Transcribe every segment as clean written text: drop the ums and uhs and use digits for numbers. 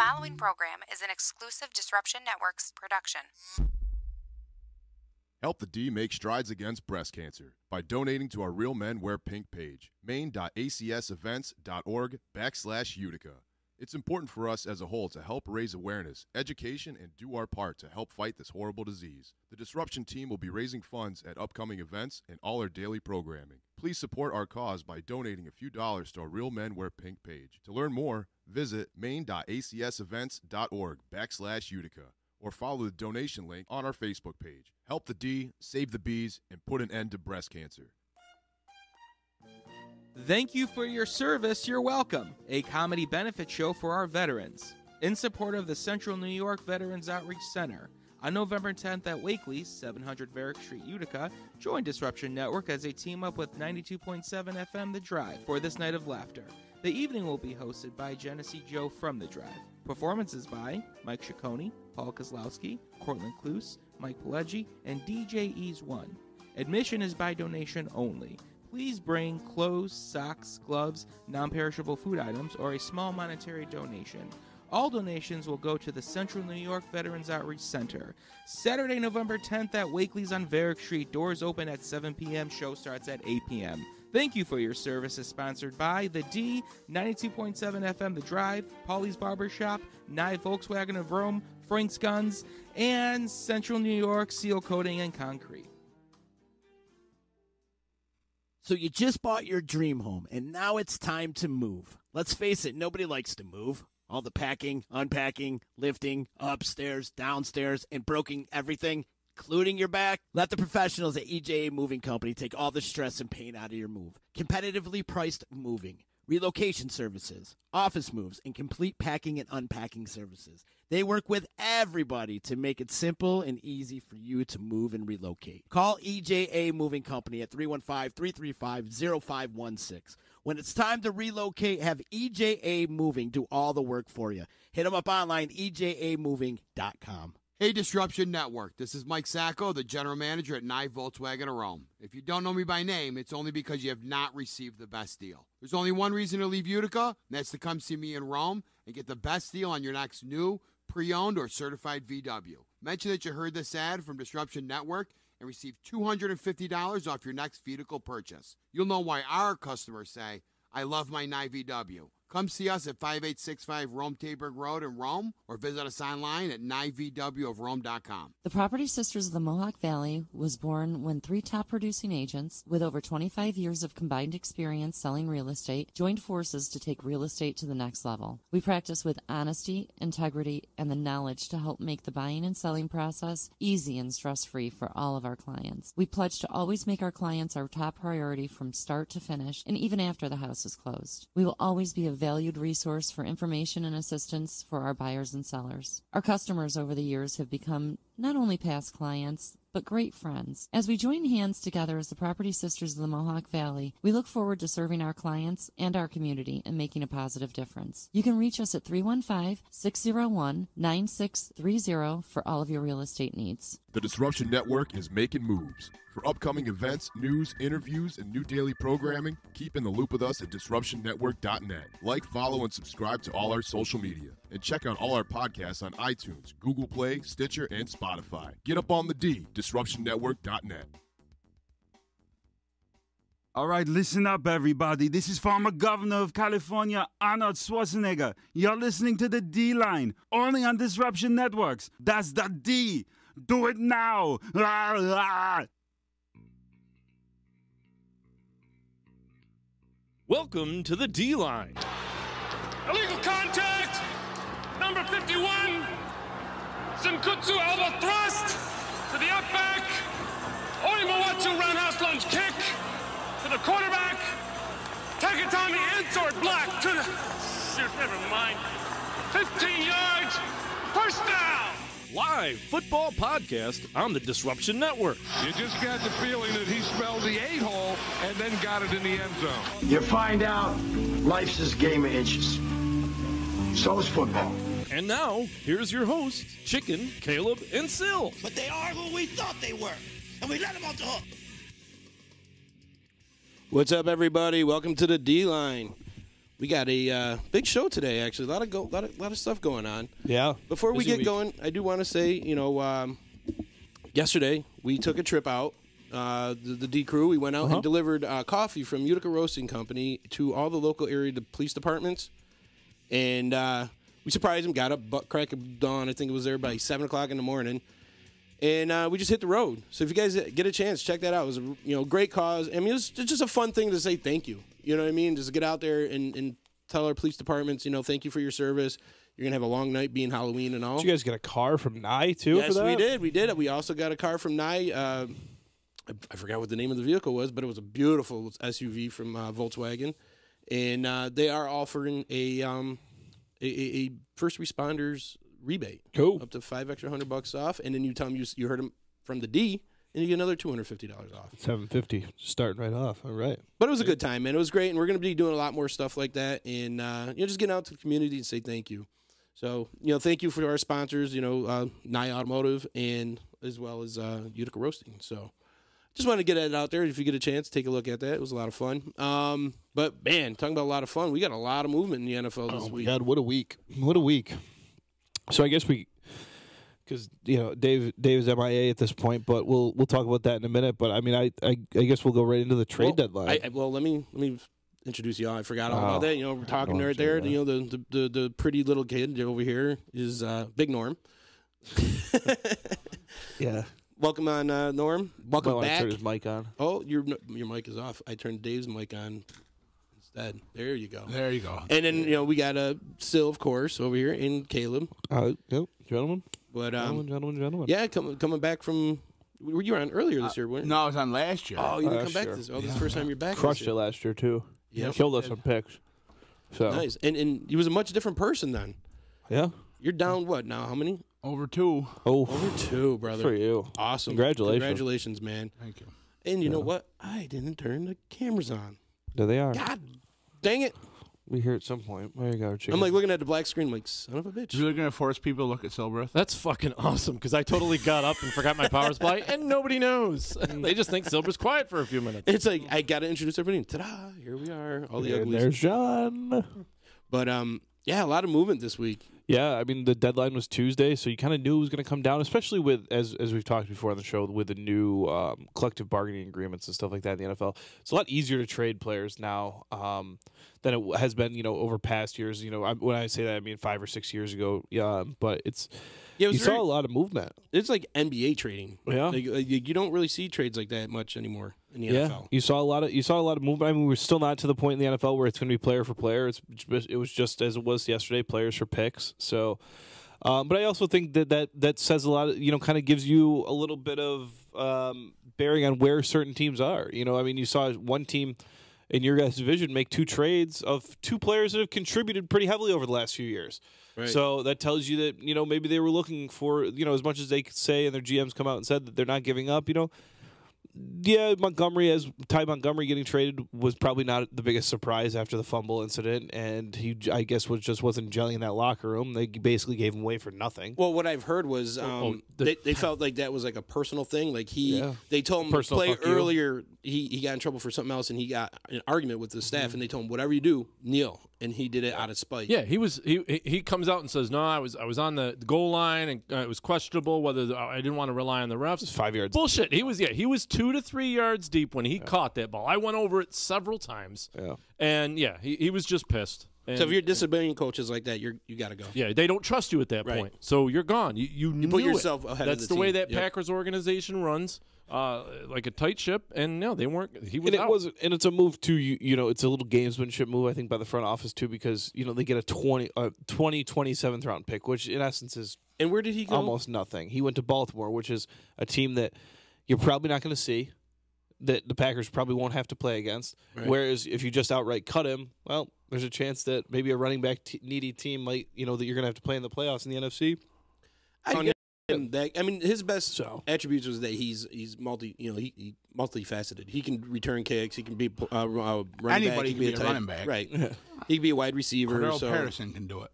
following program is an exclusive Disruption Networks production. Help the D make strides against breast cancer by donating to our Real Men Wear Pink page, maine.acsevents.org/Utica. It's important for us as a whole to help raise awareness, education, and do our part to help fight this horrible disease. The Disruption team will be raising funds at upcoming events and all our daily programming. Please support our cause by donating a few dollars to our Real Men Wear Pink page. To learn more, visit maine.acsevents.org/Utica or follow the donation link on our Facebook page. Help the D, save the bees, and put an end to breast cancer. Thank you for your service, you're welcome. A comedy benefit show for our veterans. In support of the Central New York Veterans Outreach Center. On November 10th at Wakely's, 700 Varick Street, Utica, join Disruption Network as they team up with 92.7 FM The Drive for this night of laughter. The evening will be hosted by Genesee Joe from The Drive. Performances by Mike Ciccone, Paul Kozlowski, Cortland Cluse, Mike Pileggi, and DJ Ease One. Admission is by donation only. Please bring clothes, socks, gloves, non-perishable food items, or a small monetary donation. All donations will go to the Central New York Veterans Outreach Center. Saturday, November 10th at Wakely's on Varick Street. Doors open at 7 p.m. Show starts at 8 p.m. Thank you for your service is sponsored by The D, 92.7 FM The Drive, Paulie's Barbershop, NYE Volkswagen of Rome, Frank's Guns, and Central New York Seal Coating and Concrete. So you just bought your dream home, and now it's time to move. Let's face it, nobody likes to move. All the packing, unpacking, lifting, upstairs, downstairs, and broking everything, including your back. Let the professionals at EJA Moving Company take all the stress and pain out of your move. Competitively priced moving, relocation services, office moves, and complete packing and unpacking services. They work with everybody to make it simple and easy for you to move and relocate. Call EJA Moving Company at 315-335-0516. When it's time to relocate, have EJA Moving do all the work for you. Hit them up online, ejamoving.com. Hey, Disruption Network. This is Mike Sacco, the general manager at NYE Volkswagen of Rome. If you don't know me by name, it's only because you have not received the best deal. There's only one reason to leave Utica, and that's to come see me in Rome and get the best deal on your next new, pre-owned, or certified VW. Mention that you heard this ad from Disruption Network and receive $250 off your next vehicle purchase. You'll know why our customers say, I love my NYE VW. Come see us at 5865 Rome Taberg Road in Rome or visit us online at nyevwofrome.com. The Property Sisters of the Mohawk Valley was born when 3 top producing agents with over 25 years of combined experience selling real estate joined forces to take real estate to the next level. We practice with honesty, integrity, and the knowledge to help make the buying and selling process easy and stress-free for all of our clients. We pledge to always make our clients our top priority from start to finish and even after the house is closed. We will always be a valued resource for information and assistance for our buyers and sellers. Our customers over the years have become not only past clients, but great friends. As we join hands together as the Property Sisters of the Mohawk Valley, we look forward to serving our clients and our community and making a positive difference. You can reach us at 315-601-9630 for all of your real estate needs. The Disruption Network is making moves. For upcoming events, news, interviews, and new daily programming, keep in the loop with us at DisruptionNetwork.net. Like, follow, and subscribe to all our social media. And check out all our podcasts on iTunes, Google Play, Stitcher, and Spotify. Get up on the D, DisruptionNetwork.net. All right, listen up, everybody. This is former Governor of California, Arnold Schwarzenegger. You're listening to the D-Line, only on Disruption Networks. That's the D. Do it now. Rah, rah. Welcome to the D-Line. Illegal contact! Number 51! Zinkutsu elbow thrust! To the up back! Oimawatsu roundhouse lunge kick! To the quarterback! Takatami insword block to the... Shoot, never mind. 15 yards! First down! Live football podcast on the Disruption Network. You just got the feeling that he spelled the 8-hole and then got it in the end zone. You find out life's this game of inches. So is football. And now, here's your hosts, Chicken, Caleb, and Sil. But they are who we thought they were, and we let them off the hook. What's up, everybody? Welcome to the D-Line. We got a big show today, actually. A lot of stuff going on. Yeah. Before we get going, I do want to say, yesterday we took a trip out. The D crew, we went out and delivered coffee from Utica Roasting Company to all the local area police departments, and we surprised them. Got up butt crack of dawn. I think it was there by 7 o'clock in the morning, and we just hit the road. So if you guys get a chance, check that out. It was a great cause. I mean, it was just a fun thing to say thank you. You know what I mean? Just get out there and tell our police departments, thank you for your service. You're going to have a long night being Halloween and all. Did you guys get a car from NYE, too, yes, for that? Yes, we did. We also got a car from NYE. I forgot what the name of the vehicle was, but it was a beautiful SUV from Volkswagen. And they are offering a first responders rebate. Cool. Up to $500 extra off. And then you tell them you heard them from the D, and you get another $250 off. $750 starting right off. All right. But it was a good time, man. It was great, and we're going to be doing a lot more stuff like that, and just getting out to the community and say thank you. So, thank you for our sponsors, NYE Automotive, and as well as Utica Roasting. So, just want to get it out there. If you get a chance, take a look at that. It was a lot of fun. But, man, talking about a lot of fun, we got a lot of movement in the NFL this week. Oh, my God, what a week. What a week. So, I guess because Dave's MIA at this point, but we'll talk about that in a minute. But I mean, I guess we'll go right into the trade deadline. Let me introduce y'all. I forgot all about that. We're talking right there. The pretty little kid over here is Big Norm. Yeah. Welcome on, Norm. Welcome back. I turned his mic on. Oh, your mic is off. I turned Dave's mic on instead. There you go. There you go. And then we got Sil, of course, over here, and Caleb. Yep, gentlemen. But gentlemen. Yeah, coming back from. You were on earlier this year, weren't you? No, I was on last year. Oh, you didn't come back this. Oh, this is the first time you're back. Crushed it last year too. Yeah, killed us on picks. So nice, and he was a much different person then. Yeah. You're down what now? How many? Over 2. Oh, over 2, brother. For you. Awesome. Congratulations, man. Thank you. And you know what? I didn't turn the cameras on. There they are. God dang it. We hear at some point. There you go, chicken. I'm like looking at the black screen, like, son of a bitch. You're going to force people to look at Silbreth? That's fucking awesome, because I totally got up and forgot my power supply, and nobody knows. They just think Silver's quiet for a few minutes. It's like, I got to introduce everybody. Ta-da, here we are. All the uglies. There's John. But, yeah, a lot of movement this week. Yeah, I mean, the deadline was Tuesday, so you kind of knew it was going to come down, especially with, as we've talked before on the show, with the new collective bargaining agreements and stuff like that in the NFL. It's a lot easier to trade players now than it has been, over past years. When I say that, I mean 5 or 6 years ago. Yeah, but it's you saw a lot of movement. It's like NBA trading. Yeah, like, you don't really see trades like that much anymore in the NFL. You saw a lot of movement. I mean, we're still not to the point in the NFL where it's going to be player for player. It was just as it was yesterday, players for picks. So, but I also think that says a lot. Kind of gives you a little bit of bearing on where certain teams are. I mean, you saw one team in your guys' division make 2 trades of 2 players that have contributed pretty heavily over the last few years. Right. So that tells you that, maybe they were looking for, as much as they could say and their GMs come out and said that they're not giving up, Yeah, Ty Montgomery getting traded was probably not the biggest surprise after the fumble incident, and he, I guess, wasn't gelling in that locker room. They basically gave him away for nothing. Well, what I've heard was they felt like that was like a personal thing. Like they told him to play earlier. He got in trouble for something else, and he got an argument with the staff, and they told him, whatever you do, kneel. And he did it out of spite. Yeah, he comes out and says, no, I was on the goal line, and it was questionable whether I didn't want to rely on the refs. 5 yards. Bullshit. He was 2 to 3 yards deep when he caught that ball. I went over it several times. Yeah. And he was just pissed. And, so if you're disciplining coaches like that, you got to go. Yeah, they don't trust you at that point. So you're gone. You put yourself ahead of the team. That's the way that Packers organization runs. Like a tight ship, and no, they weren't. He was out. And it's a move too. It's a little gamesmanship move, I think, by the front office too, because they get a 27th round pick, which in essence is. And where did he go? Almost nothing. He went to Baltimore, which is a team that you're probably not going to see, that the Packers probably won't have to play against. Right. Whereas if you just outright cut him, well, there's a chance that maybe a running back needy team might, that you're going to have to play in the playoffs in the NFC. His best attributes was that he's multifaceted. He can return kicks. He can be running anybody back. Can be a running back. Right. He can be a wide receiver. Cordell Patterson can do it.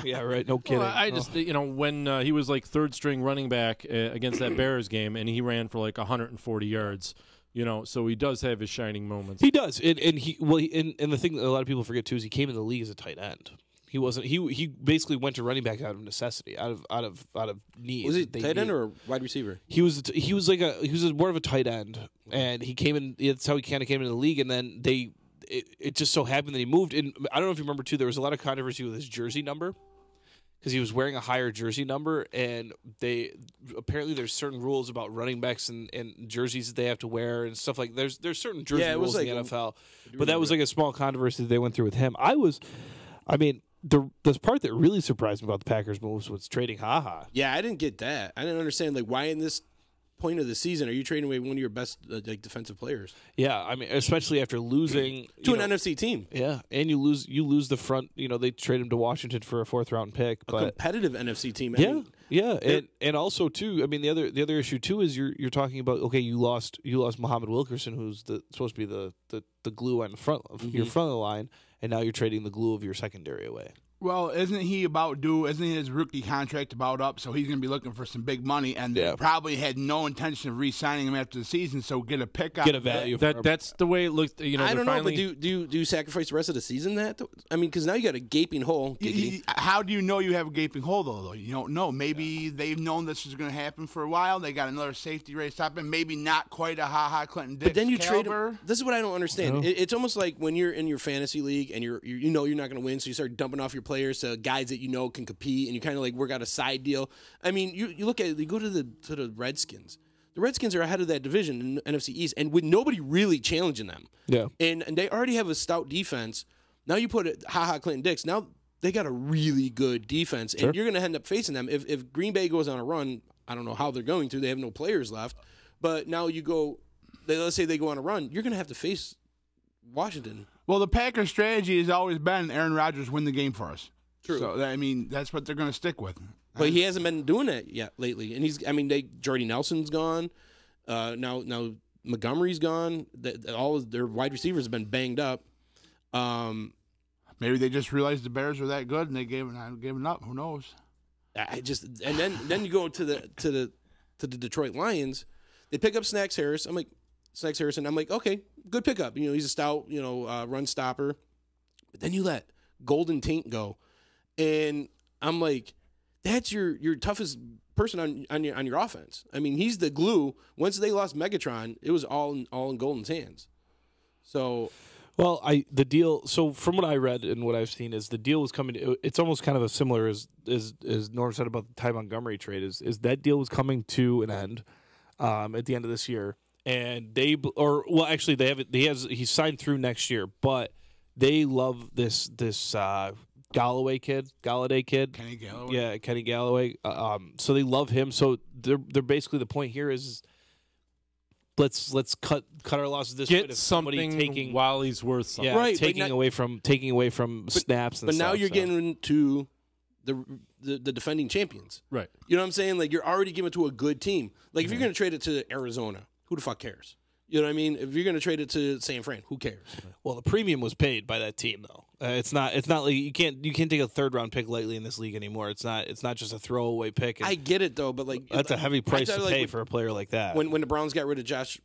Yeah, right. No kidding. Well, I just when he was like third string running back against that Bears game, and he ran for like 140 yards. So he does have his shining moments. He does, and the thing that a lot of people forget too is he came in the league as a tight end. He wasn't. He basically went to running back out of necessity, out of need. Was he tight end or wide receiver? He was more of a tight end, and he came in. That's how he kind of came into the league, and then it just so happened that he moved. And I don't know if you remember too. There was a lot of controversy with his jersey number because he was wearing a higher jersey number, and apparently there's certain rules about running backs and jerseys that they have to wear and stuff like. There's certain jersey rules in the NFL, but that was like a small controversy that they went through with him. The part that really surprised me about the Packers moves was trading HaHa. Yeah, I didn't get that. I didn't understand why in this point of the season are you trading away one of your best defensive players? Yeah, especially after losing to an NFC team. Yeah, and you lose the front. They traded him to Washington for a 4th round pick, a competitive NFC team. And also too. The other issue too is you're talking about you lost Muhammad Wilkerson, who's supposed to be the glue on the front of your front of the line. And now you're trading the glue of your secondary away. Well, isn't his rookie contract about up? So he's going to be looking for some big money, and they probably had no intention of re-signing him after the season. So get a pick out. Get a value. That's the way it looks. I don't know, but do you sacrifice the rest of the season? Because now you got a gaping hole. How do you know you have a gaping hole though? You don't know. Maybe they've known this was going to happen for a while. They got another safety race stopping. Maybe not quite a HaHa Clinton Dix. But then you caliber. trade him. This is what I don't understand. It's almost like when you're in your fantasy league and you're not going to win, so you start dumping off your players to guys that can compete, and you kind of work out a side deal. You look at it, you go to the Redskins. The Redskins are ahead of that division in NFC East, and with nobody really challenging them. Yeah, and they already have a stout defense. Now you put HaHa Clinton Dix. Now they got a really good defense, and you're going to end up facing them if Green Bay goes on a run. I don't know how they're going to. They have no players left, but now let's say they go on a run. You're going to have to face Washington. Well, the Packers' strategy has always been Aaron Rodgers win the game for us. True. So that's what they're going to stick with. But he hasn't been doing that yet lately, and Jordy Nelson's gone. Now Montgomery's gone. All of their wide receivers have been banged up. Maybe they just realized the Bears were that good and they gave up. Who knows? And then you go to the Detroit Lions. They pick up Snacks Harrison. I'm like, okay, good pickup. He's a stout, run stopper. But then you let Golden Tate go. And I'm like, that's your toughest person on your offense. He's the glue. Once they lost Megatron, it was all in Golden's hands. So, well, the deal. So from what I read and what I've seen is the deal was coming. It's almost kind of a similar as Norm said about the Ty Montgomery trade. Is that deal was coming to an end at the end of this year, and he's signed through next year, but they love this. Galladay kid. Kenny Galladay. Yeah, Kenny Galladay. So they love him. So they're basically the point here is let's cut our losses this way. Get something while he's worth something. Yeah, right. Taking away from snaps. But now stuff, you're getting into the defending champions. Right. You know what I'm saying? You're already giving it to a good team. If you're going to trade it to Arizona, who the fuck cares? You know what I mean? If you're going to trade it to San Fran, who cares? Well, the premium was paid by that team, though. It's not like you can't take a 3rd round pick lightly in this league anymore. It's not just a throwaway pick. I get it though, but that's a heavy price to pay for a player like that. When the Browns got rid of Josh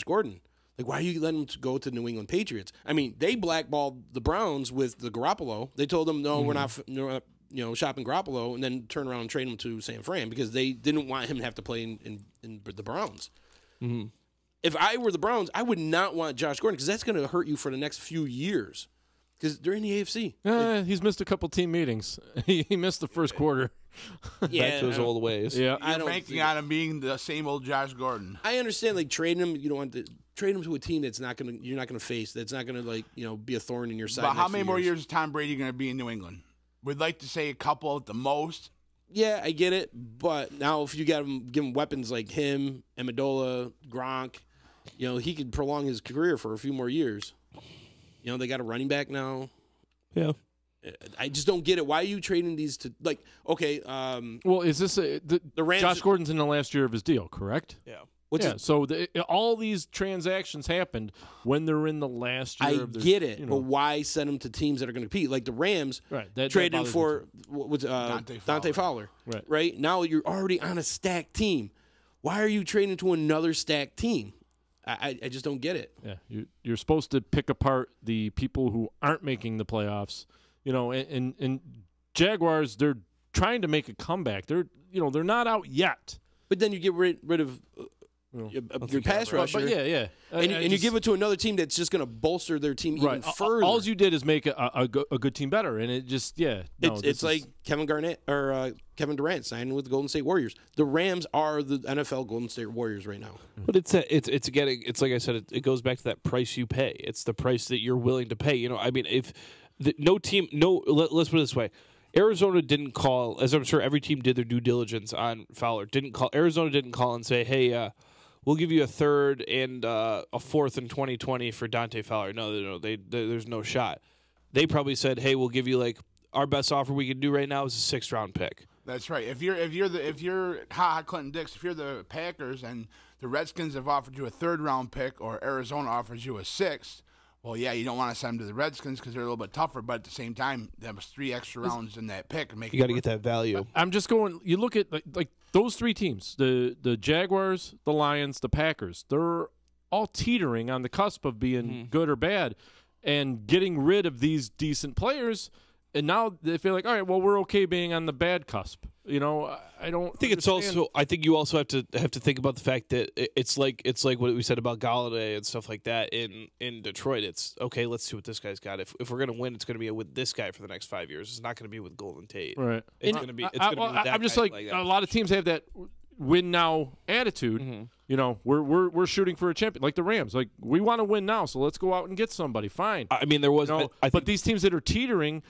Gordon, why are you letting him go to New England Patriots? They blackballed the Browns with the Garoppolo. They told them no, we're not shopping Garoppolo, and then turn around and trade him to San Fran because they didn't want him to have to play in the Browns. Mm-hmm. If I were the Browns, I would not want Josh Gordon because that's going to hurt you for the next few years because they're in the AFC. He's missed a couple team meetings. He missed the first quarter. Back to his old ways. Yeah, You're banking on him being the same old Josh Gordon. I understand, trading him. You don't want to trade him to a team that's you're not going to face. That's not going to be a thorn in your side. But how many more years is Tom Brady going to be in New England? We'd like to say a couple at the most. Yeah, I get it. But now if you give him weapons like him, Amendola, Gronk. He could prolong his career for a few more years. They got a running back now. Yeah. I just don't get it. Why are you trading these to okay? Well, is this the Rams? Josh Gordon's in the last year of his deal, correct? Yeah. So all these transactions happened when they're in the last year. I get it, but why send them to teams that are going to compete? Like the Rams, right? Traded for Dante Fowler. Right now, you're already on a stacked team. Why are you trading to another stacked team? I just don't get it. Yeah, you're supposed to pick apart the people who aren't making the playoffs. And Jaguars, they're trying to make a comeback. They're not out yet. But then you get rid of your pass rusher. But yeah. And you give it to another team that's just going to bolster their team even further. All you did is make a good team better, and it just it's like Kevin Durant signing with the Golden State Warriors. The Rams are the NFL Golden State Warriors right now. But it's like I said, it goes back to that price you pay. It's the price that you're willing to pay. I mean, if let's put it this way. Arizona didn't call, as I'm sure every team did their due diligence on Fowler. Arizona didn't call and say, "Hey, we'll give you a third and a fourth in 2020 for Dante Fowler." No, there's no shot. They probably said, "Hey, we'll give you like our best offer we can do right now is a 6th round pick." That's right. If you're Clinton Dix, if you're the Packers and the Redskins have offered you a 3rd round pick, or Arizona offers you a 6th. Well, yeah, you don't want to send them to the Redskins because they're a little bit tougher, but at the same time, there was 3 extra rounds in that pick. You got to get that value. I'm just going. You look at like those 3 teams: the Jaguars, the Lions, the Packers. They're all teetering on the cusp of being good or bad, and getting rid of these decent players. And now they feel like, all right, well, we're okay being on the bad cusp. I don't think it's also. I think you also have to think about the fact that it's like what we said about Galladay and stuff like that in Detroit. It's okay. Let's see what this guy's got. If we're gonna win, it's gonna be with this guy for the next 5 years. It's not gonna be with Golden Tate. Right. It's gonna be. It's gonna be with that I'm just guy like that. A lot of teams have that win now attitude. We're shooting for a champion, like the Rams. Like, we want to win now, so let's go out and get somebody. Fine. I mean, there was. But these teams that are teetering,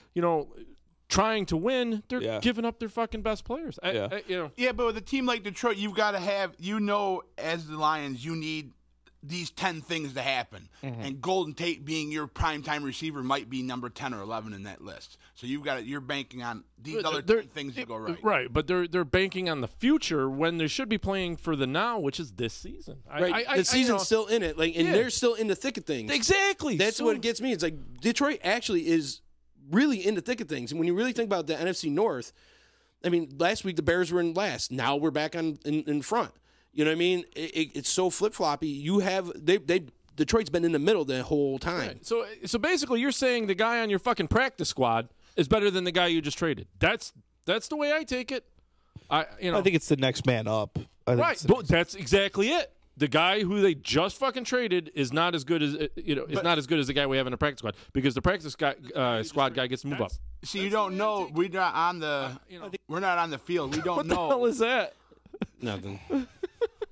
trying to win, they're giving up their fucking best players. Yeah, but with a team like Detroit, you've got to have, as the Lions, you need these 10 things to happen. And Golden Tate being your primetime receiver might be number 10 or 11 in that list. So you're banking on these other 10 things to go right. Right, but they're banking on the future when they should be playing for the now, which is this season. Right, the season's still in it, and they're still in the thick of things. Exactly. That's what gets me. It's like Detroit actually is really in the thick of things. And when you really think about the NFC North, I mean, last week the Bears were in last. Now we're back in front. You know what I mean? It's so flip-floppy. Detroit's been in the middle the whole time. Right. So basically you're saying the guy on your fucking practice squad is better than the guy you just traded. That's the way I take it. I think it's the next man up. Right. That's exactly it. The guy who they just fucking traded is not as good as not as good as the guy we have in the practice squad, because the practice squad guy gets to move up. See, you don't know. We're not on the field. We don't what know. What the hell is that? Nothing.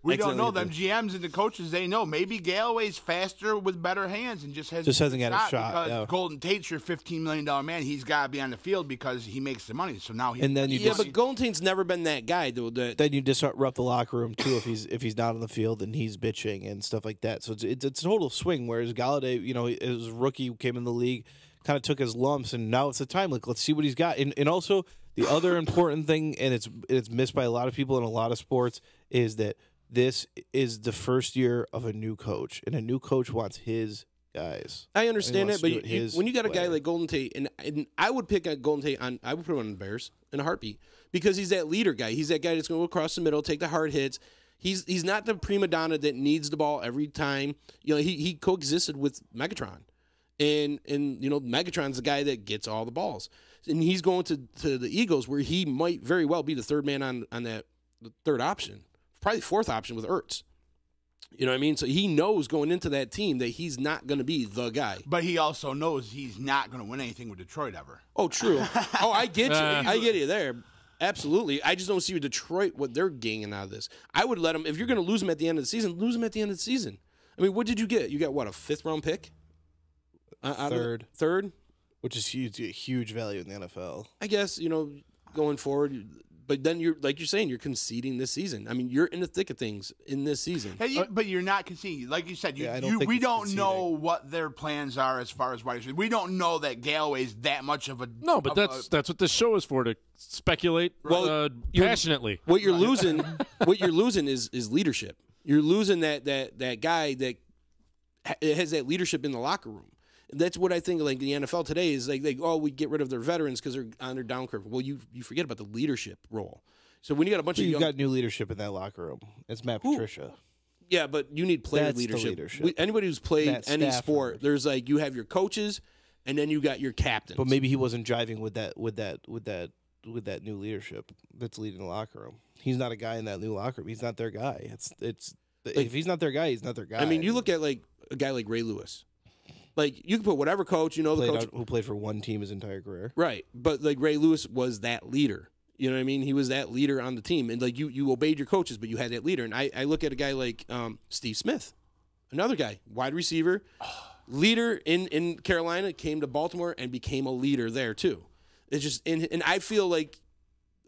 We don't know. Them GMs and the coaches, they know. Maybe Galloway's faster with better hands and just hasn't got a shot. Because Golden Tate's your $15 million man. He's got to be on the field because he makes the money. So now but Golden Tate's never been that guy, though. Then you disrupt the locker room too if he's not on the field and he's bitching and stuff like that. So it's a total swing. Whereas Galladay, as a rookie, came in the league, kind of took his lumps, and now it's the time. Like, let's see what he's got. And also the other important thing, and it's missed by a lot of people in a lot of sports, is that this is the first year of a new coach, and a new coach wants his guys. I understand that, but when you got a guy like Golden Tate, and I would pick a Golden Tate I would put him on the Bears in a heartbeat, because he's that leader guy. He's that guy that's going to go across the middle, take the hard hits. He's not the prima donna that needs the ball every time. He coexisted with Megatron, and Megatron's the guy that gets all the balls, and he's going to the Eagles, where he might very well be the third man on that third option. Probably fourth option with Ertz. You know what I mean? So he knows going into that team that he's not going to be the guy. But he also knows he's not going to win anything with Detroit ever. Oh, true. I get you. I get you there. Absolutely. I just don't see with Detroit what they're gaining out of this. I would let them, if you're going to lose them at the end of the season, lose them at the end of the season. I mean, what did you get? You got, what, a 5th-round pick? Third? Which is huge value in the NFL. I guess, going forward. But then you're saying, you're conceding this season. I mean, you're in the thick of things in this season. But you're not conceding. Like you said, we don't know what their plans are as far as wide receivers. We don't know that Galloway's that much of a but that's what this show is for, to speculate passionately. What you're losing is leadership. You're losing that guy that has that leadership in the locker room. That's what I think. Like the NFL today is like we get rid of their veterans because they're on their down curve. Well, you forget about the leadership role. So when you got a bunch of got new leadership in that locker room, it's Matt Patricia. Yeah, but you need player That's the leadership. leadership. Anybody who's played That any staff sport, member. there's like you have your coaches, and then you got your captains. But maybe he wasn't driving with that new leadership that's leading the locker room. He's not a guy in that new locker room. He's not their guy. If he's not their guy, he's not their guy. I mean, you look at like a guy like Ray Lewis. Like you can put whatever coach, the coach who played for one team his entire career. Right. But like Ray Lewis was that leader. You know what I mean? He was that leader on the team. And like you obeyed your coaches, but you had that leader. And I look at a guy like Steve Smith, another guy, wide receiver, leader in Carolina, came to Baltimore and became a leader there too. It's just and I feel like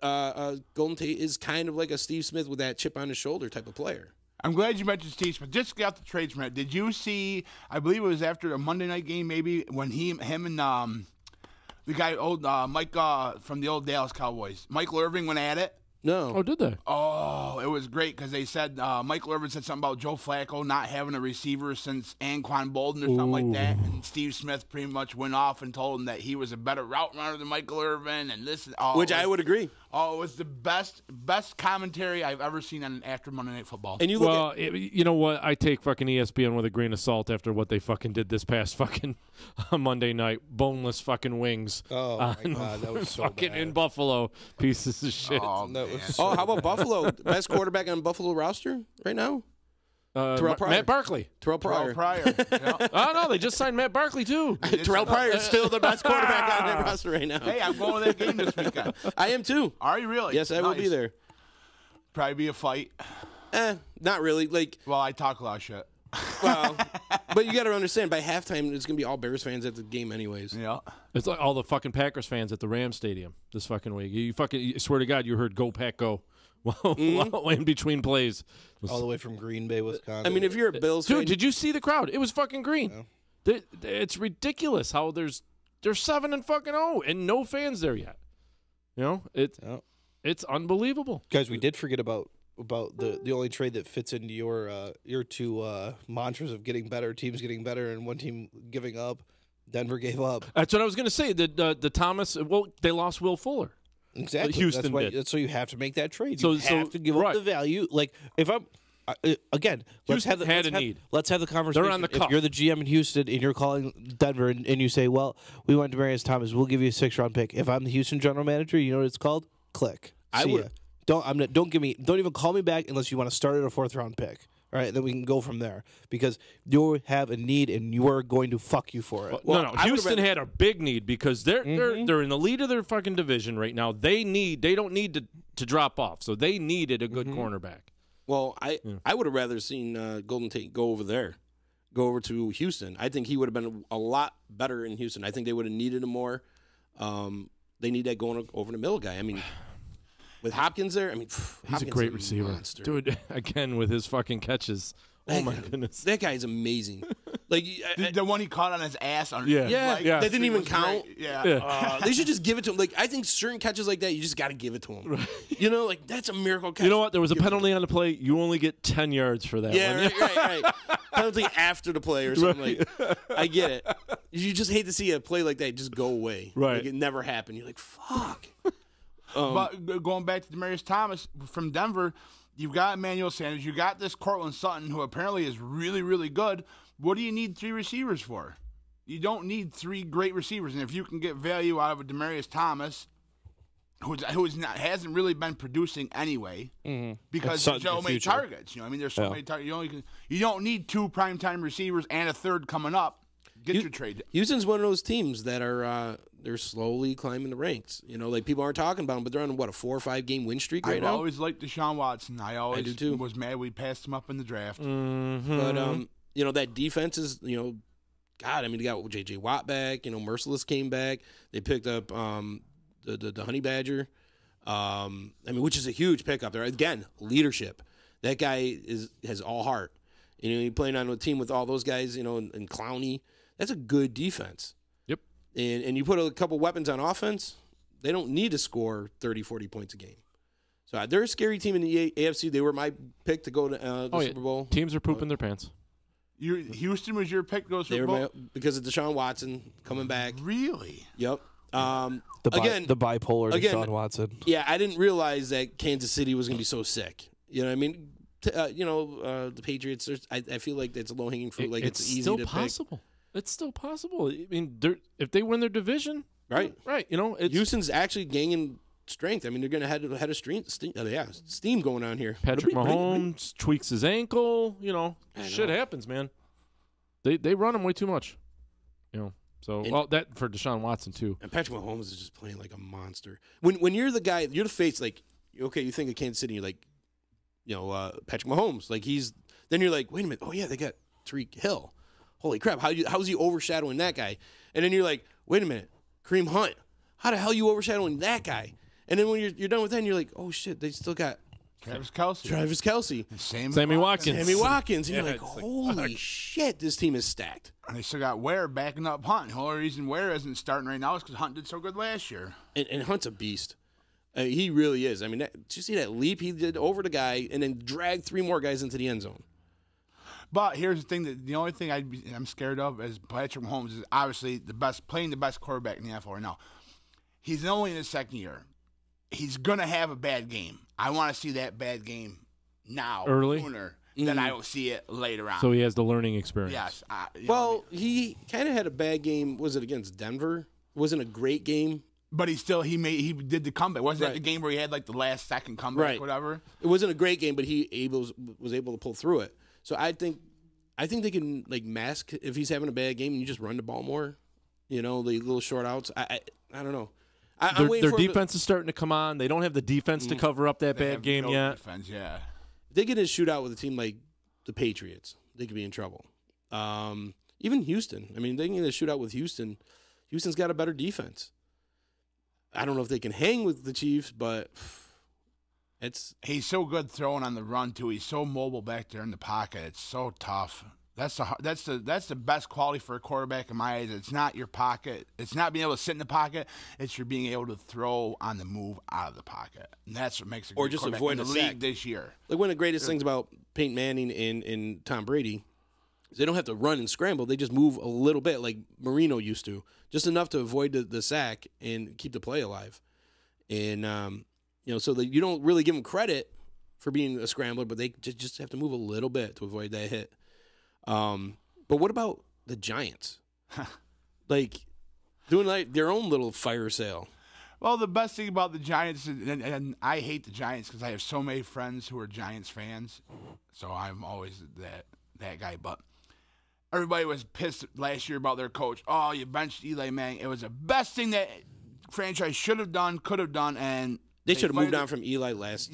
Golden Tate is kind of like a Steve Smith with that chip on his shoulder type of player. I'm glad you mentioned Steve Smith. Just got the trades from it. Did you see? I believe it was after a Monday night game, maybe when him and the guy Mike from the old Dallas Cowboys, Michael Irvin, went at it. No. Oh, did they? Oh, it was great because they said Michael Irvin said something about Joe Flacco not having a receiver since Anquan Bolden or something like that, and Steve Smith pretty much went off and told him that he was a better route runner than Michael Irvin, and this, which I would agree. Oh, it was the best commentary I've ever seen on after Monday Night Football. And you know what? I take fucking ESPN with a grain of salt after what they fucking did this past fucking Monday night. Boneless fucking wings. Oh my God, that was so fucking bad. in Buffalo. Pieces of shit. Oh, how about Buffalo? Best quarterback on Buffalo roster right now? Terrell Pryor. Matt Barkley. Terrell Pryor. Yeah. Oh, no, they just signed Matt Barkley, too. Terrell Pryor is still the best quarterback on that roster right now. Hey, I'm going to that game this weekend. I am too. Are you really? Yes, I will be there. Probably be a fight. Not really. Well, I talk a lot of shit. Well, but you got to understand, by halftime, it's going to be all Bears fans at the game anyways. Yeah. It's like all the fucking Packers fans at the Rams Stadium this fucking week. You swear to God, you heard "Go Pack Go" in between plays. All the way from Green Bay, Wisconsin. I mean, if you're a Bills fan, dude, did you see the crowd? It was fucking green. Yeah. It's ridiculous how they're 7-0 and no fans there yet. You know, it's unbelievable. Guys, we did forget about the only trade that fits into your two mantras of getting better, teams getting better, and one team giving up. Denver gave up. That's what I was going to say. The Thomas. Well, they lost Will Fuller. Exactly. Houston did. So you have to make that trade. So you have to give up the value. Like if I'm again, let's have the conversation. They're on the cuff. If you're the GM in Houston and you're calling Denver and you say, "Well, we want Demaryius Thomas. We'll give you a 6th-round pick." If I'm the Houston general manager, you know what it's called? Click. I would. Don't even call me back unless you want to start at a 4th-round pick. All right, then we can go from there because you have a need and you are going to fuck you for it. Well, no. Houston had a big need because they're in the lead of their fucking division right now. They don't need to drop off, so they needed a good cornerback. Well, I would have rather seen Golden Tate go over to Houston. I think he would have been a lot better in Houston. I think they would have needed him more. They need that going over the middle guy. I mean. With Hopkins there, I mean, he's Hopkins a great is receiver, monster. Dude. Again, with his fucking catches, oh my goodness, that guy is amazing. Like the one he caught on his ass. Yeah. That didn't even count. Great. Yeah. They should just give it to him. Like I think certain catches like that, you just got to give it to him. You know, like that's a miracle catch. You know what? There was a penalty on the play. You only get 10 yards for that. Yeah, one. right. Penalty after the play or something like. I get it. You just hate to see a play like that just go away. Right. Like it never happened. You're like, fuck. But going back to Demaryius Thomas from Denver, you've got Emmanuel Sanders, you got this Cortland Sutton, who apparently is really, really good. What do you need 3 receivers for? You don't need 3 great receivers, and if you can get value out of a Demaryius Thomas, hasn't really been producing anyway, because so many targets. You know, I mean, there's so many targets. You don't need 2 primetime receivers and a 3rd coming up. Get your trade. Houston's one of those teams that are they're slowly climbing the ranks. You know, like people aren't talking about them, but they're on a 4 or 5 game win streak right now. I always liked Deshaun Watson. I do too. Was mad we passed him up in the draft. But you know, that defense is, you know, God. I mean, they got J.J. Watt back. You know, Merciless came back. They picked up the Honey Badger. I mean, which is a huge pickup there. Again, leadership. That guy has all heart. You know, he playing on a team with all those guys. You know, and Clowney. That's a good defense. Yep. And you put a couple weapons on offense, they don't need to score 30, 40 points a game. So they're a scary team in the AFC. They were my pick to go to the Super Bowl. Teams are pooping their pants. Houston was your pick to go to Super Bowl? Because of Deshaun Watson coming back. Really? Yep. The bipolar Deshaun Watson. Yeah, I didn't realize that Kansas City was going to be so sick. You know what I mean? the Patriots. I feel like it's low hanging fruit. Like it's easy still to possible. It's still possible. I mean, if they win their division, right. Houston's actually gaining strength. I mean, they're going to head a steam going on here. Patrick Mahomes tweaks his ankle. Shit happens, man. They run him way too much. So that for Deshaun Watson too. And Patrick Mahomes is just playing like a monster. When you're the guy, you're the face. Like, okay, you think of Kansas City, you're like, Patrick Mahomes. Like then you're like, wait a minute. Oh yeah, they got Tyreek Hill. Holy crap! How's he overshadowing that guy? And then you're like, wait a minute, Kareem Hunt. How the hell are you overshadowing that guy? And then when you're done with that, you're like, oh shit, they still got Travis Kelce. Sammy Watkins. And you're like, holy shit, this team is stacked. And they still got Ware backing up Hunt. The whole reason Ware isn't starting right now is because Hunt did so good last year. And Hunt's a beast. He really is. I mean, did you see that leap he did over the guy and then dragged 3 more guys into the end zone? But here's the thing: the only thing I'm scared of is Patrick Mahomes is obviously playing the best quarterback in the NFL right now. He's only in his second year. He's gonna have a bad game. I want to see that bad game now, early, sooner than I will see it later on. So he has the learning experience. Yes. He kind of had a bad game. Was it against Denver? It wasn't a great game. But he did the comeback. Wasn't that the game where he had like the last second comeback, whatever? It wasn't a great game, but he was able to pull through it. So I think they can like mask if he's having a bad game and you just run the ball more. The little short outs. I don't know. Their defense is starting to come on. They don't have the defense to cover up that bad game yet. Defense, yeah. If they get in a shootout with a team like the Patriots, they could be in trouble. Even Houston. I mean, they can get in a shootout with Houston. Houston's got a better defense. I don't know if they can hang with the Chiefs, but he's so good throwing on the run too. He's so mobile back there in the pocket. It's so tough. That's the best quality for a quarterback in my eyes. It's not your pocket. It's not being able to sit in the pocket. It's your being able to throw on the move out of the pocket. And that's what makes a good just quarterback avoid in the a league sack this year. Like one of the greatest things about Peyton Manning and Tom Brady is they don't have to run and scramble. They just move a little bit like Marino used to, just enough to avoid the sack and keep the play alive. And so that you don't really give them credit for being a scrambler, but they just have to move a little bit to avoid that hit. But what about the Giants? Like doing like their own little fire sale. Well, the best thing about the Giants, and I hate the Giants because I have so many friends who are Giants fans, so I'm always that guy. But everybody was pissed last year about their coach. Oh, you benched Eli Manning. It was the best thing that franchise should have done, could have done, and they should have moved on from Eli at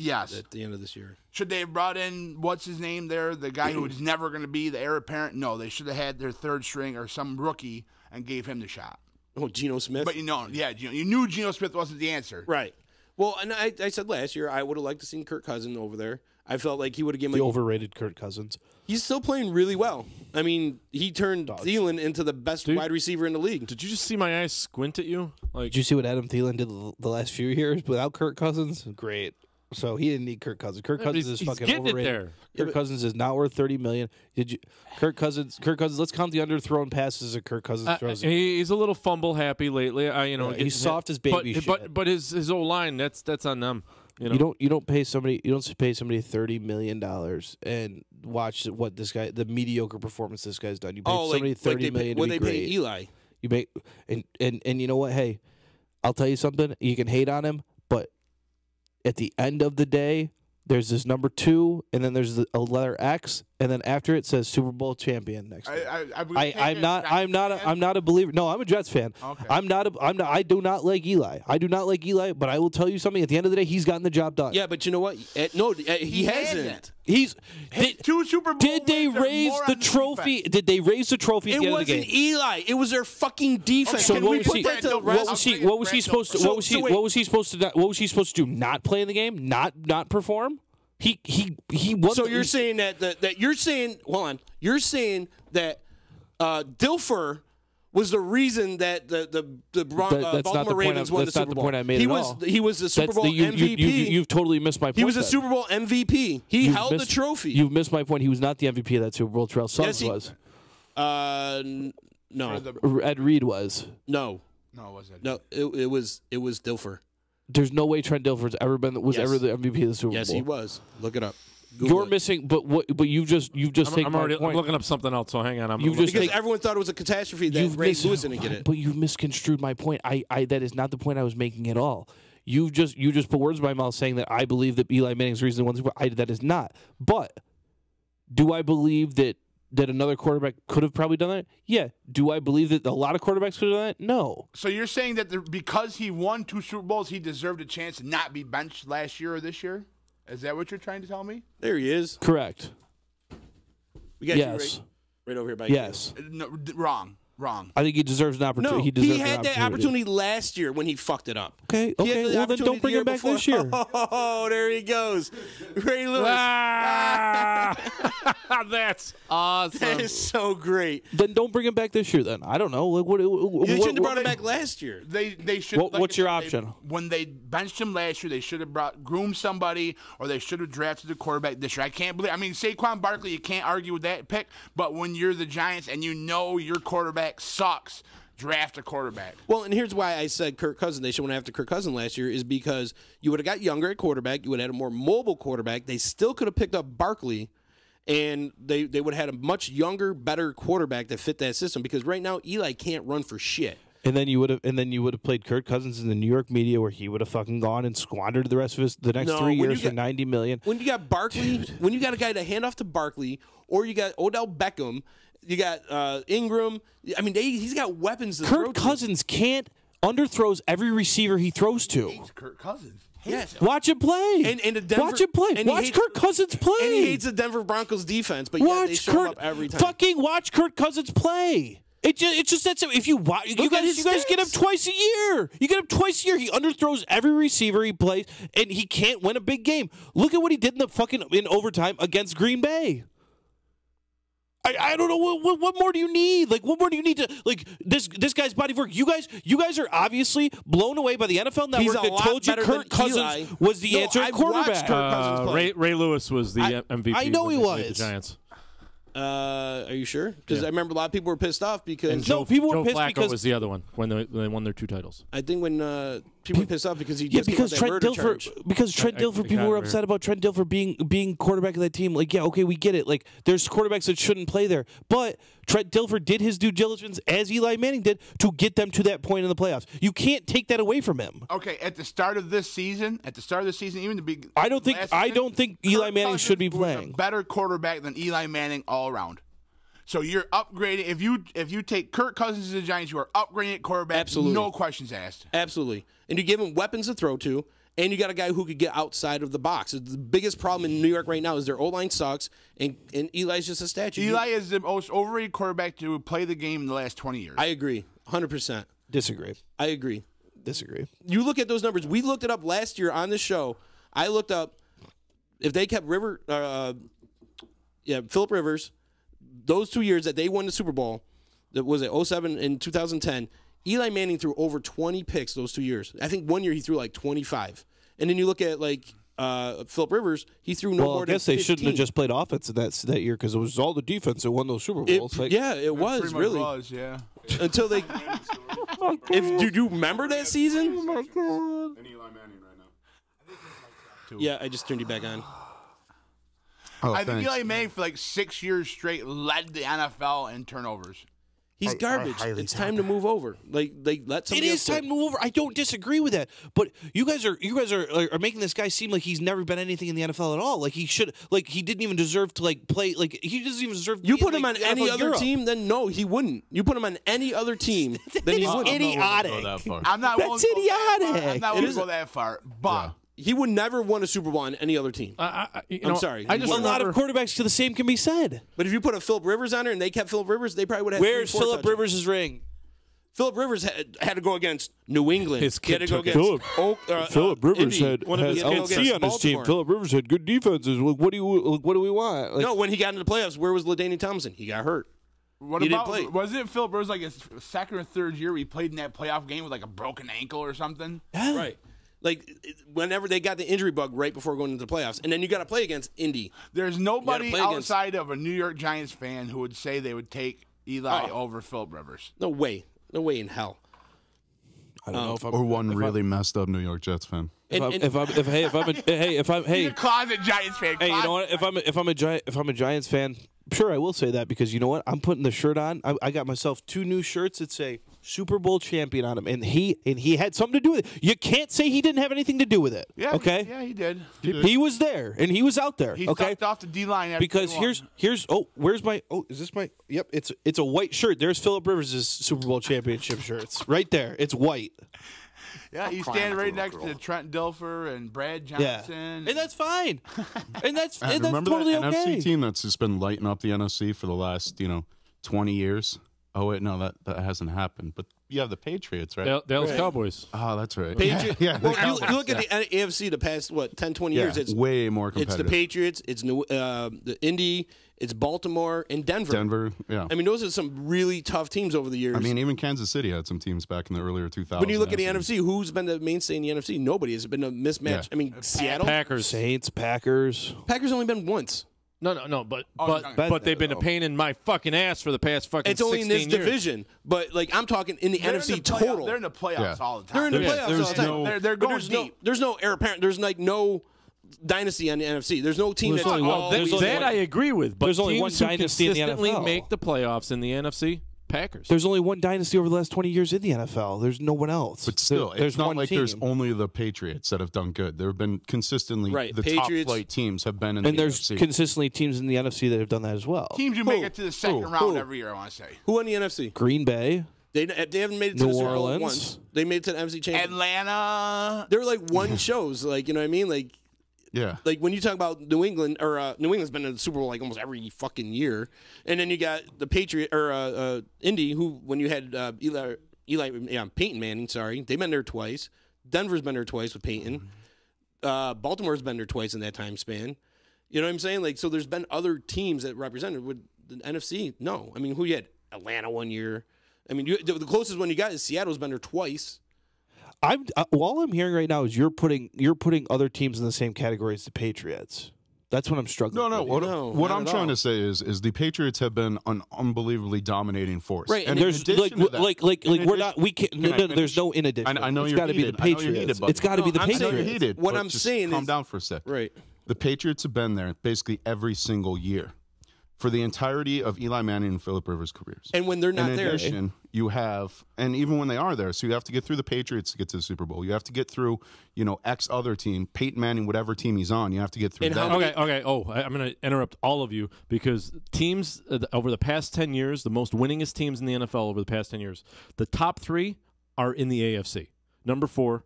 the end of this year. Should they have brought in, what's his name there, the guy who was never going to be the heir apparent? No, they should have had their third string or some rookie and gave him the shot. Oh, Geno Smith? But you knew Geno Smith wasn't the answer. Right. Well, and I said last year I would have liked to see Kirk Cousins over there. I felt like he would have given the overrated Kirk Cousins. He's still playing really well. I mean, he turned Thielen into the best wide receiver in the league. Did you just see my eyes squint at you? Did you see what Adam Thielen did the last few years without Kirk Cousins? Great. So he didn't need Kirk Cousins. Kirk Cousins is fucking overrated. Kirk Cousins is not worth $30 million. Kirk Cousins. Let's count the underthrown passes that Kirk Cousins throws. He's a little fumble happy lately. He's soft as baby shit. But his O line, that's on them. You don't pay somebody $30 million and watch what this guy, the mediocre performance this guy's done. You pay somebody $30 million. When they pay Eli, you make and you know what? Hey, I'll tell you something. You can hate on him, but at the end of the day, there's this number 2, and then there's a letter X, and then after it says Super Bowl champion next. I'm not a believer. No, I'm a Jets fan. Okay. I do not like Eli. But I will tell you something. At the end of the day, he's gotten the job done. Yeah, but you know what? He hasn't. Two Super Bowls. Did they raise the trophy? Did they raise the trophy at the end of the game? It wasn't Eli. It was their fucking defense. So what was he supposed to do? Not play in the game? Not perform? He won. So you're saying that you're saying that Dilfer was the reason that the Baltimore Ravens won the Super Bowl. That's not the point I made at all. He was the Super Bowl MVP. You've totally missed my point. He was a Super Bowl MVP. He held the trophy. You've missed my point. He was not the MVP of that Super Bowl. Terrell Suggs was. No. Ed Reed was. No. No, it wasn't. No, it was Dilfer. There's no way Trent Dilfer's ever the MVP of the Super Bowl. Yes, he was. Look it up. You're missing, but you've just taken my point. I'm looking up something else. So hang on. Because everyone thought it was a catastrophe that Ray Lewis didn't get it. But you've misconstrued my point. That is not the point I was making at all. You just put words in my mouth saying that I believe that Eli Manning's the reason they won Super Bowl. That is not. But do I believe that another quarterback could have probably done that? Yeah. Do I believe that a lot of quarterbacks could have done that? No. So you're saying that because he won 2 Super Bowls, he deserved a chance to not be benched last year or this year? Is that what you're trying to tell me? There he is. Correct. We got you right over here by you. No, wrong. I think he deserves an opportunity. No, he had that opportunity last year when he fucked it up. Okay. Well, then don't bring him back this year. Oh, there he goes. Ray Lewis. That's awesome. That is so great. Then don't bring him back this year. Then I don't know. Like you shouldn't have brought him back last year. They should. What's your option? When they benched him last year, they should have groomed somebody, or they should have drafted a quarterback this year. I can't believe. I mean, Saquon Barkley, you can't argue with that pick. But when you're the Giants and you know your quarterback sucks, draft a quarterback. Well, and here's why I said Kirk Cousins. They should have went after Kirk Cousins last year is because you would have got younger at quarterback. You would have had a more mobile quarterback. They still could have picked up Barkley, and they would have had a much younger, better quarterback that fit that system. Because right now Eli can't run for shit. And then you would have played Kirk Cousins in the New York media, where he would have fucking gone and squandered the rest of the next 3 years for $90 million. When you got Barkley, when you got a guy to hand off to Barkley, or you got Odell Beckham. You got Ingram. I mean, he's got weapons to throw to. Kirk Cousins can't underthrows every receiver he throws to. Hates Kirk Cousins. Yes. Watch him play. Watch him play. Watch Kirk Cousins play. And he hates the Denver Broncos defense, but they show him up every time. Fucking watch Kirk Cousins play. It's just that simple. If you watch, you guys get him twice a year. You get him twice a year. He underthrows every receiver he plays, and he can't win a big game. Look at what he did in overtime against Green Bay. I don't know what more do you need? Like, what more do you need to this guy's body of work? You guys are obviously blown away by the NFL Network that told you Kirk Cousins was the answer at quarterback. Ray Lewis was the MVP. I know he was. The Giants. Are you sure? Because I remember a lot of people were pissed off because people were pissed Flacco because was the other one when they won their 2 titles. I think when people were pissed off because he just because Trent Dilfer people were upset about Trent Dilfer being quarterback of that team. Like, yeah, okay, we get it. Like, there's quarterbacks that shouldn't play there, but Trent Dilfer did his due diligence as Eli Manning did to get them to that point in the playoffs. You can't take that away from him. Okay, at the start of this season, even the big. I don't think Eli Manning should be playing. A better quarterback than Eli Manning all around. So you're upgrading. If you take Kirk Cousins to the Giants, you are upgrading at quarterback. Absolutely. No questions asked. Absolutely. And you give him weapons to throw to, and you got a guy who could get outside of the box. The biggest problem in New York right now is their O-line sucks, and Eli's just a statue. Eli is the most overrated quarterback to play the game in the last 20 years. I agree. 100%. Disagree. I agree. Disagree. You look at those numbers. We looked it up last year on this show. I looked up if they kept Phillip Rivers, those 2 years that they won the Super Bowl, that was it 2007 and 2010, Eli Manning threw over 20 picks those 2 years. I think 1 year he threw like 25. And then you look at Phillip Rivers, he threw no more than 15. I guess they shouldn't have just played offense that year because it was all the defense that won those Super Bowls. It was really. Was, yeah. Until they. Do you remember that season? Oh my God. And Eli Manning right now. Yeah, I just turned you back on. I think Eli Manning for like 6 years straight led the NFL in turnovers. He's garbage. It's time to move over. Like let somebody. It is time to move over. I don't disagree with that, but you guys are making this guy seem like he's never been anything in the NFL at all. Like he should. Like he didn't even deserve to play. Like he doesn't even deserve. You put him on any other team, then no, he wouldn't. You put him on any other team, then he wouldn't. Idiotic. I'm not. That's idiotic. I'm not willing to go that far, but. Yeah. He would never won a Super Bowl on any other team. I'm sorry. A lot of quarterbacks to the same can be said. But if you put a Phillip Rivers on there and they kept Phillip Rivers, they probably would have. Where's Phillip Rivers' ring? Phillip Rivers had to go against New England. His kid he had to go against Phillip Rivers Indy. has LC on his team. Phillip Rivers had good defenses. What do we want? No, when he got into the playoffs, where was LaDainian Thompson? He got hurt. Didn't play. Was it Phillip Rivers like his second or third year where he played in that playoff game with like a broken ankle or something? Yeah. Right. Like, whenever they got the injury bug right before going into the playoffs. And then you got to play against Indy. There's nobody outside of a New York Giants fan who would say they would take Eli over Phillip Rivers. No way. No way in hell. I don't know if I'm or one really messed up New York Jets fan. If I'm He's a closet Giants fan. Hey, you know what? If I'm a Giants fan, sure, I will say that because you know what? I'm putting the shirt on. I got myself 2 new shirts that say Super Bowl champion on them, and he had something to do with it. You can't say he didn't have anything to do with it. Yeah, okay. He did. He was there, and he was out there. He okay, sucked off the D-line. Because where's my is this my? Yep, it's a white shirt. There's Phillip Rivers' Super Bowl championship shirts right there. It's white. Yeah, he's standing right next to Trent Dilfer and Brad Johnson. And that's fine. and that's remember totally that okay. NFC team that's just been lighting up the NFC for the last 20 years. Oh wait, no, that hasn't happened. But you have the Patriots, right? Dallas Cowboys. Oh, that's right. Yeah. Well, you look at the AFC the past 10, 20 years. It's way more competitive. It's the Patriots. It's the Indy. It's Baltimore and Denver. Denver, yeah. I mean, those are some really tough teams over the years. I mean, even Kansas City had some teams back in the earlier 2000s. When you look at the NFC, who's been the mainstay in the NFC? Nobody. Has been a mismatch. Yeah. I mean, Seattle, Packers, Saints, Packers. Packers only been once. No, but they've been a pain in my fucking ass for the past fucking. It's only in this 16 years. division, but like I'm talking in the NFC total. They're in the playoffs all the time. They're in the playoffs all the time. They're going deep. There's no heir apparent. There's like no dynasty on the NFC. There's no team that's that I agree with. But there's only one teams who dynasty in the consistently NFL. make the playoffs in the NFC. Packers. There's only one dynasty over the last 20 years in the NFL. There's no one else. But still, there's it's not one like team. there's only the Patriots that have done good. There have been consistently the Patriots, top flight teams have been in and the there's NFC. consistently teams in the NFC that have done that as well. Teams who make it to the second round every year, I want to say. Who won the NFC? Green Bay. They haven't made it to New the Super Bowl Orleans. once. They made it to the NFC Championship. Atlanta. They were like one shows, like you know what I mean, like. Yeah. Like when you talk about New England, or New England's been in the Super Bowl like almost every fucking year, and then you got the Patriot or Indy, who when you had Peyton Manning, sorry, they've been there twice. Denver's been there twice with Peyton. Baltimore's been there twice in that time span. You know what I'm saying? Like, so there's been other teams that represented with the NFC. No, I mean, who you had? Atlanta one year. I mean, the closest one you got is Seattle's been there twice. All I'm hearing right now is you're putting other teams in the same category as the Patriots. That's what I'm struggling. No. with. What I'm trying to say is the Patriots have been an unbelievably dominating force. Right, and there's we're not. We can't. No, there's no in addition. I know it's you're got to be the Patriots. It's got to be the Patriots. What I'm saying is, calm down for a sec. Right. The Patriots have been there basically every single year for the entirety of Eli Manning and Phillip Rivers' careers. And when they're not there, in addition, you have, and even when they are there, so you have to get through the Patriots to get to the Super Bowl. You have to get through, X other team, Peyton Manning, whatever team he's on. You have to get through that. Okay. Oh, I'm going to interrupt all of you because teams over the past 10 years, the most winningest teams in the NFL over the past 10 years, the top 3 are in the AFC. Number 4,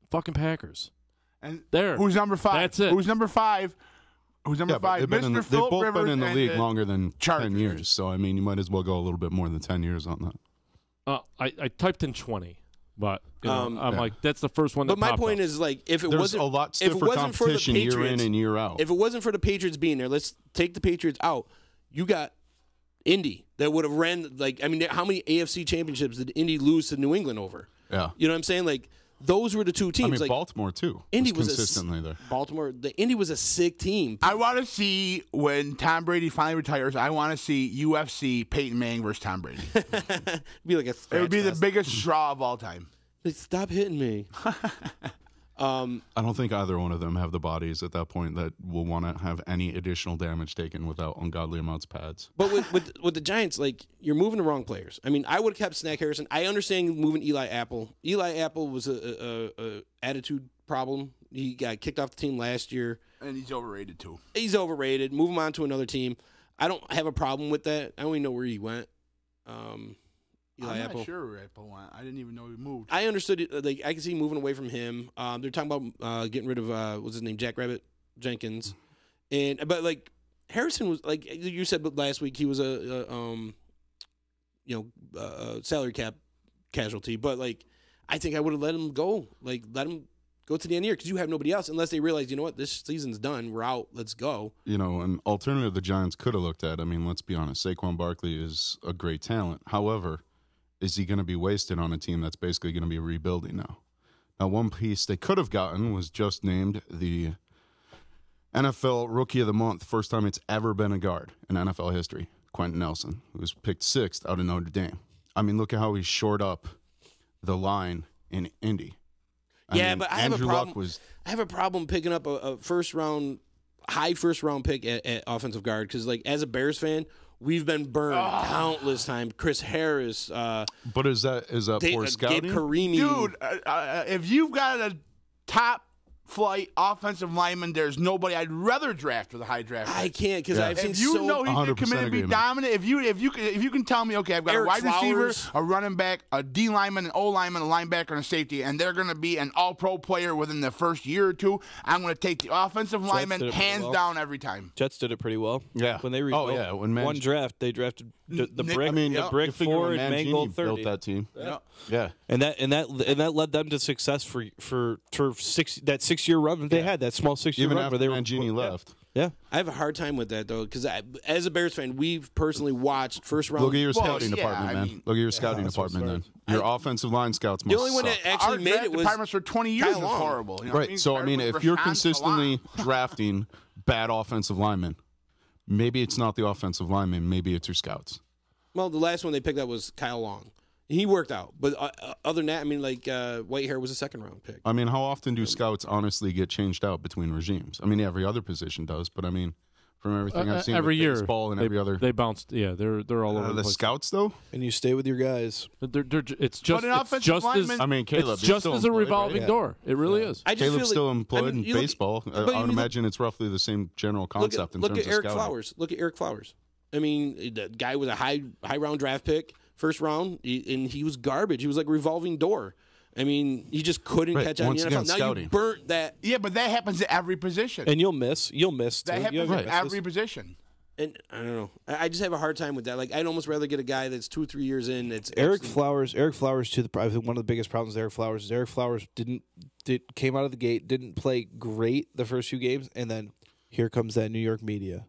fucking Packers. And there. Who's number 5? That's it. Who's number 5? Who's number 5? They've both been in the league longer than Chargers. 10 years. So, I mean, you might as well go a little bit more than 10 years on that. I typed in 20, but I'm like, that's the first one that But my popped point up. is, like, if it There's wasn't a lot if it stiffer wasn't for the competition Patriots, year in and year out. If it wasn't for the Patriots being there, let's take the Patriots out. You got Indy that would have ran, like, I mean, how many AFC championships did Indy lose to New England over? Yeah. You know what I'm saying? Like, those were the two teams. I mean, like, Baltimore, too. Indy was consistently there. The Indy was a sick team. I want to see, when Tom Brady finally retires, I want to see UFC Peyton Manning versus Tom Brady. Be like a it would be the biggest draw of all time. Like, stop hitting me. I don't think either one of them have the bodies at that point that will want to have any additional damage taken without ungodly amounts of pads. But with the Giants, like, you're moving the wrong players. I mean, I would have kept Snack Harrison. I understand moving Eli Apple. Eli Apple was a attitude problem. He got kicked off the team last year. And he's overrated, too. He's overrated. Move him on to another team. I don't have a problem with that. I don't even know where he went. Eli I'm Apple. not sure where Apple went. I didn't even know he moved. I understood it. Like, I can see moving away from him. They're talking about getting rid of what's his name, Jack Rabbit Jenkins, but like Harrison was, like you said last week, he was a salary cap casualty. But like, I think I would have let him go. Like, let him go to the end of the year because you have nobody else unless they realize, you know what, this season's done. We're out. Let's go. An alternative the Giants could have looked at. I mean, let's be honest. Saquon Barkley is a great talent. However, is he going to be wasted on a team that's basically going to be rebuilding now? Now, one piece they could have gotten was just named the NFL Rookie of the Month, first time it's ever been a guard in NFL history, Quentin Nelson, who was picked 6th out of Notre Dame. I mean, look at how he shored up the line in Indy. But I have Andrew a problem. Luck was. I have a problem picking up a high first round pick at offensive guard because, like, as a Bears fan, we've been burned countless times. Chris Harris. But is that poor scouting? Gabe Karimi. Dude, if you've got a top flight offensive lineman, there's nobody I'd rather draft with a high draft pick. I can't because I've seen if you know he's going to come in and be dominant, if you can tell me, okay, I've got Eric a wide Flowers. receiver, a running back, a D lineman, an O lineman, a linebacker, and a safety, and they're going to be an all-pro player within the first year or two, I'm going to take the offensive lineman hands down every time. Jets did it pretty well. Yeah. When they when one draft, they drafted the brick. the brick 4 and Mangold 30. built that team. Yeah. And that led them to success for 6 year run that they had, that small 6 year Even run after where they were Mangini left. Yeah. I have a hard time with that though because as a Bears fan, we've personally watched first round. Look at your scouting department, man. Look at your scouting department, then. Your offensive line scouts must The only one that actually made it was departments for 20 years Kyle was Long. horrible. You know Right. So, I mean, if you're consistently drafting bad offensive linemen, maybe it's not the offensive lineman, maybe it's your scouts. Well, the last one they picked up was Kyle Long. He worked out, but other than that, I mean, like Whitehair was a second round pick. I mean, how often do scouts honestly get changed out between regimes? I mean, every other position does, but I mean, from everything I've seen every with year, baseball and every other, they bounced. Yeah, they're all over the place. scouts though. And you stay with your guys. It's just as I mean, Caleb, it's just as a revolving right? door. It really is. I just Caleb's feel like, still employed in you look- baseball. but I you would imagine it's roughly the same general concept in look terms at of Eric scouting. Flowers. Look at Eric Flowers. I mean, the guy was a high round draft pick, first round, and he was garbage. He was like a revolving door. I mean, he just couldn't catch on Once the again, NFL. Now scouting. you burnt that. Yeah, but that happens at every position. And you'll miss. That too. happens at every position. And I don't know. I just have a hard time with that. Like, I'd almost rather get a guy that's 2 or 3 years in. That's Eric Flowers. I think one of the biggest problems with Eric Flowers is Eric Flowers came out of the gate, didn't play great the first few games, and then here comes that New York media.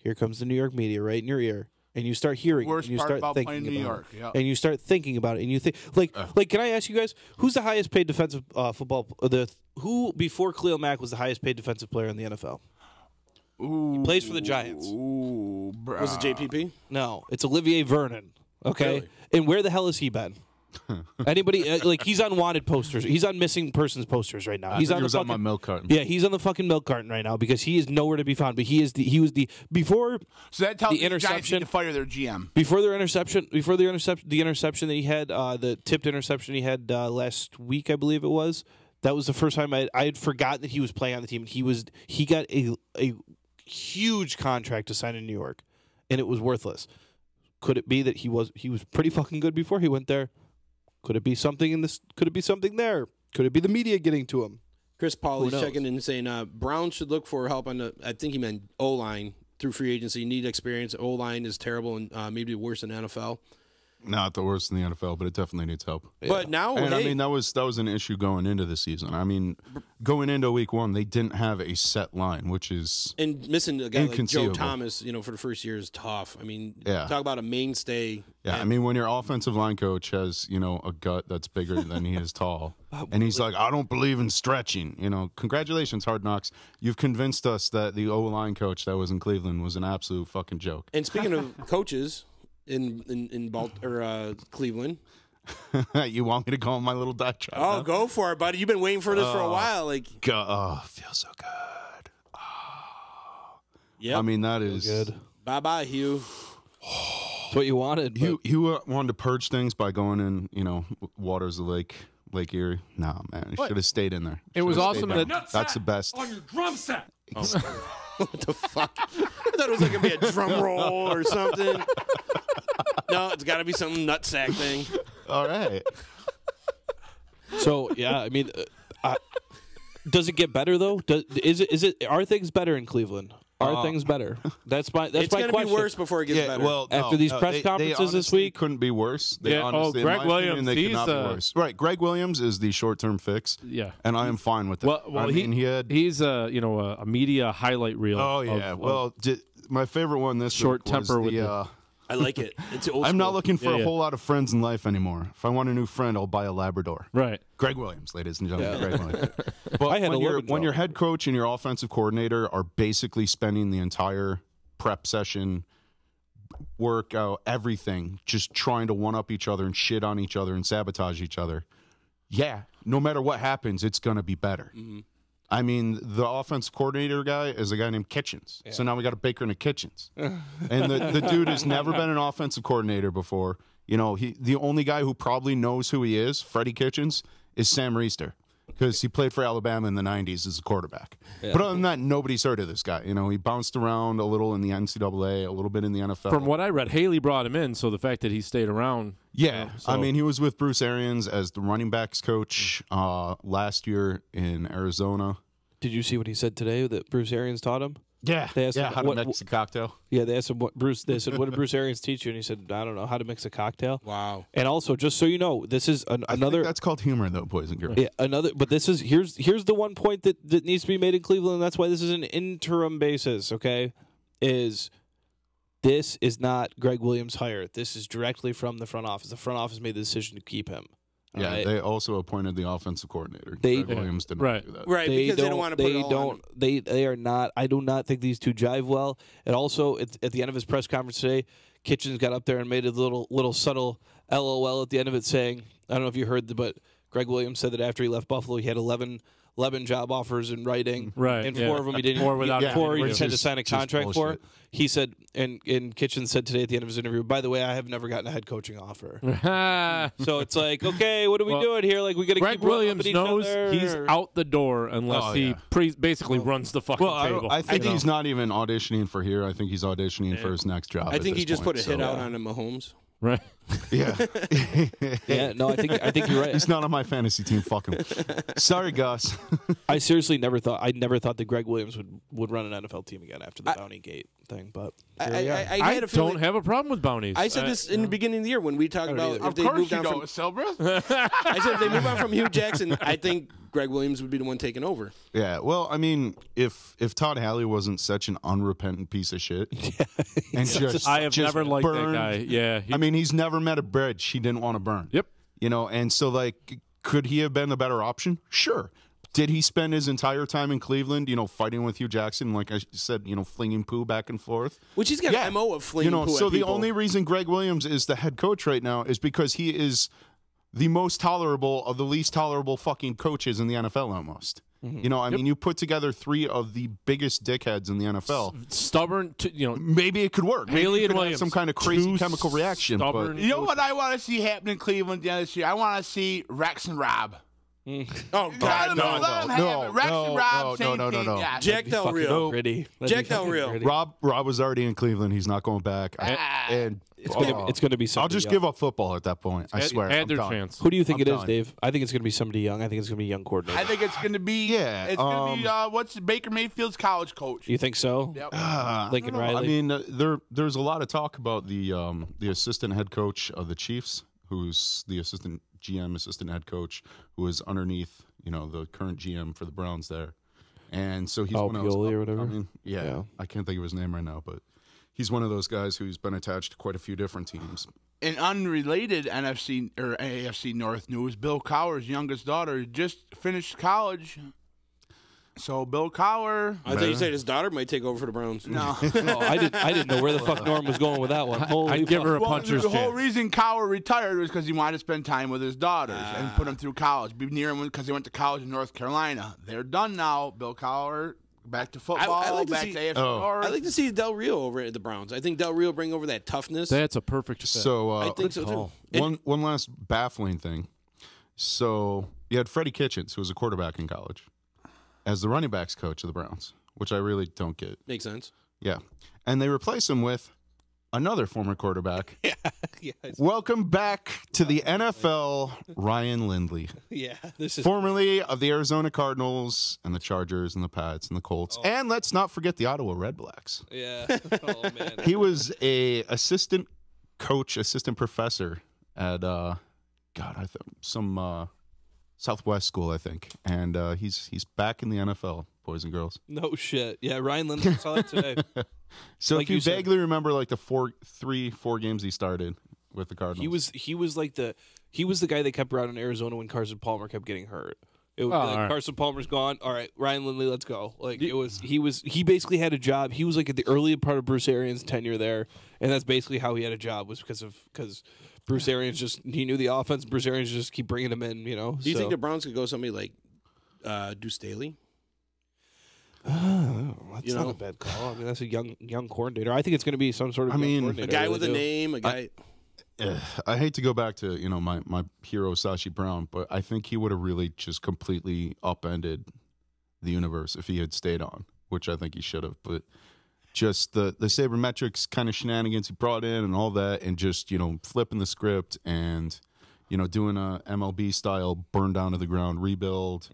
Here comes the New York media right in your ear, and you start hearing. Worst and you part start about thinking playing in New about York, yeah. And you start thinking about it, and you think like can I ask you guys who's the highest paid defensive football? Who before Khalil Mack was the highest paid defensive player in the NFL? Ooh, he plays for the Giants. Ooh, was it JPP? No, it's Olivier Vernon. Okay, Really? and where the hell has he been? Anybody like he's on wanted posters. He's on missing persons posters right now. He was on my milk carton. Yeah, he's on the fucking milk carton right now because he is nowhere to be found. But he was the before. So that tells the me the Giants interception need to fire their GM. Before the interception that he had, the tipped interception he had last week, I believe it was. That was the first time I had forgotten that he was playing on the team. He got a huge contract to sign in New York, and it was worthless. Could it be that he was pretty fucking good before he went there? Could it be something in this? Could it be something there? Could it be the media getting to him? Chris Paul is knows? checking in and saying Brown should look for help on the. I think he meant O-line through free agency. Need experience. O-line is terrible and maybe worse than NFL. Not the worst in the NFL, but it definitely needs help. But now, and I mean, that was an issue going into the season. I mean, going into week one, they didn't have a set line, which is and missing a guy like Joe inconceivable. Thomas, for the first year is tough. I mean, Yeah. talk about a mainstay. Yeah, I mean, when your offensive line coach has, a gut that's bigger than he is tall, and he's like, I don't believe in stretching, congratulations, Hard Knocks. You've convinced us that the O-line coach that was in Cleveland was an absolute fucking joke. And speaking of coaches in Cleveland. You want me to go on my little diatribe? Oh, now? go for it, buddy. You've been waiting for this for a while. Feels so good. Yeah, I mean, that is good. Bye-bye, Hugh. That's what you wanted. You wanted to purge things by going in, waters of Lake Erie. Nah, man, you should have stayed in there. It was awesome that that's the best. On your drum set. What the fuck? I thought it was like going to be a drum roll or something. No, it's got to be some nutsack thing. All right. So yeah, I mean, does it get better though? Are things better in Cleveland? Are things better? That's my It's question. It's going to be worse before it gets better. Well, after these press conferences this week, couldn't be worse. They honestly, Greg in my Williams, opinion, they could not be worse. Right, Greg Williams is the short-term fix. Yeah, and I am fine with that. Well, he's a media highlight reel. Oh yeah. My favorite one this short week was temper with the. I like it. It's old I'm school. not looking for a whole lot of friends in life anymore. If I want a new friend, I'll buy a Labrador. Right. Greg Williams, ladies and gentlemen. Yeah. Greg Williams. But when your head coach and your offensive coordinator are basically spending the entire prep session, workout, everything, just trying to one-up each other and shit on each other and sabotage each other, yeah, no matter what happens, it's going to be better. Mm-hmm. I mean, the offensive coordinator guy is a guy named Kitchens. Yeah. So now we got a Baker and a Kitchens. And the dude has never been an offensive coordinator before. You know, the only guy who probably knows who he is, Freddie Kitchens, is Sam Reister. Because he played for Alabama in the 90s as a quarterback. Yeah. But other than that, nobody's heard of this guy. You know, he bounced around a little in the NCAA, a little bit in the NFL. From what I read, Haley brought him in, so the fact that he stayed around. Yeah. I mean, he was with Bruce Arians as the running backs coach last year in Arizona. Did you see what he said today that Bruce Arians taught him? Yeah. They asked him, how to mix a cocktail. Yeah, they asked him they said, what did Bruce Arians teach you? And he said, I don't know, how to mix a cocktail. Wow. And also, just so you know, this is I another. think that's called humor, though, boys and girls. Yeah, but this is here's the one point that needs to be made in Cleveland, and that's why this is an interim basis, okay? This is not Greg Williams' hire. This is directly from the front office. The front office made the decision to keep him. Yeah, right? They also appointed the offensive coordinator. Greg Williams didn't do that. Right, because they don't want to put it all on. They are not. I do not think these two jive well. And also, at the end of his press conference today, Kitchens got up there and made a little subtle LOL at the end of it, saying, I don't know if you heard, but Greg Williams said that after he left Buffalo, he had 11 job offers in writing. Right. And 4 of them he didn't. 4 he just had to sign a contract for. He said, and Kitchens said today at the end of his interview, by the way, I have never gotten a head coaching offer. So it's like, okay, what are we doing here? Like, we got to keep Williams each knows other, he's out the door unless he basically runs the fucking table. I think he's not even auditioning for here. I think he's auditioning for his next job. I think he just point, put a hit out on Mahomes. Right. Yeah. Yeah. No, I think you're right. He's not on my fantasy team. Fuck him. Sorry, Gus. I seriously never thought that Greg Williams would run an NFL team again after the Bounty Gate thing. But I don't have a problem with bounties. I said this in the beginning of the year when we talked about if they moved on from Silbreth. I said if they move on from Hugh Jackson, I think Greg Williams would be the one taking over. Yeah, well, I mean, if Todd Haley wasn't such an unrepentant piece of shit, and I have never liked that guy. Yeah, I mean, he's never met a bridge he didn't want to burn. Yep. You know, and so like, could he have been the better option? Sure. Did he spend his entire time in Cleveland, you know, fighting with Hugh Jackson, like I said, you know, flinging poo back and forth? Which he's got an MO of flinging poo so at the people. only reason Greg Williams is the head coach right now is because he is the most tolerable of the least tolerable fucking coaches in the NFL almost. Mm-hmm. You know, I mean, you put together 3 of the biggest dickheads in the NFL. Stubborn, maybe it could work. Haley and Williams, some kind of crazy chemical reaction. But you know what I want to see happen in Cleveland at the end of this year? I want to see Rex and Rob. Oh God, no. Jack Del Rio. Jack Del Rio. Rob was already in Cleveland. He's not going back. And it's going to be somebody I'll just give up football at that point. I swear. Had their chance. Who do you think it is, Dave? I think it's going to be somebody young. I think it's going to be a young coordinator. I think it's going to be it's going to be what's Baker Mayfield's college coach. You think so? Yep. Lincoln Riley. I mean, there's a lot of talk about the assistant head coach of the Chiefs, who's the assistant GM, assistant head coach, who is underneath, you know, the current GM for the Browns there. And so he's one of those, Pioli or whatever. Yeah, I can't think of his name right now, but he's one of those guys who's been attached to quite a few different teams. In unrelated NFC or AFC North news, Bill Cowher's youngest daughter just finished college. So Bill Cowher, I thought you said his daughter might take over for the Browns. No, I didn't know where the fuck Norm was going with that one. I'd give her a puncher's chance. The whole reason Cowher retired was because he wanted to spend time with his daughters and put them through college, be near him because they went to college in North Carolina. They're done now. Bill Cowher back to football. I like back to to see, AFC North. I like to see Del Rio over at the Browns. I think Del Rio bring over that toughness. That's a perfect fit. So I think so too. One last baffling thing. So you had Freddie Kitchens, who was a quarterback in college, as the running backs coach of the Browns, which I really don't get. Makes sense. Yeah. And they replace him with another former quarterback. Yeah. Welcome back to the NFL, Ryan Lindley. Yeah. This is formerly of the Arizona Cardinals and the Chargers and the Pats and the Colts. Oh. And let's not forget the Ottawa Redblacks. Yeah. Oh, man. He was a assistant coach, assistant professor at, some Southwest school, I think. And he's back in the NFL, boys and girls. No shit. Yeah, Ryan Lindley saw that today. So like if you vaguely remember like the 4 games he started with the Cardinals. He was the guy they kept around in Arizona when Carson Palmer kept getting hurt. It was like, Carson Palmer's gone. All right, Ryan Lindley, let's go. Like he basically had a job. He was like at the early part of Bruce Arians' tenure there, and that's basically how he had a job was because Bruce Arians he knew the offense. Bruce Arians just keep bringing him in, Do you think the Browns could go somebody like Deuce Staley? That's not a bad call. I mean, that's a young coordinator. I think it's going to be some sort of coordinator. A guy with a name, a guy. I hate to go back to my hero Sashi Brown, but I think he would have really just completely upended the universe if he had stayed on, which I think he should have. But just the sabermetrics kind of shenanigans he brought in and all that, and just flipping the script and doing a MLB style burn down to the ground rebuild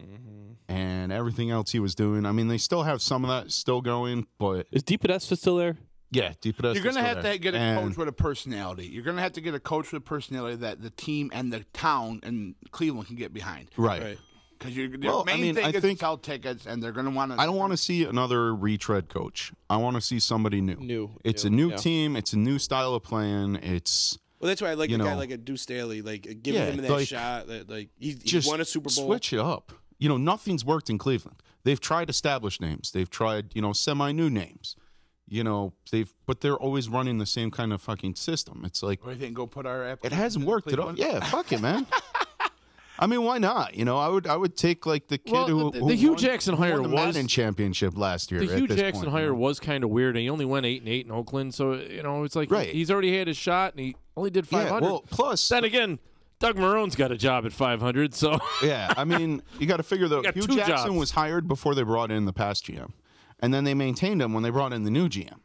and everything else he was doing. I mean, they still have some of that still going, but is DePodesta still there? Yeah, DePodesta. You're going to have to get a coach with a personality. You're going to have to get a coach with a personality that the team and the town and Cleveland can get behind. Right. Because your main thing is to sell tickets, and they're going to want to. I don't want to see another retread coach. I want to see somebody new. It's a new team. It's a new style of playing. Well, that's why I like a guy like a Deuce Staley, like giving him that shot. That he's won a Super Bowl. Switch it up. Nothing's worked in Cleveland. They've tried established names. They've tried semi-new names. But they're always running the same kind of fucking system. It's like, what do you think? Go put our app. It hasn't worked at all. Yeah, fuck it, man. I mean, why not? I would take like the kid who the Hugh Jackson hire won the Madden championship last year. The Hugh Jackson hire was kind of weird, and he only went 8-8 in Oakland. So it's like he's already had his shot, and he only did 500. Yeah, well, plus then again, Doug Marone's got a job at 500. So yeah, I mean, you got to figure though. Hugh Jackson was hired before they brought in the past GM, and then they maintained him when they brought in the new GM.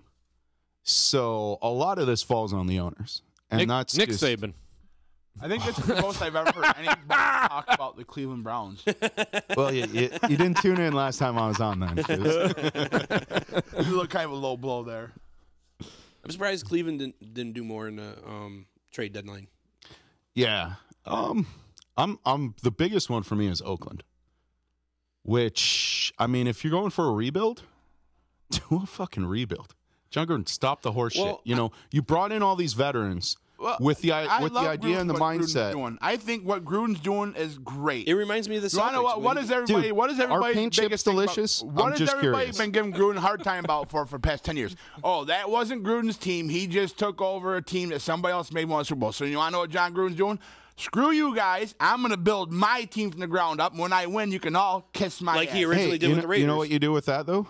So a lot of this falls on the owners, and that's Nick Saban. I think this is the most I've ever heard anybody talk about the Cleveland Browns. Well, you didn't tune in last time I was on then. You look kind of a low blow there. I'm surprised Cleveland didn't do more in the trade deadline. Yeah. I'm the biggest one for me is Oakland. Which, I mean, if you're going for a rebuild, do a fucking rebuild. John Gruden, stop the horse shit. You brought in all these veterans with the idea and the mindset. I think what Gruden's doing is great. It reminds me of the Celtics. What is everybody? Dude, what is everybody's are paint chips delicious? What has everybody curious. been giving Gruden a hard time about for the past 10 years? Oh, that wasn't Gruden's team. He just took over a team that somebody else made one Super Bowl. So you want to know what John Gruden's doing? Screw you guys. I'm going to build my team from the ground up. And when I win, you can all kiss my ass. Like he originally did with the Raiders. You know what you do with that, though?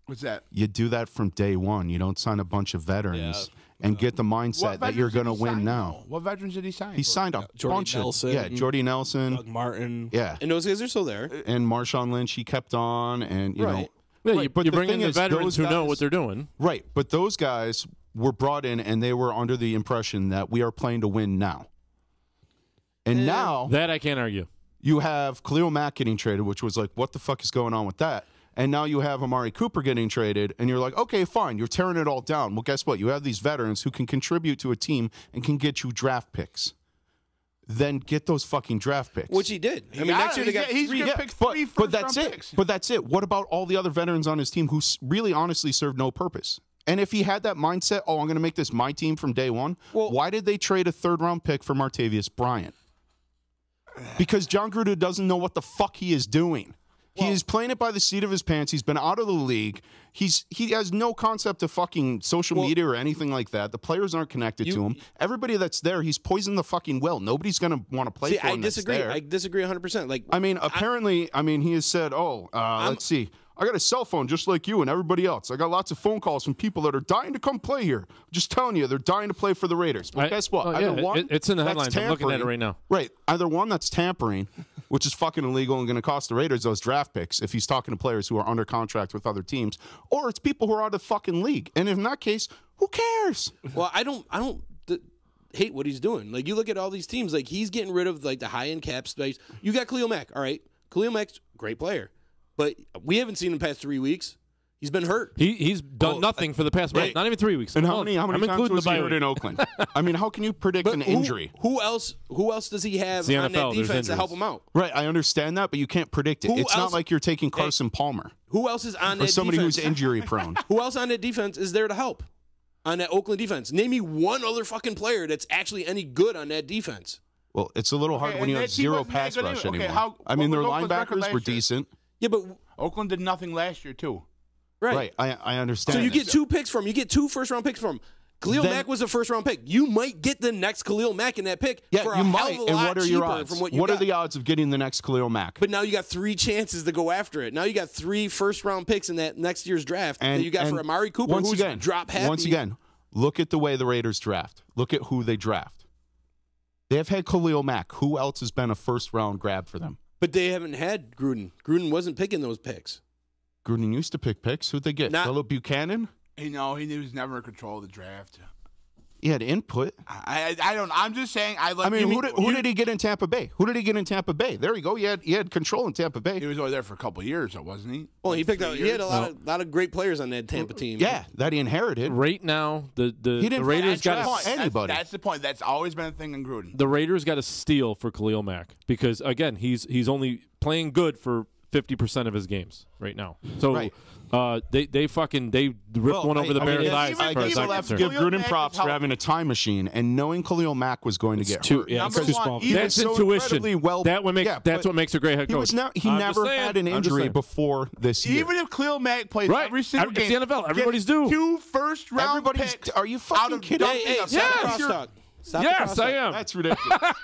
What's that? You do that from day one. You don't sign a bunch of veterans and get the mindset that you're going to win now. What veterans did he sign? He signed a bunch Nelson, of Jordy Nelson, Doug Martin. Yeah, and those guys are still there. And Marshawn Lynch, he kept on, and you know. Yeah, you bring in the veterans who know what they're doing. Right, but those guys were brought in, and they were under the impression that we are playing to win now. And now that I can't argue. You have Khalil Mack getting traded, which was like, what the fuck is going on with that? And now you have Amari Cooper getting traded, and you're like, okay, fine, you're tearing it all down. Well, guess what? You have these veterans who can contribute to a team and can get you draft picks. Then get those fucking draft picks. Which he did. I mean, next year they got he's going to pick three but that's first-round it. picks. But that's it. What about all the other veterans on his team who really honestly served no purpose? And if he had that mindset, oh, I'm going to make this my team from day one, why did they trade a third-round pick for Martavius Bryant? Because John Gruden doesn't know what the fuck he is doing. He is playing it by the seat of his pants. He's been out of the league. He has no concept of fucking social media or anything like that. The players aren't connected to him. Everybody that's there, he's poisoned the fucking well. Nobody's going to want to play for him. I disagree. I disagree 100%. Like, I mean, apparently, he has said, let's see. I got a cell phone just like you and everybody else. I got lots of phone calls from people that are dying to come play here. Just telling you, they're dying to play for the Raiders. But guess what? It's in the headlines. I'm looking at it right now. Right. Either one, that's tampering, which is fucking illegal and going to cost the Raiders those draft picks if he's talking to players who are under contract with other teams, or it's people who are out of the fucking league. And in that case, who cares? Well, I don't hate what he's doing. Like, you look at all these teams, like, he's getting rid of, like, the high-end cap space. You got Khalil Mack, all right? Khalil Mack's a great player. But we haven't seen him the past 3 weeks. He's been hurt. He's done nothing for the past month. Not even 3 weeks. And how many times was he hurt in Oakland? I mean, how can you predict an injury? Who else does he have on that defense to help him out? Right, I understand that, but you can't predict it. It's not like you're taking Carson Palmer. Who else is on that defense? Or somebody who's injury prone. Who else on that defense is there to help on that Oakland defense? Name me one other fucking player that's actually any good on that defense. Well, it's a little hard when you have zero pass rush anymore. Their linebackers were decent. Yeah, but Oakland did nothing last year, too. Right. I understand. So you get 2 picks from him. You get 2 first-round picks from him. Khalil Mack was a first-round pick. You might get the next Khalil Mack in that pick for a hell of a lot what are your cheaper odds? from what you got. What are the odds of getting the next Khalil Mack? But now you got 3 chances to go after it. Now you got 3 first-round picks in that next year's draft that you got for Amari Cooper, who's drop happy. Once again, look at the way the Raiders draft. Look at who they draft. They have had Khalil Mack. Who else has been a first-round grab for them? But they haven't had Gruden. Gruden wasn't picking those picks. Gruden used to pick picks. Who'd they get? Philip Buchanan? He was never in control of the draft. He had input. I don't. I'm just saying. Who did he get in Tampa Bay? Who did he get in Tampa Bay? There you go. He had control in Tampa Bay. He was over there for a couple of years, wasn't he? Well, he picked out. He had a lot of great players on that Tampa team. Yeah, that he inherited. Right now, the Raiders got anybody. That's the point. That's always been a thing in Gruden. The Raiders got a steal for Khalil Mack because again, he's only playing good for 50% of his games right now. So they ripped one over the Bears' eyes. I have to give Gruden props for having a time machine and knowing Khalil Mack was going to get hurt. Yeah, it's too small. That's intuition. That's what makes a great head coach. He never had an injury before this year. Even if Khalil Mack plays every single game, it's the NFL. Everybody's due. 2 first-round picks. Are you fucking kidding me? Yes, I am. That's ridiculous.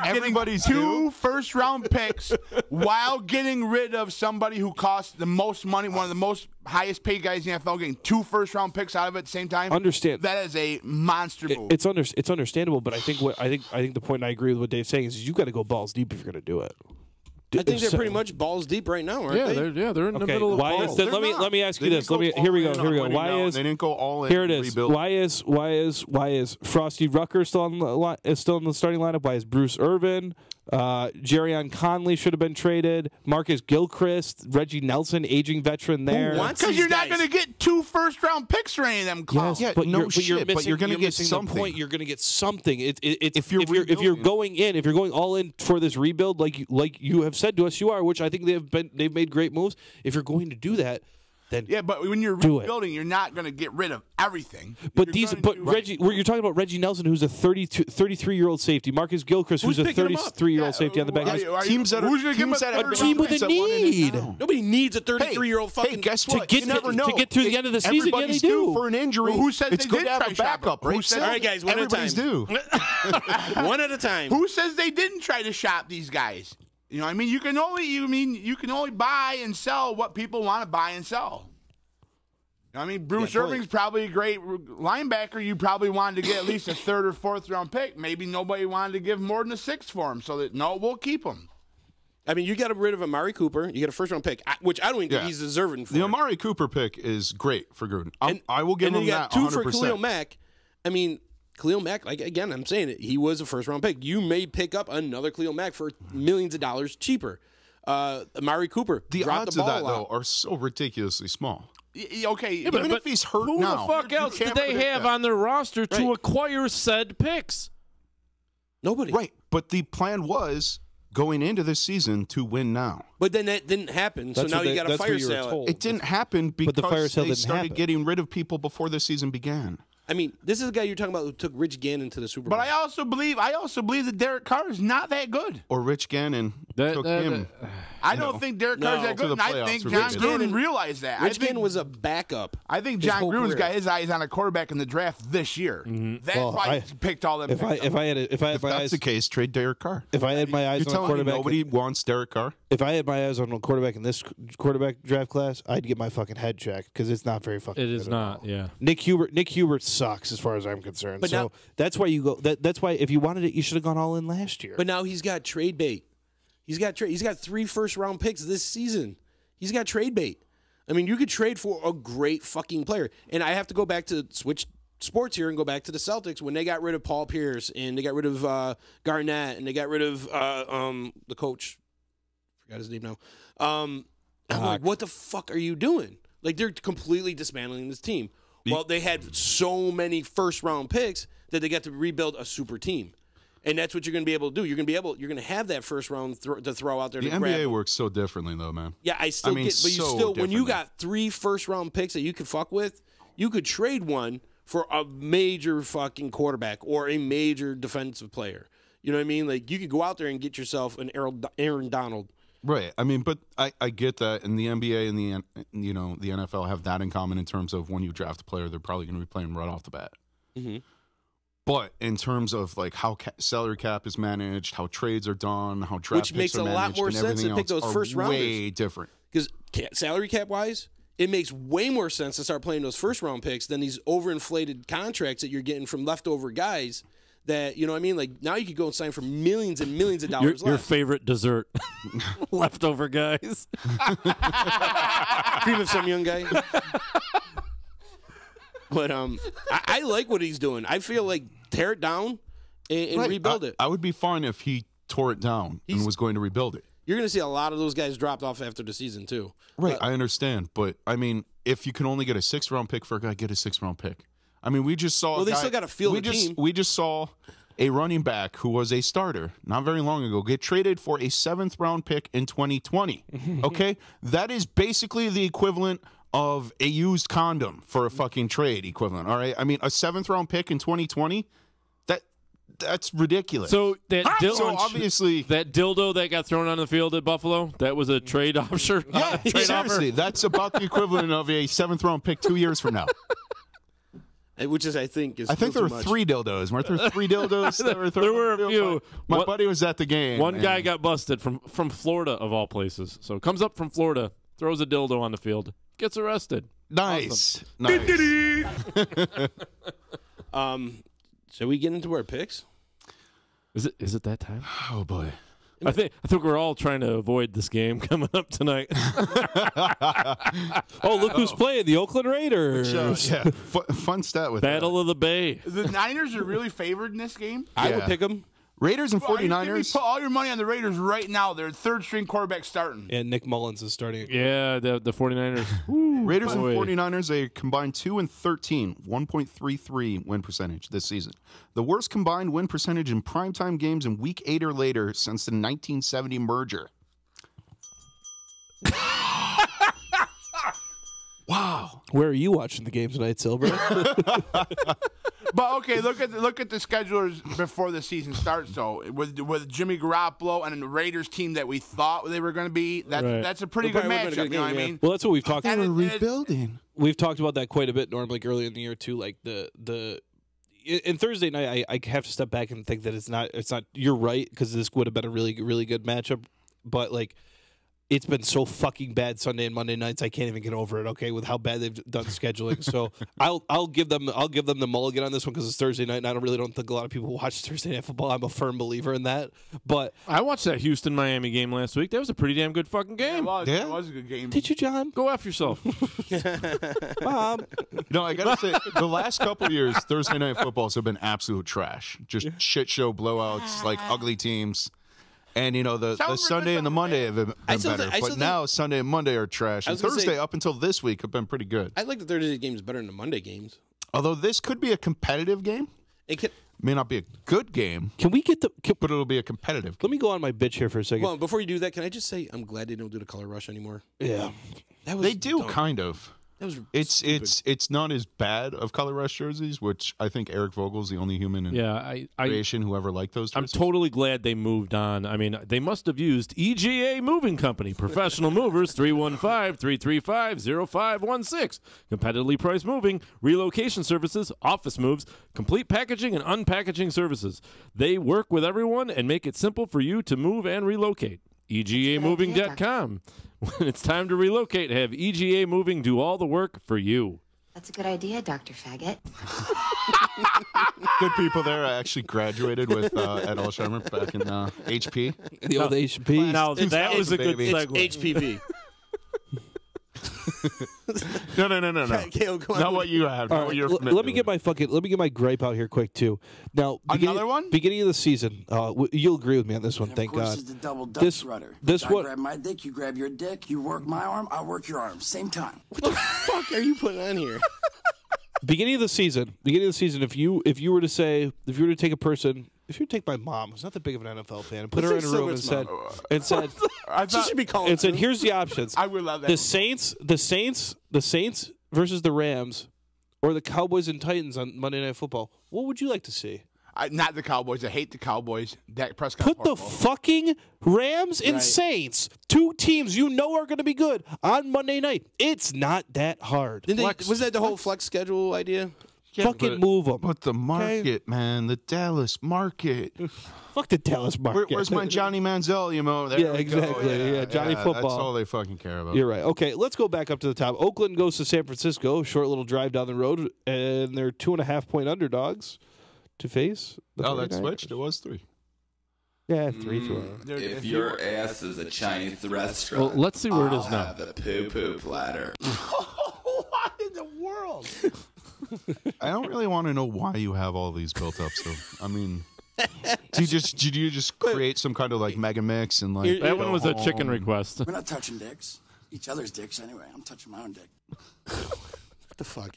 getting 2 first-round picks while getting rid of somebody who costs the most money, one of the most highest-paid guys in the NFL, getting 2 first-round picks out of it at the same time. Understand that is a monster move. It's understandable, but I think the point, and I agree with what Dave's saying, is you got to go balls deep if you're going to do it. I think they're pretty much balls deep right now, aren't they? They're in the middle of balls. Let me ask you this. Here we go. Why is they didn't go all in? Here it is. Why is Frosty Rucker still in the starting lineup? Why is Bruce Irvin? Jerrion Conley should have been traded. Marcus Gilchrist, Reggie Nelson, aging veteran there. Because you're not going to get 2 first-round picks for any of them clowns. Yes, but you're going to get something. The point. You're going to get something. If you're going all in for this rebuild, like you have said to us, you are, which I think they've made great moves. If you're going to do that, then but when you're rebuilding, you're not going to get rid of everything. Reggie, you're talking about Reggie Nelson, who's a 33-year-old safety. Marcus Gilchrist, who's a 33-year-old safety on the back. Teams that a team with a need. Nobody needs a 33-year-old fucking. Hey, guess what? To get through the end of the season. Yeah, they do. For an injury, who says it's they good did to have a backup. All right, guys, one at a time. Everybody's due. One at a time. Who says they didn't try to shop these guys? You know, what I mean, you can only buy and sell what people want to buy and sell. I mean, Bruce Irving's probably a great linebacker. You probably wanted to get at least a 3rd or 4th round pick. Maybe nobody wanted to give more than a 6th for him. So we'll keep him. I mean, you got rid of Amari Cooper. You get a 1st round pick, which I don't even think he's deserving for. The Amari Cooper pick is great for Gruden. I will give him that 100%. And you got 2 for Khalil Mack. I mean, Khalil Mack, again, I'm saying it, he was a 1st round pick. You may pick up another Khalil Mack for millions of dollars cheaper. Amari Cooper. The odds of that, though, are so ridiculously small. Okay, even if he's hurt who now, the fuck else did they have on their roster to acquire said picks? Nobody. Right, but the plan was going into this season to win now. But then that didn't happen, so now you got a fire sale. It didn't happen because the fire sale they didn't started happen. getting rid of people before the season began. I mean, this is a guy you're talking about who took Rich Gannon to the Super Bowl. But I also believe that Derek Carr is not that good. Or Rich Gannon took him. I don't think Derek Carr's that good, and I think John Gruden realized that. Rich Gannon was a backup. I think John Gruden's got his eyes on a quarterback in the draft this year. That's why he picked all them. If that's the case, trade Derek Carr. If I had my eyes on a quarterback, nobody wants Derek Carr. If I had my eyes on a quarterback in this quarterback draft class, I'd get my fucking head checked because it's not very fucking. It is not. Yeah. Nick Hubert sucks as far as I'm concerned. But so that's why you go. That's why if you wanted it, you should have gone all in last year. But now he's got trade bait. He's got 3 1st round picks this season. He's got trade bait. I mean, you could trade for a great fucking player. And I have to go back to switch sports here and go back to the Celtics when they got rid of Paul Pierce and they got rid of Garnett and they got rid of the coach. Forgot his name now. I'm like, what the fuck are you doing? Like, they're completely dismantling this team. Well, they had so many 1st round picks that they got to rebuild a super team. And that's what you're going to be able to do. You're going to have that 1st round to throw out there. The NBA works so differently, though, man. Yeah, I mean, but you still, when you got 3 1st round picks that you could fuck with, you could trade one for a major fucking quarterback or a major defensive player. You know what I mean? Like, you could go out there and get yourself an Aaron Donald. Right. I mean, but I get that, and the NBA and the NFL have that in common in terms of when you draft a player, they're probably going to be playing right off the bat. Mm-hmm. But in terms of like how salary cap is managed, how trades are done, how draft Which makes picks are a lot managed, more and sense everything to pick else those are first rounders. way different. Because salary cap wise, it makes way more sense to start playing those first round picks than these overinflated contracts that you're getting from leftover guys. That, you know what I mean? Like, now you could go and sign for millions and millions of dollars Your less. favorite dessert. Leftover guys. Cream of some young guy. But I like what he's doing. I feel like tear it down and rebuild it. I would be fine if he tore it down and was going to rebuild it. You're going to see a lot of those guys dropped off after the season, too. Right, I understand. But, I mean, if you can only get a 6th-round pick for a guy, get a 6th-round pick. I mean, we just saw. Well, they still got to field the team. We just saw a running back who was a starter not very long ago get traded for a 7th-round pick in 2020. Okay, that is basically the equivalent of a used condom for a fucking trade equivalent. All right, I mean, a 7th-round pick in 2020. That's ridiculous. So that obviously that dildo that got thrown on the field at Buffalo, that was a trade offer. Yeah, seriously, that's about the equivalent of a 7th-round pick 2 years from now. Which is, I think there were 3 dildos. Weren't there 3 dildos? There were a few. My buddy was at the game. One guy got busted from Florida, of all places. So comes up from Florida, throws a dildo on the field, gets arrested. Nice. Awesome. Nice. Shall we get into our picks? Is it that time? Oh boy. I think we're all trying to avoid this game coming up tonight. Oh, look who's playing, the Oakland Raiders. Fun stat with Battle of the Bay. The Niners are really favored in this game. I would pick them. Raiders and 49ers. Put all your money on the Raiders right now. They're third-string quarterback starting. And Nick Mullins is starting. Yeah, the 49ers. Raiders and 49ers, a combined 2-13, 1.33 win percentage this season. The worst combined win percentage in primetime games in Week 8 or later since the 1970 merger. Wow. Where are you watching the game tonight, Silver? But okay, look at the schedulers before the season starts. Though with Jimmy Garoppolo and the Raiders team that we thought they were going to be, that's a pretty good matchup. You know what I mean? Well, that's what we've talked about. Rebuilding. We've talked about that quite a bit, Norm, like earlier in the year too. Like in Thursday night, I have to step back and think that it's not. You're right, because this would have been a really, really good matchup. But like, it's been so fucking bad Sunday and Monday nights. I can't even get over it. Okay, with how bad they've done scheduling. So I'll give them the mulligan on this one because it's Thursday night, and I don't think a lot of people watch Thursday night football. I'm a firm believer in that. But I watched that Houston-Miami game last week. That was a pretty damn good fucking game. It was a good game. Did you, John? Go F yourself. Mom. No, I gotta say, the last couple of years, Thursday night footballs have been absolute trash. Just shit show blowouts, like ugly teams. And, you know, the Sunday and the Monday have been better. But now Sunday and Monday are trash. And Thursday, up until this week, have been pretty good. I like the Thursday games better than the Monday games. Although this could be a competitive game. It may not be a good game. Can we get but it'll be a competitive game. Let me go on my bitch here for a second. Well, before you do that, can I just say I'm glad they don't do the color rush anymore. Yeah. They do, kind of. That was it's not as bad of color rush jerseys, which I think Eric Vogel's the only human in creation who ever liked those jerseys. I'm totally glad they moved on. I mean, they must have used EGA Moving Company, professional movers, 315-335-0516. Competitively priced moving, relocation services, office moves, complete packaging and unpackaging services. They work with everyone and make it simple for you to move and relocate. EGAMoving.com. When it's time to relocate, have EGA Moving do all the work for you. That's a good idea, Dr. Faggot. Good people there. I actually graduated with Ed Alsheimer back in HP. The old HP. Now, that was a good segue. It's HPV. No. Caleb, go on. Not what you have. Not what you're let me get my gripe out here quick too. Now, another one. Beginning of the season, you'll agree with me on this one. Thank God. This is the double Dutch rudder. This I grab my dick, you grab your dick. You work my arm, I work your arm. Same time. What the fuck are you putting on here? Beginning of the season. If you were to take a person. If you take my mom, who's not that big of an NFL fan, and put her in a room and said, she should be calling. And said, "Here's the options." I would love that. The Saints versus the Rams, or the Cowboys and Titans on Monday Night Football. What would you like to see? Not the Cowboys. I hate the Cowboys. Dak Prescott. Put the fucking Rams and Saints, two teams you know are going to be good, on Monday night. It's not that hard. Was that the whole flex schedule idea? Fucking move them. But the market, man, the Dallas market. Fuck the Dallas market. Where's my Johnny Manziel? Yeah, exactly. Yeah, Johnny football. That's all they fucking care about. You're right. Okay, let's go back up to the top. Oakland goes to San Francisco. Short little drive down the road, and they're 2.5-point underdogs to face the 49ers. That switched. It was 3. Yeah, 3-2. If your ass is a Chinese restaurant, well, let's see where it is now. I'll have the poo-poo platter. What in the world? I don't really want to know why you have all these built up. So, I mean, did you just create some kind of like mega mix and like that one was a chicken request? We're not touching dicks. Each other's dicks anyway. I'm touching my own dick. What the fuck?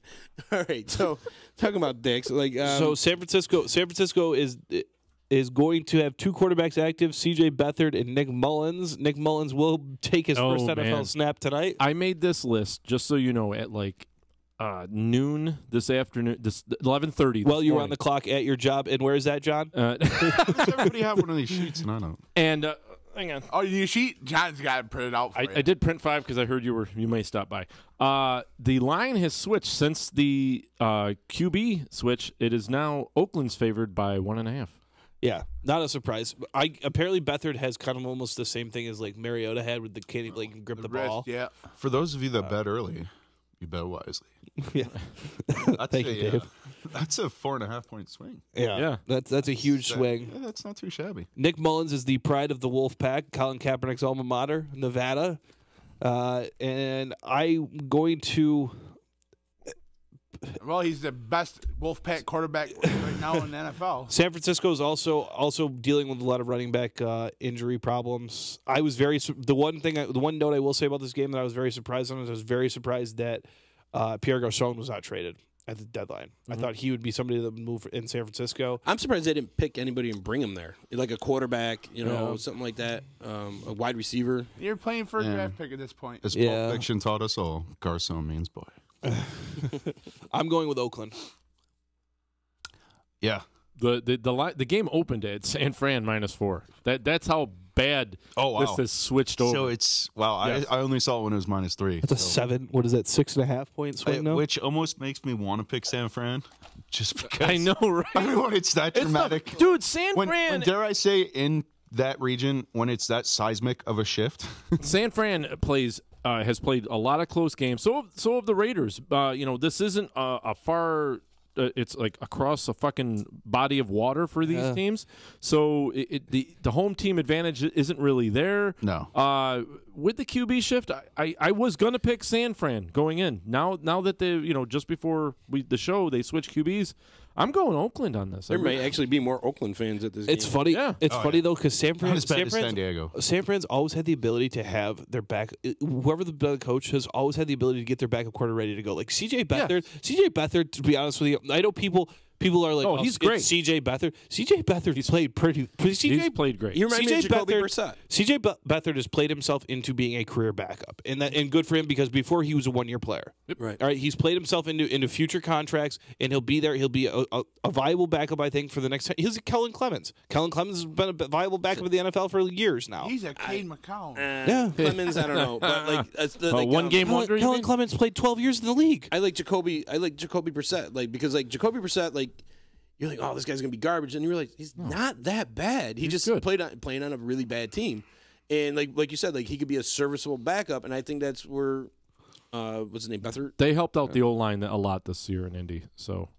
All right, so talking about dicks, like so San Francisco is going to have 2 quarterbacks active, C.J. Beathard and Nick Mullins. Nick Mullins will take his first NFL snap tonight. I made this list just so you know at like noon this afternoon, 11:30. Well, you were on the clock at your job, and where is that, John? Everybody have one of these sheets, and I don't. And hang on. Oh, your sheet? John's got it printed out for you. I did print 5 because I heard you may stop by. The line has switched since the QB switch. It is now Oakland's favored by 1.5. Yeah, not a surprise. Apparently Beathard has kind of almost the same thing as like Mariota had with the kid like grip the ball. Yeah. For those of you that bet early, you bet wisely. Yeah. Thank you, Dave. That's a 4.5-point swing. Yeah. That's a huge swing. Yeah, that's not too shabby. Nick Mullins is the pride of the Wolf Pack, Colin Kaepernick's alma mater, Nevada. And I'm going to... Well, he's the best Wolfpack quarterback right now in the NFL. San Francisco is also dealing with a lot of running back injury problems. I was the one note I will say about this game that I was very surprised on is I was very surprised that Pierre Garçon was not traded at the deadline. I thought he would be somebody that would move in San Francisco. I'm surprised they didn't pick anybody and bring him there, like a quarterback, something like that, a wide receiver. You're playing for a draft pick at this point. As Pulp Fiction taught us all, Garçon means boy. I'm going with Oakland. Yeah. The game opened at San Fran -4. That's how bad this has switched over. So it's I only saw it when it was -3. That's a 7. What is that? 6.5-point swing now? Which almost makes me want to pick San Fran, just because I know, right? I mean, when it's that dramatic, dude. San Fran. When dare I say in that region when it's that seismic of a shift? San Fran has played a lot of close games. So have the Raiders. This isn't a far. It's like across a fucking body of water for these teams. So the home team advantage isn't really there. No. With the QB shift, I was gonna pick San Fran going in. Now that they just before the show they switched QBs. I'm going Oakland on this. There may actually be more Oakland fans at this game. It's funny. Yeah. It's funny though because San Fran's always had the ability to have their back. Whoever the coach has always had the ability to get their backup quarter ready to go. Like C.J. Beathard. Yeah. C.J. Beathard. To be honest with you, I know people are like, he's great. C.J. Beathard. C.J. Beathard. He's played pretty. He's played great. You remind me of Jacoby Brissett. C.J. Beathard has played himself into being a career backup, and good for him because before he was a 1-year player. Right. All right. He's played himself into future contracts, and he'll be there. He'll be a viable backup, I think, for the next time. He's Kellen Clemens. Kellen Clemens has been a viable backup in the NFL for years now. He's a Cade McCown. Yeah. Clemens, I don't know, but like one game wonder. Kellen Clemens played 12 years in the league. I like Jacoby Brissett, because Jacoby Brissett, you're like, oh, this guy's gonna be garbage, and you realize he's not that bad. He just playing on a really bad team, and like you said, he could be a serviceable backup, and I think that's where what's his name, Beathard? They helped out the O-line a lot this year in Indy, so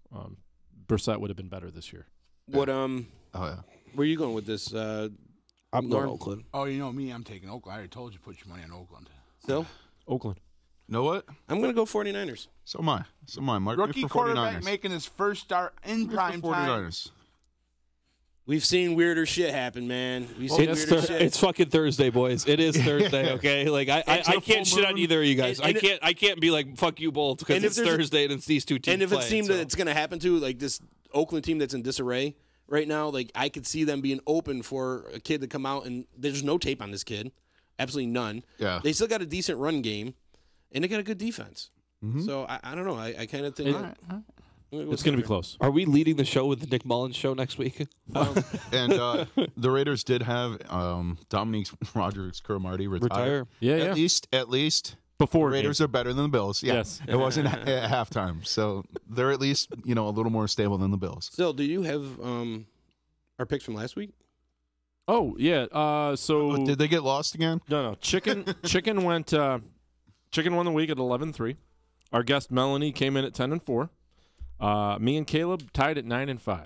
Brissett would have been better this year. What where are you going with this? I'm going Oakland. Oh, you know me, I'm taking Oakland. I already told you put your money on Oakland. Still, Oakland. You know what? I'm going to go 49ers. So am I. Mark Rookie me for quarterback 49ers. Making his first start in prime time. 49ers. We've seen weirder shit happen, man. We've seen weirder shit. It's fucking Thursday, boys. It is Thursday, okay? I can't shit on either of you guys. I can't be like, fuck you both because it's Thursday and it's these two teams. And if it's a team that it's going to happen to, like this Oakland team that's in disarray right now, I could see them being open for a kid to come out, and there's no tape on this kid. Absolutely none. Yeah. They still got a decent run game. And they got a good defense. Mm-hmm. So, I don't know. I kind of think it's going to be close. Are we leading the show with the Nick Mullins show next week? And the Raiders did have Dominique Rodgers-Cromartie retire. Yeah, At least Before Raiders are better than the Bills. Yeah. Yes. It wasn't at halftime. So they're at least, a little more stable than the Bills. Still, do you have our picks from last week? Oh, yeah. So did they get lost again? No. Chicken went Chicken won the week at 11-3. Our guest Melanie came in at 10-4. Me and Caleb tied at 9-5.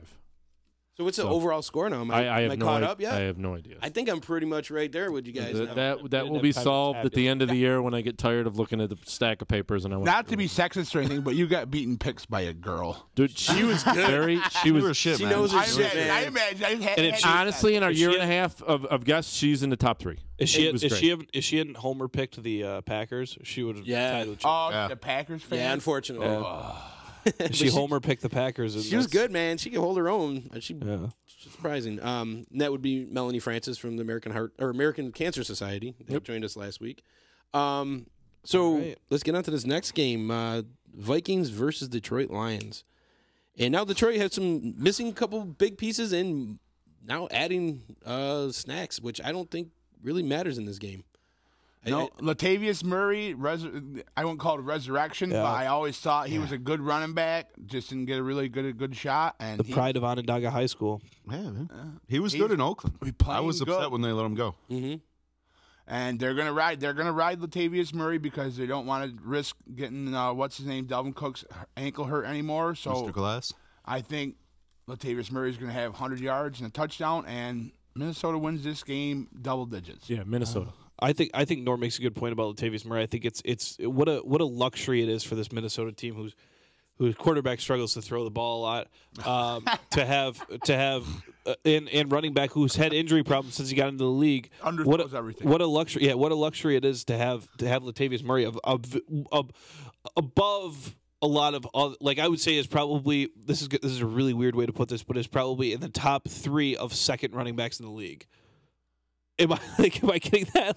So what's the overall score now? Am I caught up yet? I have no idea. I think I'm pretty much right there with you guys. That will be solved at the end of the year when I get tired of looking at the stack of papers and I want Not to be sexist or anything, but you got beaten picks by a girl. Dude, she was good. She was She knows her shit, man. I imagine. And it's honestly in our year and a half of guests, she's in the top 3. Is she hadn't Homer picked the Packers? She would have tied with the Packers fan. Yeah, unfortunately. She Homer picked the Packers. And she was good, man. She can hold her own. She's surprising. And that would be Melanie Francis from the American Cancer Society. They joined us last week. Let's get on to this next game. Vikings versus Detroit Lions. And now Detroit has some missing couple big pieces and now adding snacks, which I don't think really matters in this game. No, Latavius Murray, I won't call it a resurrection, but I always thought he was a good running back. Just didn't get a really good shot. And the pride of Onondaga High School. Yeah, man. He was good in Oakland. I was upset when they let him go. Mm-hmm. And they're gonna ride Latavius Murray because they don't want to risk getting what's his name, Dalvin Cook's ankle hurt anymore. So Mr. Glass. I think Latavius Murray is gonna have 100 yards and a touchdown, and Minnesota wins this game double digits. Yeah, Minnesota. I think Norm makes a good point about Latavius Murray. I think it's what a luxury it is for this Minnesota team whose quarterback struggles to throw the ball a lot, to have and running back who's had injury problems since he got into the league. Underthrows everything. What a luxury! Yeah, what a luxury it is to have Latavius Murray above a lot of other, I would say is probably this is a really weird way to put this, but is probably in the top 3 of second running backs in the league. Am I getting that?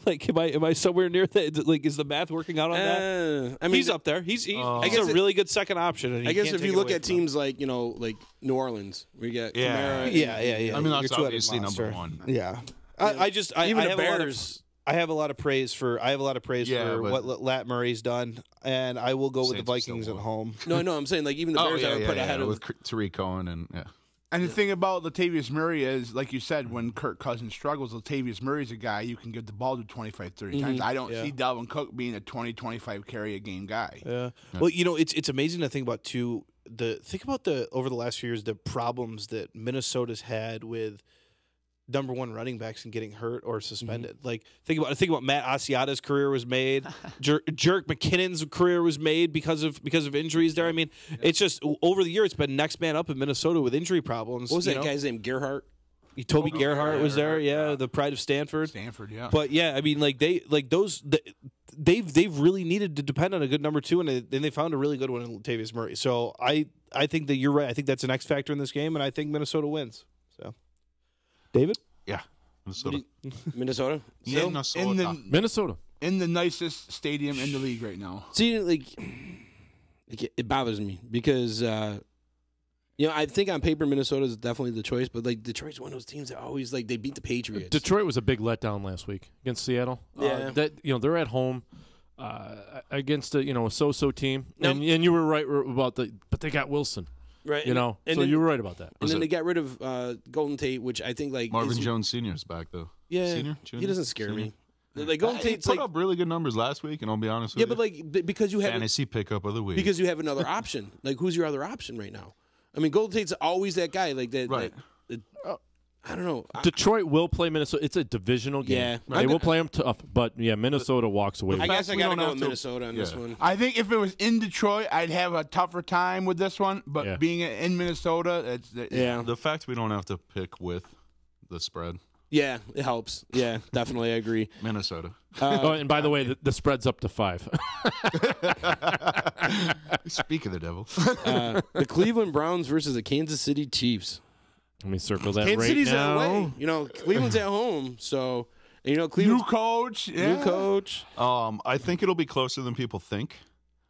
Am I somewhere near that? Is the math working out on that? I mean, he's up there. He's a really good second option. And I guess if you look at teams like like New Orleans, we got Kamara. Yeah. I mean, that's obviously number 1. Yeah. I even the Bears. I have a lot of praise for what Lat Murray's done, and I will go with the Vikings at home. No, I'm saying even the Bears I would put ahead of with Tariq Cohen and And the thing about Latavius Murray is, like you said, when Kirk Cousins struggles, Latavius Murray's a guy you can give the ball to 25, 30 times. I don't see Dalvin Cook being a 20, 25 carry a game guy. Yeah. Well, it's amazing to think about too. Over the last few years, the problems that Minnesota's had with number 1 running backs and getting hurt or suspended. Think about Matt Asiata's career was made. Jerick McKinnon's career was made because of injuries there. I mean, it's just over the year it's been next man up in Minnesota with injury problems. What was that guy's name? Gerhart? Toby Gerhart was there. Yeah, the pride of Stanford. Yeah. But yeah, I mean, they've really needed to depend on a good number 2, and they found a really good one in Latavius Murray. So I think that you're right. I think that's an X factor in this game, and I think Minnesota wins. So. David? Yeah. Minnesota. Minnesota? Minnesota. In the nicest stadium in the league right now. See, it bothers me because, I think on paper Minnesota is definitely the choice, but Detroit's one of those teams that always they beat the Patriots. Detroit was a big letdown last week against Seattle. Yeah. They're at home against a so-so team, and you were right about but they got Wilson. Right, so you were right about that. And then they got rid of Golden Tate, which I think Marvin Jones Sr.'s back though. Yeah, Junior? He doesn't scare me. Golden Tate's put up really good numbers last week, and I'll be honest with you. Yeah, but because you have fantasy pickup of the week, because you have another option. Who's your other option right now? I mean, Golden Tate's always that guy. That right. I don't know. Detroit will play Minnesota. It's a divisional game. Yeah. They will play them tough, but Minnesota walks away. I guess I got to go with Minnesota on this one. I think if it was in Detroit, I'd have a tougher time with this one. But being in Minnesota, the fact we don't have to pick with the spread. Yeah, it helps. Yeah, definitely, I agree. Minnesota. And by the way, the spread's up to 5. Speak of the devil. The Cleveland Browns versus the Kansas City Chiefs. Let me circle that Kansas right City's now. away. Cleveland's at home, so Cleveland new coach. Yeah. New coach. I think it'll be closer than people think.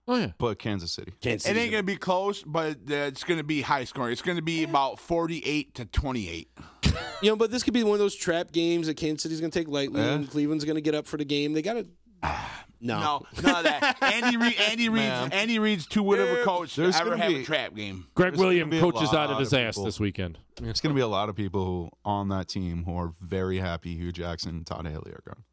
Oh yeah, but Kansas City. It ain't gonna be close, but it's gonna be high scoring. It's gonna be about 48-28. But this could be one of those trap games that Kansas City's gonna take lightly, and Cleveland's gonna get up for the game. They got to. No, none of that. Andy Reid's too good of a coach to ever have a trap game. Greg Williams coaches out of his ass this weekend. There's going to be a lot of people who on that team who are very happy Hugh Jackson and Todd Haley are gone.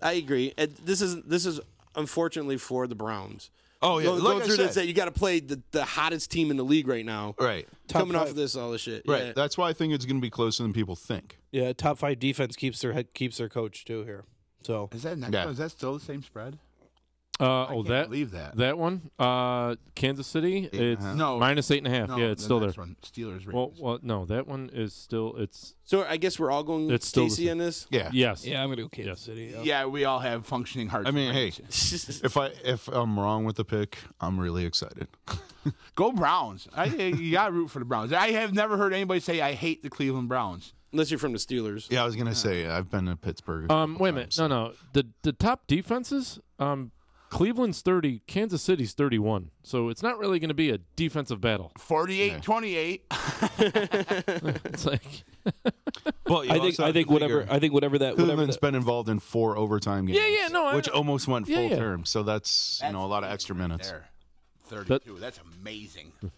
I agree. This is unfortunately for the Browns. Oh, yeah. Going through this, you got to play the hottest team in the league right now. Right. Coming off of this, all this shit. Right. Yeah. That's why I think it's going to be closer than people think. Yeah, top 5 defense keeps their coach too here. So is that next one? Is that still the same spread? Believe that one. Kansas City. It's minus 8.5. No, yeah, it's still there. One, Steelers. Well, no, that one is still. It's so. I guess we're all going Casey on this. Yeah. Yes. Yeah, I'm gonna go Kansas City. Yeah, we all have functioning hearts. I mean, hey, if I'm wrong with the pick, I'm really excited. Go Browns! You got to root for the Browns. I have never heard anybody say I hate the Cleveland Browns. Unless you're from the Steelers. Yeah, I was gonna say I've been to Pittsburgh. Wait a minute. No. The top defenses. Cleveland's 30, Kansas City's 31. So it's not really going to be a defensive battle. 48-28. It's like well, I think whatever Cleveland's been involved in 4 overtime games. Yeah, which almost went full term. So that's a lot of extra minutes. 32. That's amazing. We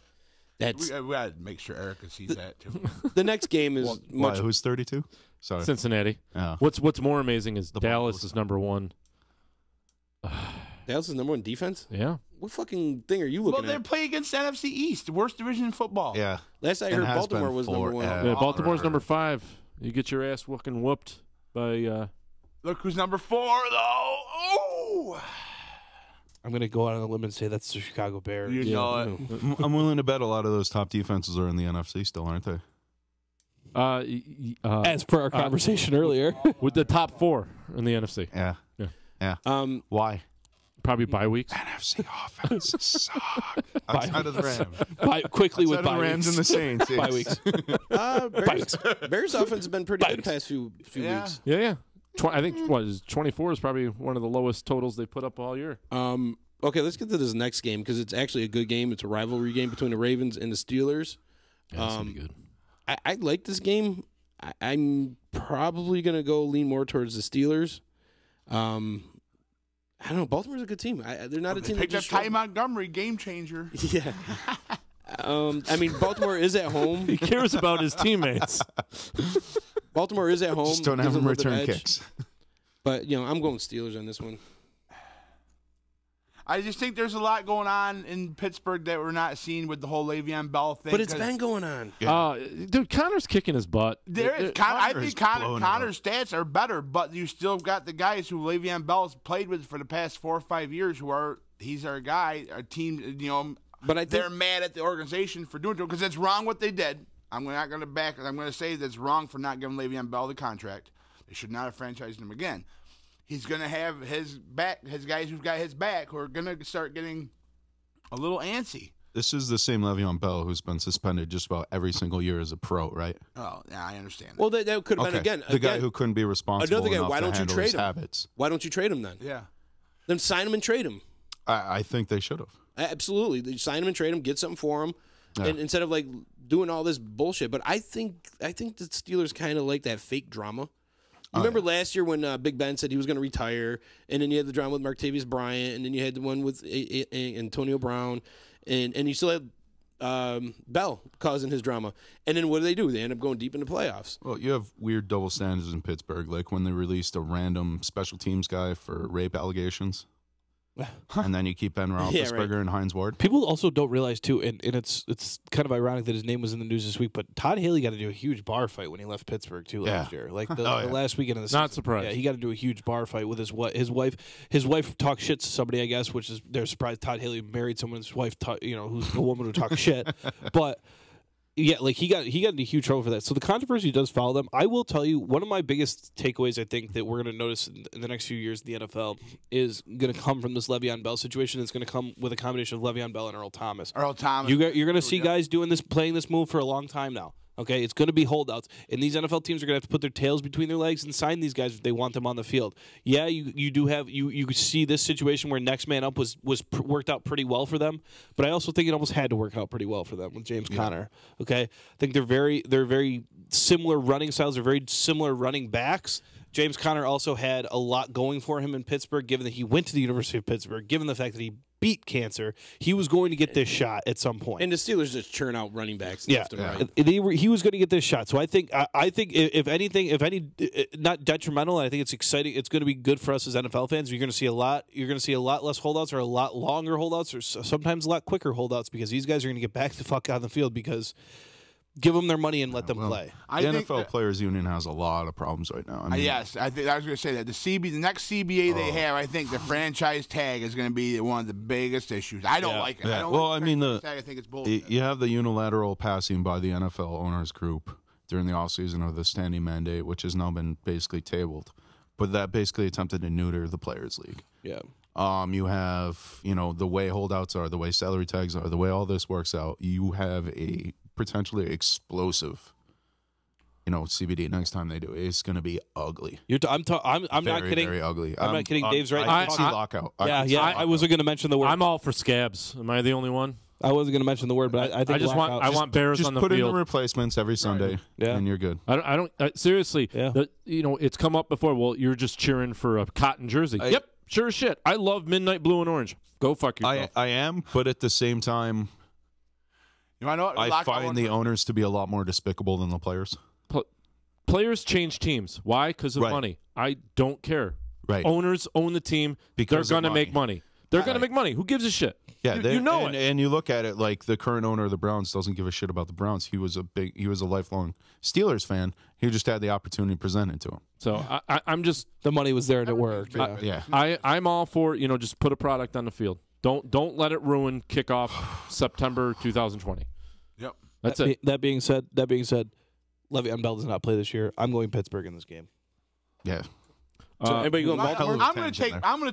got to make sure Erica sees that too. The next game is who's 32? Sorry, Cincinnati. Oh. What's more amazing is Dallas is number 1. Dallas is number 1 defense? Yeah. What fucking thing are you looking at? Well, they play against NFC East, the worst division in football. Yeah. Last I heard, Baltimore was number 1. Yeah, Baltimore's number 5. You get your ass fucking whooped by. Look who's number 4, though. Oh! I'm going to go out on a limb and say that's the Chicago Bears. You know it. I'm willing to bet a lot of those top defenses are in the NFC still, aren't they? As per our conversation earlier. With the top 4 in the NFC. Yeah. Why? Probably bye weeks. NFC offense suck. Outside of the Rams. Quickly with bye weeks. Rams and the Saints. Bye weeks. Bears offense has been pretty good the past few weeks. Yeah. I think 24 is probably one of the lowest totals they put up all year. Okay, let's get to this next game because it's actually a good game. It's a rivalry game between the Ravens and the Steelers. Yeah, that's gonna be good. I like this game. I'm probably going to go lean more towards the Steelers. I don't know. Baltimore's a good team. They're not a team that picked up Ty Montgomery, game changer. Yeah. I mean, Baltimore is at home. He cares about his teammates. Baltimore is at home. Just don't have them return kicks. But, I'm going Steelers on this one. I just think there's a lot going on in Pittsburgh that we're not seeing with the whole Le'Veon Bell thing. But it's been going on. Dude, Connor's kicking his butt. I think Connor's stats are better, but you still got the guys who Le'Veon Bell's played with for the past 4 or 5 years he's our guy, our team, but I think they're mad at the organization for doing it because it's wrong what they did. I'm going to say that's wrong for not giving Le'Veon Bell the contract. They should not have franchised him again. He's going to have his guys who've got his back who are going to start getting a little antsy. This is the same Le'Veon Bell who's been suspended just about every single year as a pro, right? Oh, yeah, I understand. Well, that could have been, again. The guy who couldn't be responsible another guy, enough why to don't you handle trade his him? habits. Why don't you trade him then? Yeah. Then sign him and trade him. I think they should have. Absolutely. They sign him and trade him, get something for him, and instead of doing all this bullshit. But I think the Steelers kind of like that fake drama. Remember last year when Big Ben said he was going to retire, and then you had the drama with Martavis Bryant, and then you had the one with Antonio Brown, and you still had Bell causing his drama. And then what do? They end up going deep in the playoffs. Well, you have weird double standards in Pittsburgh, like when they released a random special teams guy for rape allegations. And then you keep Ben Roethlisberger and Hines Ward. People also don't realize too, and it's kind of ironic that his name was in the news this week. But Todd Haley got to do a huge bar fight when he left Pittsburgh too last year. Like the last weekend of the season. Not surprised. Yeah, he got to do a huge bar fight with his wife. His wife talked shit to somebody, I guess, which is they're surprised Todd Haley married someone's wife. Who's a woman who talks shit, but. Yeah, like he got into huge trouble for that. So the controversy does follow them. I will tell you, one of my biggest takeaways I think that we're going to notice in the next few years in the NFL is going to come from this Le'Veon Bell situation. It's going to come with a combination of Le'Veon Bell and Earl Thomas. You're going to see guys playing this move for a long time now. Okay, it's going to be holdouts, and these NFL teams are going to have to put their tails between their legs and sign these guys if they want them on the field. Yeah, you do have you see this situation where next man up was worked out pretty well for them, but I also think it almost had to work out pretty well for them with James Conner. Okay, I think they're very similar running styles. They're very similar running backs. James Conner also had a lot going for him in Pittsburgh, given that he went to the University of Pittsburgh, given the fact that he beat cancer. He was going to get this shot at some point. And the Steelers just churn out running backs left and right. He was going to get this shot. So I think if anything, not detrimental, I think it's exciting. It's going to be good for us as NFL fans. You're going to see a lot less holdouts, or a lot longer holdouts, or sometimes a lot quicker holdouts, because these guys are going to get back the fuck on the field, because give them their money and let them play. The NFL Players Union has a lot of problems right now. I mean, yes, I was going to say that the next CBA they have, I think the franchise tag is going to be one of the biggest issues. I don't like it. Yeah. I think it's bullshit. You have the unilateral passing by the NFL owners group during the offseason of the standing mandate, which has now been basically tabled. But that basically attempted to neuter the Players League. Yeah. You have, the way holdouts are, the way salary tags are, the way all this works out. You have a potentially explosive, CBD next time they do it. It's going to be ugly. I'm not kidding. Very ugly. I'm not kidding. Dave's right. I see lockout. I wasn't going to mention the word. I'm all for scabs. Am I the only one? I wasn't going to mention the word, but I think I want Bears on the field. Just put in the replacements every Sunday, and you're good. I don't seriously. Yeah. It's come up before. Well, you're just cheering for a cotton jersey. Yep, sure as shit. I love midnight blue and orange. Go fuck yourself. I am, but at the same time, I find the owners to be a lot more despicable than the players. Players change teams. Why? Because of money. I don't care. Right. Owners own the team. Because they're going to make money. They're going to make money. Who gives a shit? Yeah, you know it. And you look at it like the current owner of the Browns doesn't give a shit about the Browns. He was a lifelong Steelers fan. He just had the opportunity presented to him. So I'm just, the money was there and it worked. I'm all for just put a product on the field. Don't let it ruin kickoff September 2020. Yep, that's it. That being said, Le'Veon Bell does not play this year. I'm going Pittsburgh in this game. Yeah. So anybody going Baltimore? I'm going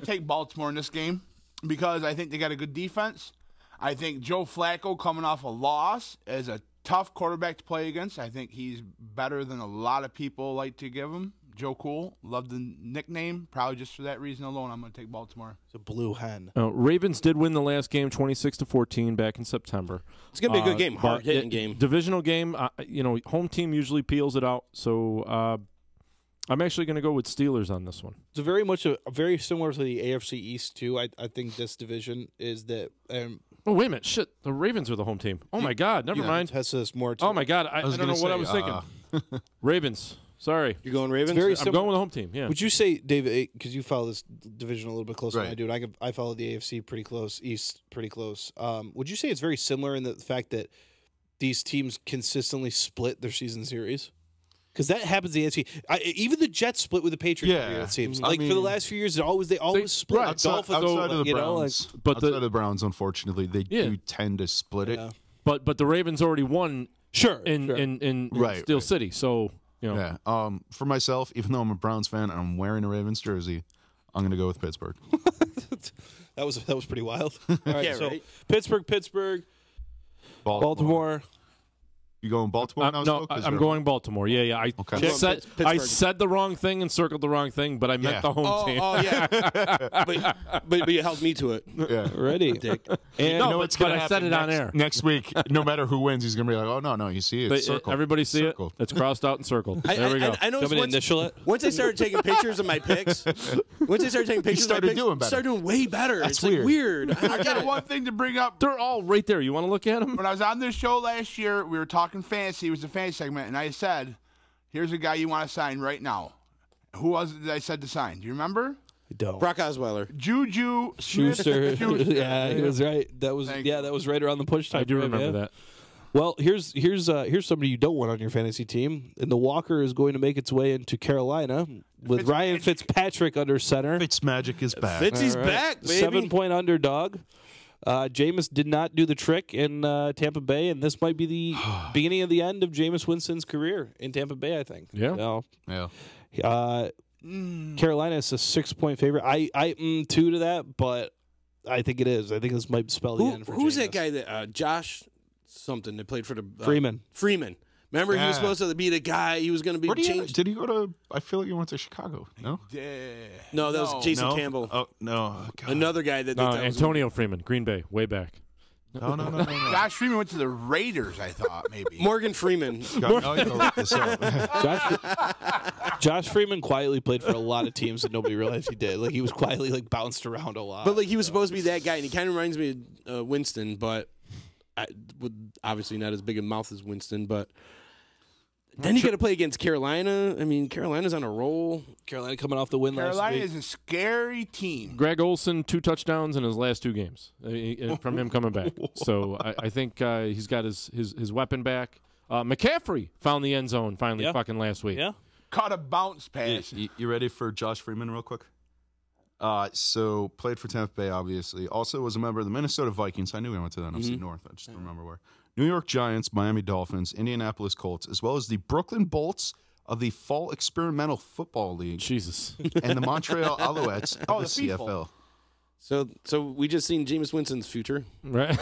to take Baltimore in this game because I think they got a good defense. I think Joe Flacco, coming off a loss, is a tough quarterback to play against. I think he's better than a lot of people like to give him. Joe Cool, love the nickname. Probably just for that reason alone, I'm going to take Baltimore. It's a blue hen. Ravens did win the last game, 26-14, back in September. It's going to be a good game, hard-hitting game. Divisional game. Home team usually peels it out. So I'm actually going to go with Steelers on this one. It's very similar to the AFC East too. I think this division is that. Oh wait a minute! Shit, the Ravens are the home team. Oh my God! Never mind. Has more. Oh my God! I don't know what I was thinking. Ravens. Sorry. You're going Ravens? I'm going with the home team, yeah. Would you say, David, because you follow this division a little bit closer than I do, and I follow the AFC pretty close, East pretty close. Would you say it's very similar in the fact that these teams consistently split their season series? Because that happens in the AFC. Even the Jets split with the Patriots. Yeah, it seems for the last few years, they always split. Right. Outside of the Browns, outside of the Browns, unfortunately, they do tend to split it. But the Ravens already won. In Steel City, so. Yeah. For myself, even though I'm a Browns fan and I'm wearing a Ravens jersey, I'm going to go with Pittsburgh. That was pretty wild. All right, right. Pittsburgh, Baltimore. You going Baltimore now? No, I'm going Baltimore. Yeah. I said the wrong thing and circled the wrong thing, but I meant the home team. Oh, yeah. but you held me to it. Yeah. Ready. Dick. And what's going to happen? I said it on air. Next week, no matter who wins, he's going to be like, oh, no, you see it. Circled. Everybody see it? It's crossed out and circled. There we go. I know initial it? Once I started taking pictures of my picks, started doing way better. That's it's weird. I got one thing to bring up. They're all right there. You want to look at them? When I was on this show last year, we were talking fantasy. It was a fantasy segment, and I said, here's a guy you want to sign right now. Who was it that I said to sign? Do you remember? I don't. Brock Osweiler. Juju Schuster. Yeah, he was right. That was right around the push time. I do remember that. Well, here's somebody you don't want on your fantasy team. And the Walker is going to make its way into Carolina with Ryan Fitzpatrick under center. Fitzmagic is back. Fitzy's back, baby. 7-point underdog. Jameis did not do the trick in Tampa Bay, and this might be the beginning of the end of Jameis Winston's career in Tampa Bay, I think. Yeah. So, yeah. Carolina is a 6-point favorite. I 2 to that, but I think it is. I think this might spell the end for who's Jameis. that guy that Josh something that played for the Freeman? Remember, he was supposed to be the guy. He was going to be changed. Did he go to? I feel like he went to Chicago. No, no, that was Jason Campbell. Oh no, another guy that. Antonio Freeman, Green Bay, way back. No. Josh Freeman went to the Raiders, I thought, maybe. Morgan Freeman. Josh Freeman quietly played for a lot of teams that nobody realized he did. Like, he was quietly, like, bounced around a lot. But, like, he was supposed to be that guy, and he kind of reminds me of Winston, but obviously not as big a mouth as Winston, but then you got to play against Carolina. I mean, Carolina's on a roll. Carolina coming off the win last week. Carolina is a scary team. Greg Olsen, 2 touchdowns in his last 2 games from him coming back. So I think he's got his weapon back. McCaffrey found the end zone finally fucking last week. Yeah. Caught a bounce pass. You ready for Josh Freeman real quick? So played for Tampa Bay, obviously. Also was a member of the Minnesota Vikings. I knew we went to the NFC North. I just don't remember where. New York Giants, Miami Dolphins, Indianapolis Colts, as well as the Brooklyn Bolts of the Fall Experimental Football League. Jesus. And the Montreal Alouettes of the CFL. So we just seen Jameis Winston's future. Right.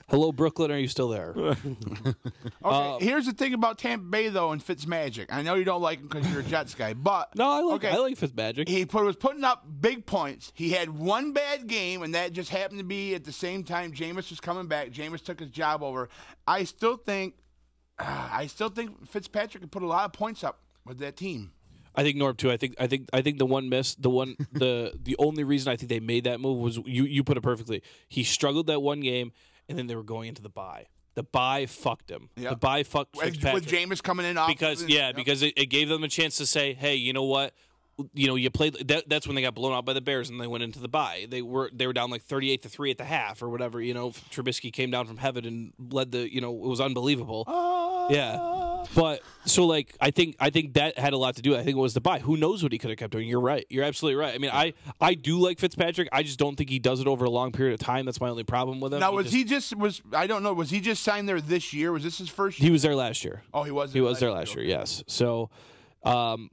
Hello, Brooklyn. Are you still there? Okay, here's the thing about Tampa Bay, though, and Fitzmagic. I know you don't like him because you're a Jets guy, but no, I like Fitzmagic. He was putting up big points. He had one bad game, and that just happened to be at the same time Jameis was coming back. Jameis took his job over. I still think Fitzpatrick could put a lot of points up with that team. I think Norb too. I think the one miss, the only reason I think they made that move was you put it perfectly. He struggled that one game, and then they were going into the bye. The bye fucked him. Yep. The bye fucked Fitzpatrick. With Jameis coming in off because it gave them a chance to say, hey, you know what? You played. That's when they got blown out by the Bears and they went into the bye. They were down like 38-3 at the half or whatever. Trubisky came down from heaven and led the. It was unbelievable. Yeah, but so like I think that had a lot to do. I think it was the bye. Who knows what he could have kept doing? You're right. You're absolutely right. I mean, I do like Fitzpatrick. I just don't think he does it over a long period of time. That's my only problem with him. Now I don't know. Was he just signed there this year? Was this his first year? He was there last year. Oh, he was. He was there last year. Yes. So. What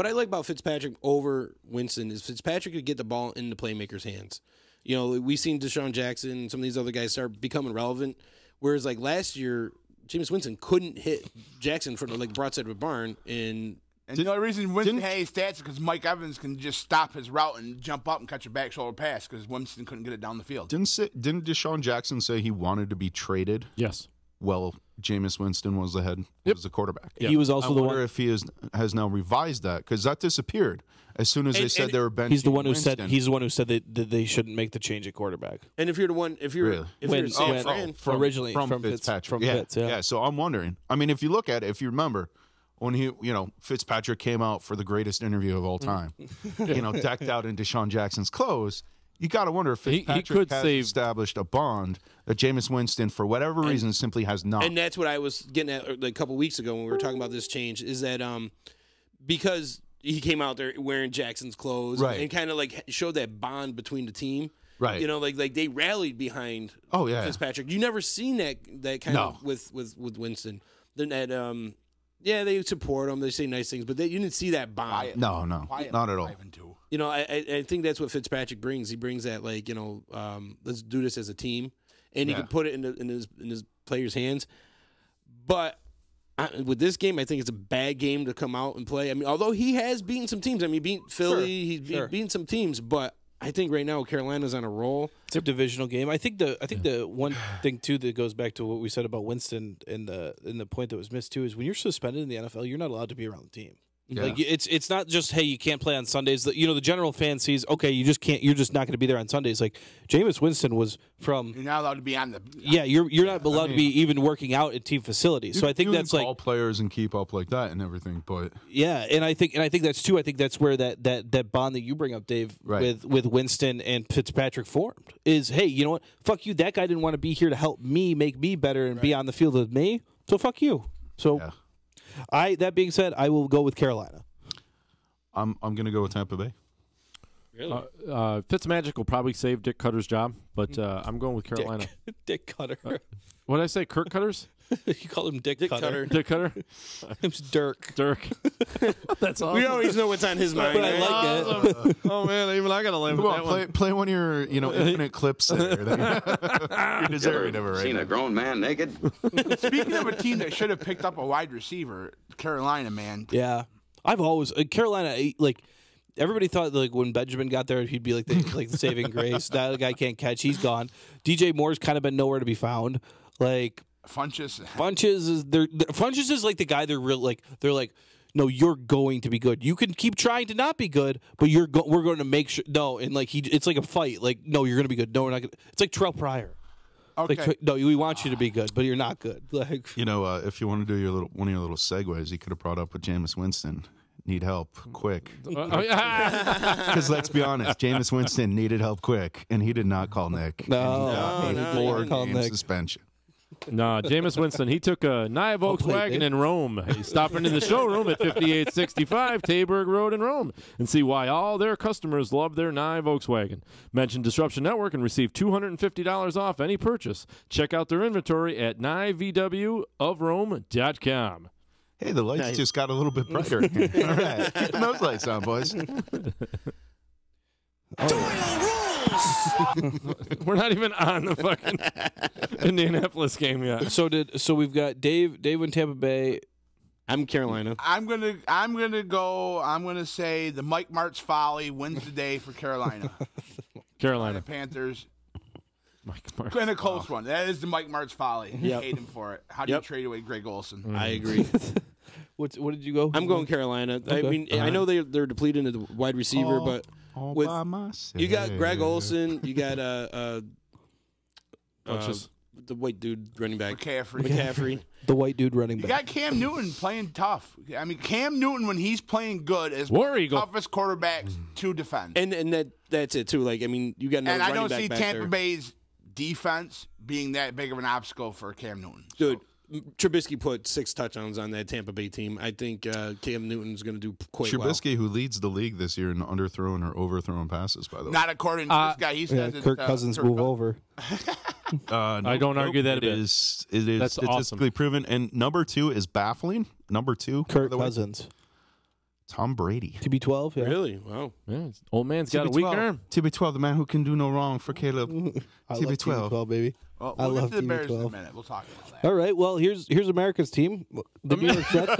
I like about Fitzpatrick over Winston is Fitzpatrick could get the ball in the playmakers' hands. We've seen Deshaun Jackson and some of these other guys start becoming relevant, whereas like last year, Jameis Winston couldn't hit Jackson for the broadside of a barn. And the only reason Winston had his stats is because Mike Evans can just stop his route and jump up and catch a back shoulder pass because Winston couldn't get it down the field. Didn't Deshaun Jackson say he wanted to be traded? Yes. Well, Jameis Winston was the quarterback. Yep. He was also the one. I wonder if he has now revised that because that disappeared as soon as they said they were benching. He's the one who Winston. said he's the one who said that they shouldn't make the change at quarterback. And if you're the one, if you're originally from Fitzpatrick, Fitz, yeah. So I'm wondering. I mean, if you look at it, if you remember when Fitzpatrick came out for the greatest interview of all time, decked out in Deshaun Jackson's clothes. You got to wonder if Fitzpatrick has established a bond that Jameis Winston, for whatever reason, simply has not. And that's what I was getting at a couple weeks ago when we were talking about this change, is that because he came out there wearing Jackson's clothes and kind of like showed that bond between the team. Right. Like they rallied behind Fitzpatrick. You never seen that kind of with Winston. Then that they support him. They say nice things, but you didn't see that bond. No, not at all. I think that's what Fitzpatrick brings. He brings that let's do this as a team, and he can put it in his players' hands. But with this game, I think it's a bad game to come out and play. I mean, although he has beaten some teams. I mean, he beat Philly, he's beaten some teams, but I think right now Carolina's on a roll. It's a divisional game. I think the one thing too that goes back to what we said about Winston and the point that was missed too is when you're suspended in the NFL, you're not allowed to be around the team. Yeah. Like it's not just hey you can't play on Sundays. The general fan sees okay you just can't, you're just not going to be there on Sundays. Like Jameis Winston was from. You're not allowed to be on the. You're not allowed to be even working out at team facilities. So I think that's call players and keep up like that and everything. But and I think that's too. I think that's where that bond that you bring up, Dave, with Winston and Fitzpatrick formed is hey you know what fuck you, that guy didn't want to be here to help me make me better and be on the field with me, so fuck you. So. Yeah. That being said, I will go with Carolina. I'm going to go with Tampa Bay. Really? Fitzmagic will probably save Dick Cutter's job, but I'm going with Carolina. Dick Cutter. What did I say? Kirk Cutters? You call him Dick Cutter. Dick Cutter? It's Dirk. That's awesome. We always know what's on his mind. But I like it. Oh, man. Even I got to laugh at that one. Play one of your infinite clips there. You deserve it. Never seen a grown man naked? Speaking of a team that should have picked up a wide receiver, Carolina, man. Yeah. I've always Carolina, like, everybody thought like when Benjamin got there, he'd be like the saving grace. That guy can't catch. He's gone. DJ Moore's kind of been nowhere to be found. Like Funches is like the guy they're like. No, you're going to be good. You can keep trying to not be good, but we're going to make sure. No, and like it's like a fight. Like, no, you're going to be good. No, we're not going to. It's like Terrell Pryor. Okay. Like, no, we want you to be good, but you're not good. Like, if you want to do one of your little segues, you could have brought up with Jameis Winston. Need help quick. Because let's be honest, Jameis Winston needed help quick, and he did not call Nick. No, and he he didn't call Nick. Suspension. No, Jameis Winston, he took a NYE Volkswagen in Rome. He's stopping in the showroom at 5865 Tayberg Road in Rome and see why all their customers love their NYE Volkswagen. Mention Disruption Network and receive $250 off any purchase. Check out their inventory at NYEVWofRome.com. Hey, the lights just got a little bit brighter. All right, keeping those lights on, boys. We're not even on the fucking Indianapolis game yet. So we've got Dave in Tampa Bay. I'm Carolina. I'm gonna say the Mike Martz folly wins the day for Carolina. Carolina Panthers. Mike Martz. And a close one. That is the Mike Martz folly. Yep. Hate him for it. How do you trade away Greg Olsen? I agree. What did you go? I'm going Carolina. Okay. I mean, I know they're depleted at the wide receiver, but with you got Greg Olsen, you got the white dude running back McCaffrey. The white dude running back. You got Cam Newton playing tough. I mean, Cam Newton when he's playing good is War the Eagle. toughest quarterback to defend. And that's it too. Like I mean, you got another and I running don't see back Tampa there. Bay's defense being that big of an obstacle for Cam Newton. Dude, Trubisky put 6 touchdowns on that Tampa Bay team. I think Cam Newton's going to do quite well. Trubisky, who leads the league this year in underthrown or overthrown passes, by the way. Not according to this guy. He says Kirk Cousins move over. I don't argue that a bit. It is That's statistically awesome. proven. And number 2 is baffling. Number 2, Kirk Cousins. Tom Brady. TB12. Yeah. Really? Wow. Yeah, old man's got a weak arm. TB12, the man who can do no wrong for Caleb. I love TB12. TB12, baby. Well, I we'll love get to the Bears in a TB12. minute. We'll talk about that. All right. Well, here's America's team. The New York Jets.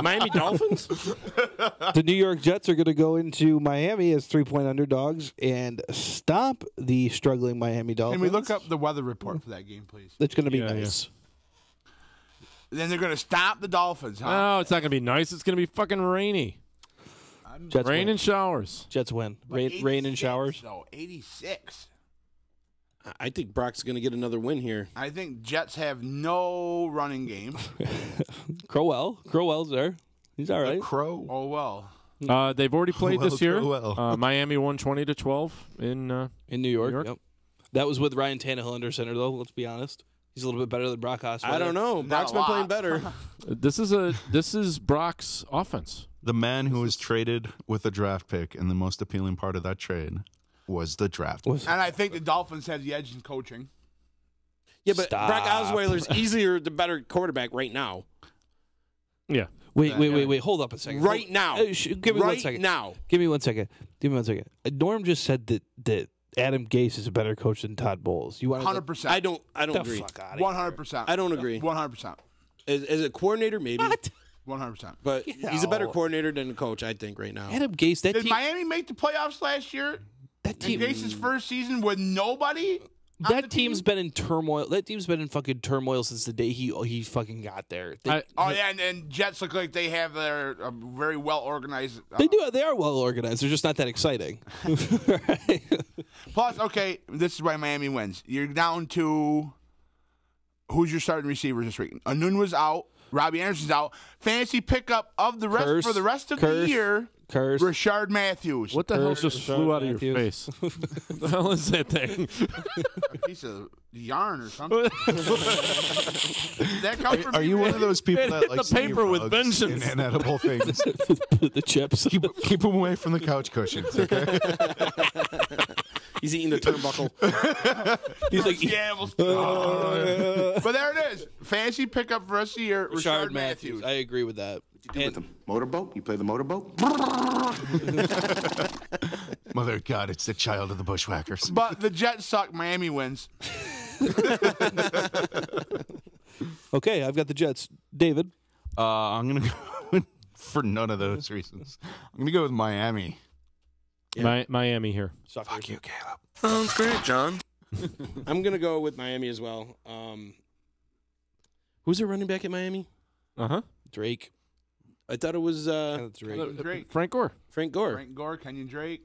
Miami Dolphins. The New York Jets are going to go into Miami as 3-point underdogs and stop the struggling Miami Dolphins. Can we look up the weather report for that game, please? It's going to be nice. Then they're going to stop the Dolphins, huh? No, it's not going to be nice. It's going to be fucking rainy. Jets Rain win. and showers. Jets win. But Rain and showers. So 86. I think Brock's going to get another win here. I think Jets have no running game. Crowell's there. He's all right. Crow. Oh, well. They've already played this year. Crowell. Miami won 20-12 in New York. Yep. That was with Ryan Tannehill under center, though. Let's be honest. He's a little bit better than Brock Osweiler. I don't know. Brock's been playing better. This is Brock's offense. The man who was traded with a draft pick, and the most appealing part of that trade was the draft. And I think the Dolphins have the edge in coaching. Yeah, but Brock Osweiler's easier the better quarterback right now. Yeah. Wait. Hold up a second. Right now. Give me right 1 second. now. Give me 1 second. Norm just said that Adam Gase is a better coach than Todd Bowles. You want 100%. I don't agree. 100%. I don't agree. 100%. As a coordinator, maybe. What? 100%. But he's a better coordinator than a coach, I think, right now. Adam Gase. Did Miami make the playoffs last year? That team. In Gase's first season with nobody? That team's been in turmoil. That team's been in fucking turmoil since the day he fucking got there. And Jets look like they have their very well organized. They do. They are well organized. They're just not that exciting. Plus, okay, this is why Miami wins. You're down to who's your starting receivers this week? Anun was out. Robbie Anderson's out. Fantasy pickup of the rest for the rest of the year. Rashard Matthews. What the hell just flew out of your face? What the hell is that thing? A piece of yarn or something. That come from Are you one of those people that like the paper with vengeance and inedible things? The chips. Keep them away from the couch cushions, okay? He's eating the turnbuckle. He's like, But there it is. Fantasy pickup for us of the year. Rashard Matthews. I agree with that. What do you do with them? Motorboat? You play the motorboat? Mother of God, it's the child of the Bushwhackers. But the Jets suck. Miami wins. Okay, I've got the Jets. David? I'm going to go for none of those reasons. I'm going to go with Miami. Miami here. Fuck you, Caleb. Sounds great, John. I'm going to go with Miami as well. Who's their running back at Miami? Drake. I thought it was Drake. Frank Gore. Frank Gore. Frank Gore, Kenyon Drake.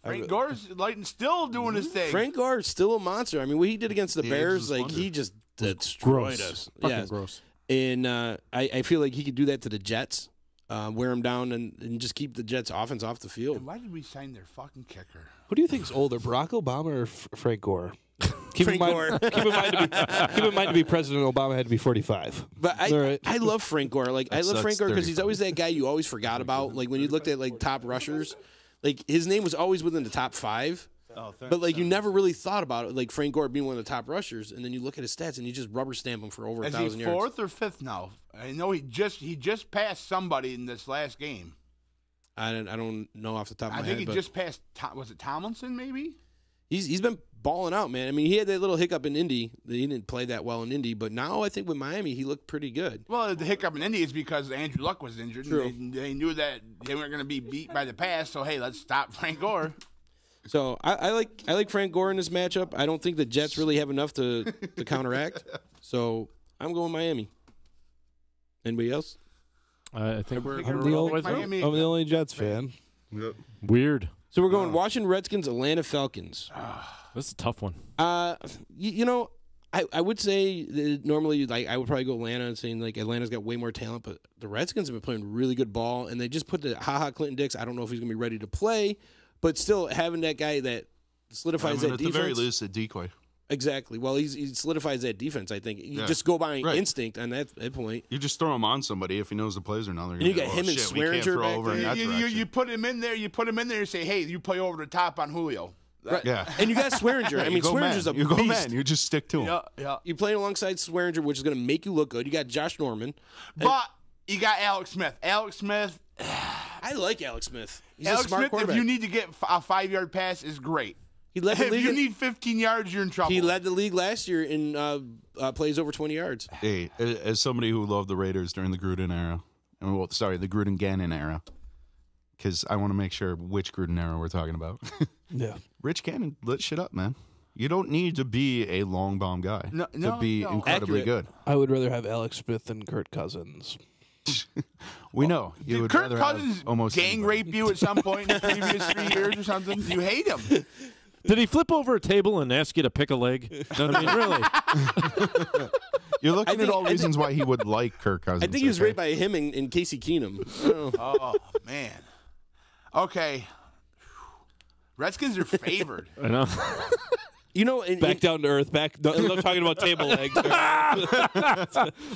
Frank Gore's still doing his thing. Frank Gore is still a monster. I mean, what he did against the Bears, like he just destroyed us. Fucking gross. And I feel like he could do that to the Jets, wear them down, and just keep the Jets' offense off the field. And why did we sign their fucking kicker? Who do you think is older, Barack Obama or Frank Gore? Keep in mind to be President Obama had to be 45. But right. I love Frank Gore. Like I love Frank Gore because he's always that guy you always forgot about. Like when you looked at like top rushers, like his name was always within the top 5. But like you never really thought about it, like Frank Gore being one of the top rushers, and then you look at his stats and you just rubber stamp him for over 1,000 yards. Is he 4th or 5th now? I know he just passed somebody in this last game. I don't know off the top of my head. I think he just passed. Was it Tomlinson? Maybe. He's been balling out, man. I mean, he had that little hiccup in Indy. He didn't play that well in Indy, but now I think with Miami, he looked pretty good. Well, the hiccup in Indy is because Andrew Luck was injured. True. And they knew that they weren't going to be beat by the pass, so hey, let's stop Frank Gore. So I like Frank Gore in this matchup. I don't think the Jets really have enough to counteract. So I'm going Miami. Anybody else? I think I'm the only Jets fan. Yep. Weird. So we're going Washington Redskins, Atlanta Falcons. That's a tough one. You know, I would say that normally, like, I would probably go Atlanta and saying, like, Atlanta's got way more talent, but the Redskins have been playing really good ball, and they just put the Clinton Dix. I don't know if he's going to be ready to play, but still having that guy that solidifies that defense. At the very least, a decoy. Exactly. Well, he solidifies that defense, I think. You just go by instinct on that point. You just throw him on somebody if he knows the plays or not. And you got him and Swearinger back there. You put him in there. You put him in there and say, hey, you play over the top on Julio. Right. Yeah. And you got Swearinger. I mean, Swearinger's a beast. You go man. You just stick to him. Yeah. You play alongside Swearinger, which is going to make you look good. You got Josh Norman. But you got Alex Smith. Alex Smith. I like Alex Smith. He's Alex a smart Smith, quarterback. if you need to get a 5-yard pass, is great. He led the if league you need 15 yards, you're in trouble. He led the league last year in plays over 20 yards. Hey, as somebody who loved the Raiders during the Gruden era, the Gruden-Gannon era, because I want to make sure which Gruden era we're talking about. Yeah. Rich Gannon lit shit up, man. You don't need to be a long bomb guy to be incredibly good. I would rather have Alex Smith than Kirk Cousins. We know. You would Kirk rather Cousins have almost gang rape you at some point in the previous 3 years or something? You hate him. Did he flip over a table and ask you to pick a leg? I mean, really? You're looking at all reasons why he would like Kirk Cousins. I think he was raped by him and Casey Keenum. Oh, man. Okay. Redskins are favored. I know. You know, back down to earth. Back. No talking about table legs.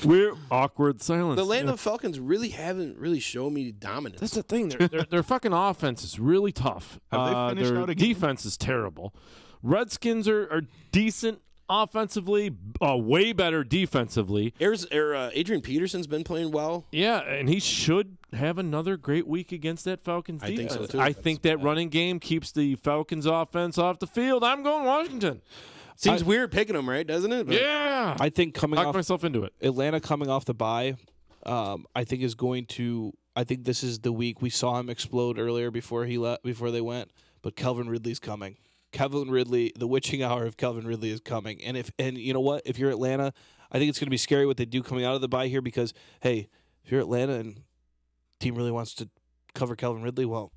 We're awkward silence. The Atlanta Falcons really haven't really shown me dominance. That's the thing. Their fucking offense is really tough. Have they finished their out a game? defense is terrible. Redskins are decent offensively, way better defensively. Adrian Peterson's been playing well. Yeah, and he should have another great week against that Falcons defense. I think so, too. I think that running game keeps the Falcons offense off the field. I'm going Washington. Seems weird picking them, right? Doesn't it? But yeah. I think Talk myself into it. Atlanta coming off the bye, I think is going to. I think this is the week we saw him explode earlier before they went. But Calvin Ridley's coming. Calvin Ridley, the witching hour of Calvin Ridley is coming. And you know what? If you're Atlanta, I think it's going to be scary what they do coming out of the bye here because, hey, if you're Atlanta and the team really wants to cover Calvin Ridley, well,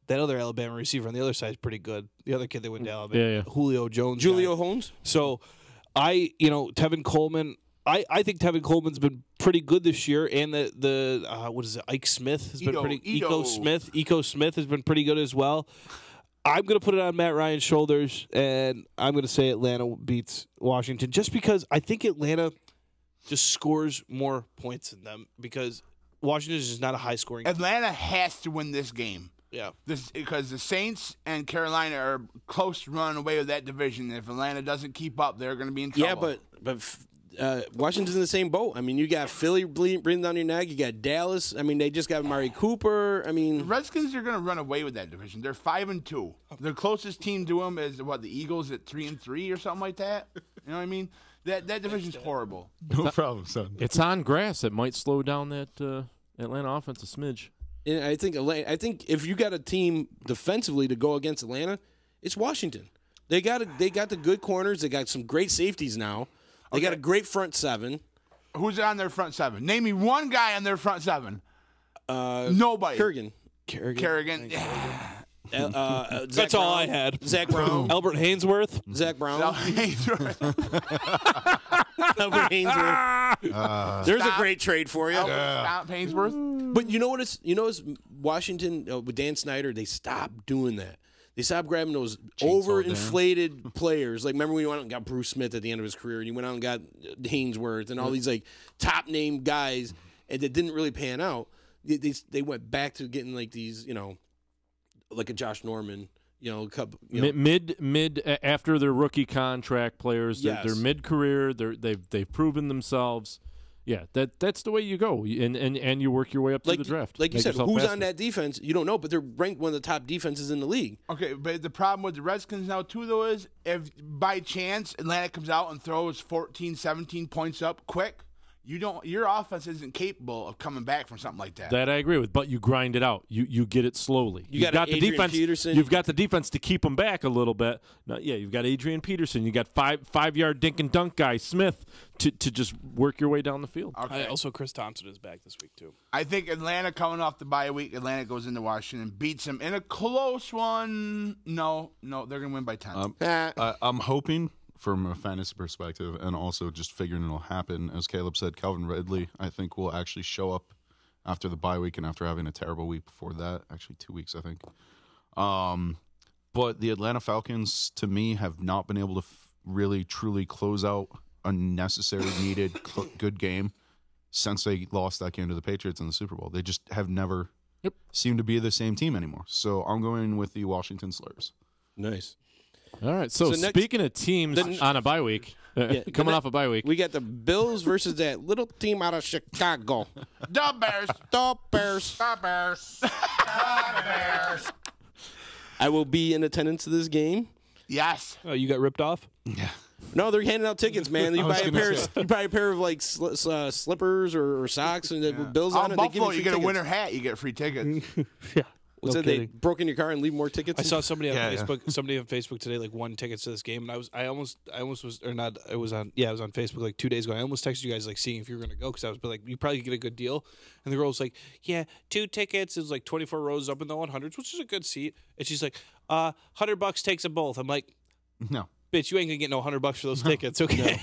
that other Alabama receiver on the other side is pretty good. The other kid that went to Alabama, Julio Jones. Julio Holmes. So, Tevin Coleman, I think Tevin Coleman's been pretty good this year, and what is it? Ike Smith has been pretty. Iko Smith has been pretty good as well. I'm going to put it on Matt Ryan's shoulders, and I'm going to say Atlanta beats Washington just because I think Atlanta just scores more points than them because Washington is just not a high-scoring team. Atlanta has to win this game. Yeah. Because the Saints and Carolina are close to running away with that division. If Atlanta doesn't keep up, they're going to be in trouble. Yeah, but Washington's in the same boat. I mean, you got Philly breathing down your neck. You got Dallas. I mean, they just got Amari Cooper. I mean, the Redskins are going to run away with that division. They're 5-2. The closest team to them is the Eagles at 3-3 or something like that. You know what I mean? That division's horrible. No problem, son. It's on grass. It might slow down that Atlanta offense a smidge. And I think if you got a team defensively to go against Atlanta, it's Washington. They got the good corners. They got some great safeties now. They got a great front seven. Who's on their front seven? Name me one guy on their front seven. Nobody. Kerrigan. That's all I had. Zach Brown. Albert Hainsworth. Zach Brown. Albert Hainsworth. There's a great trade for you. Albert Hainsworth. But you know what? It's Washington with Dan Snyder. They stopped doing that. They stopped grabbing those overinflated players. Like, remember when you went out and got Bruce Smith at the end of his career, and you went out and got Hainsworth and all these like top name guys, and that didn't really pan out. They went back to getting like these, like a Josh Norman, mid after their rookie contract players. Yes. They're mid career. They've proven themselves. Yeah, that's the way you go, and you work your way up to the draft. Like you Make said, yourself who's faster. on that defense? You don't know, but they're ranked one of the top defenses in the league. Okay, but the problem with the Redskins now, too, though, is if by chance Atlanta comes out and throws 14, 17 points up quick, your offense isn't capable of coming back from something like that. That I agree with, but you grind it out. You get it slowly. You got the Adrian defense. Peterson. You've got the defense to keep them back a little bit. You've got Adrian Peterson. You got 5-yard dink and dunk guy Smith to just work your way down the field. Okay. Also, Chris Thompson is back this week too. I think Atlanta coming off the bye week, Atlanta goes into Washington, beats them in a close one. No, they're going to win by 10. I'm hoping, from a fantasy perspective, and also just figuring it'll happen, as Caleb said, Calvin Ridley, I think, will actually show up after the bye week and after having a terrible week before that. Actually, 2 weeks, I think. But the Atlanta Falcons, to me, have not been able to really, truly close out a necessary, needed, good game since they lost that game to the Patriots in the Super Bowl. They just have never seemed to be the same team anymore. So I'm going with the Washington Slurs. Nice. All right. So speaking of teams on a bye week, coming off a bye week, we got the Bills versus that little team out of Chicago. The Bears. The Bears. The Bears. The Bears. I will be in attendance to this game. Yes. Oh, you got ripped off? Yeah. No, they're handing out tickets, man. You buy a pair of like slippers or socks and the Bills on it. Buffalo, they give you get tickets. a winter hat, you get free tickets. Yeah. What's that? They broke in your car and leave more tickets? I saw somebody on Facebook. Somebody on Facebook today like won tickets to this game, and I almost was or not. I was on Facebook like 2 days ago. I almost texted you guys like seeing if you were gonna go because I was like you probably get a good deal. And the girl was like, yeah, 2 tickets. It was like 24 rows up in the 100s, which is a good seat. And she's like, $100 takes them both. I'm like, no. Bitch, you ain't gonna get no $100 for those tickets, okay?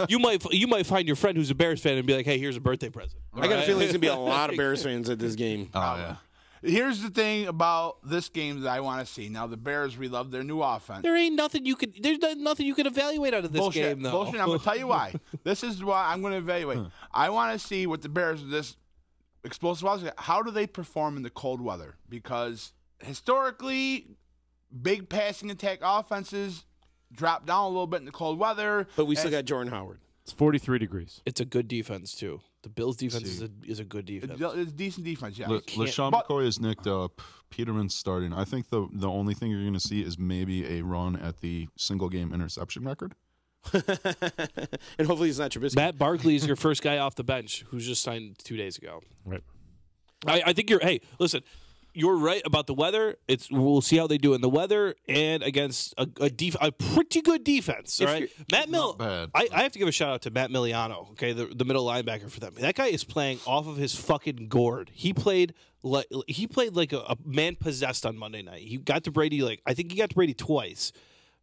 You might find your friend who's a Bears fan and be like, "Hey, here's a birthday present." I got a feeling there's gonna be a lot of Bears fans at this game. Oh yeah. Here's the thing about this game that I want to see. Now the Bears relove their new offense. There's nothing you could evaluate out of this game, though. Bullshit. I'm gonna tell you why. This is why I'm gonna evaluate. I want to see what the Bears this explosive offense. How do they perform in the cold weather? Because historically, big passing attack offenses drop down a little bit in the cold weather. But we still got Jordan Howard. It's 43 degrees. It's a good defense too. The Bills' defense is a good defense. It's decent defense, yeah. LaShawn McCoy is nicked up. Peterman's starting. I think the only thing you're going to see is maybe a run at the single game interception record. And hopefully it's not Trubisky. Matt Barkley is your first guy off the bench who's just signed 2 days ago. Right. I think hey, listen, you're right about the weather. We'll see how they do in the weather and against a pretty good defense. All right, Matt Mill. I have to give a shout out to Matt Miliano. Okay, the middle linebacker for them. That guy is playing off of his fucking gourd. He played like a man possessed on Monday night. He got to Brady I think he got to Brady twice.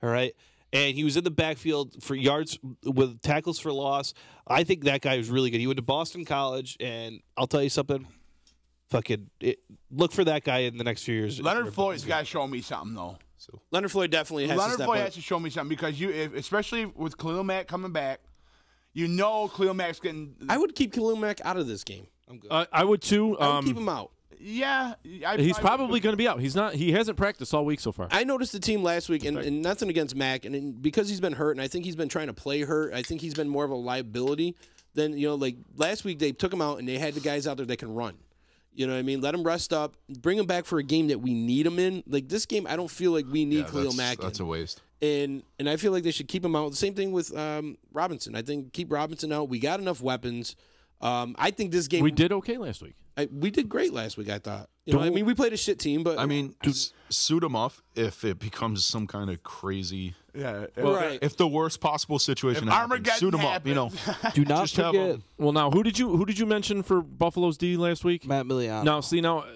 All right. And he was in the backfield for yards with tackles for loss. I think that guy was really good. He went to Boston College, and I'll tell you something. Look for that guy in the next few years. Leonard Floyd's got to show me something, though. Leonard Floyd definitely has to step up. Has to show me something because especially with Khalil Mack coming back, Khalil Mack's getting. I would keep Khalil Mack out of this game. I'm good. I would too. I would keep him out. Yeah, he's probably going to be out. He's not. He hasn't practiced all week so far. I noticed the team last week, and nothing against Mack, and because he's been hurt, and I think he's been trying to play hurt. I think he's been more of a liability than like last week. They took him out, and they had the guys out there that can run. You know what I mean? Let him rest up. Bring him back for a game that we need him in. Like this game, I don't feel like we need Khalil Mack. That's a waste. And I feel like they should keep him out. The same thing with Robinson. I think keep Robinson out. We got enough weapons. I think this game we did okay last week. We did great last week, I thought. I mean, we played a shit team, but... I mean, suit them off if it becomes some kind of crazy... Yeah, right. If the worst possible situation if happens, suit them up, Do not forget... Well, now, who did you mention for Buffalo's D last week? Matt Miliano. Now, see, now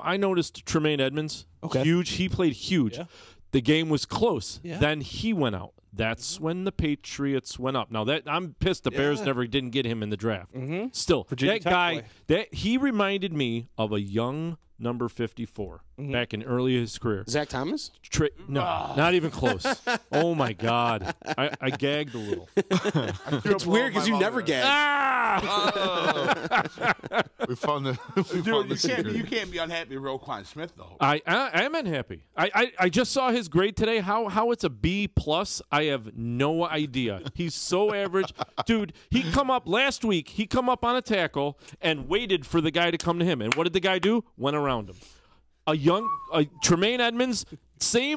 I noticed Tremaine Edmonds. Okay. Huge. He played huge. Yeah. The game was close. Yeah. Then he went out. That's when the Patriots went up. Now that I'm pissed the Bears never didn't get him in the draft. Still, Virginia that Tech guy, boy. he reminded me of a young number 54 back in early his career. Zach Thomas? No, not even close. Oh my God, I gagged a little. It's weird because you never gag. We found the you can't be unhappy with Roquan Smith though. I am unhappy. I just saw his grade today. How it's a B+, I have no idea. He's so average. Dude, he come up last week. He come up on a tackle and waited for the guy to come to him. And what did the guy do? Went around him. Tremaine Edmonds,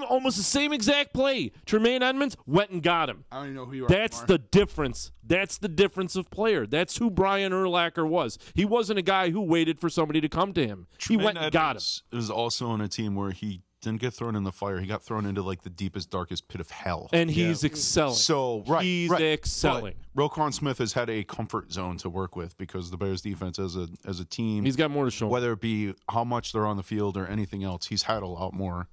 almost the same exact play. Tremaine Edmonds went and got him. I don't even know who you are. That's the difference. That's the difference of player. That's who Brian Urlacher was. He wasn't a guy who waited for somebody to come to him. He went and got him. Is also on a team where he didn't get thrown in the fire. He got thrown into like the deepest, darkest pit of hell. And he's excelling. So he's excelling. But Roquan Smith has had a comfort zone to work with because the Bears defense as a team, he's got more to show. Whether it be how much they're on the field or anything else, he's had a lot more.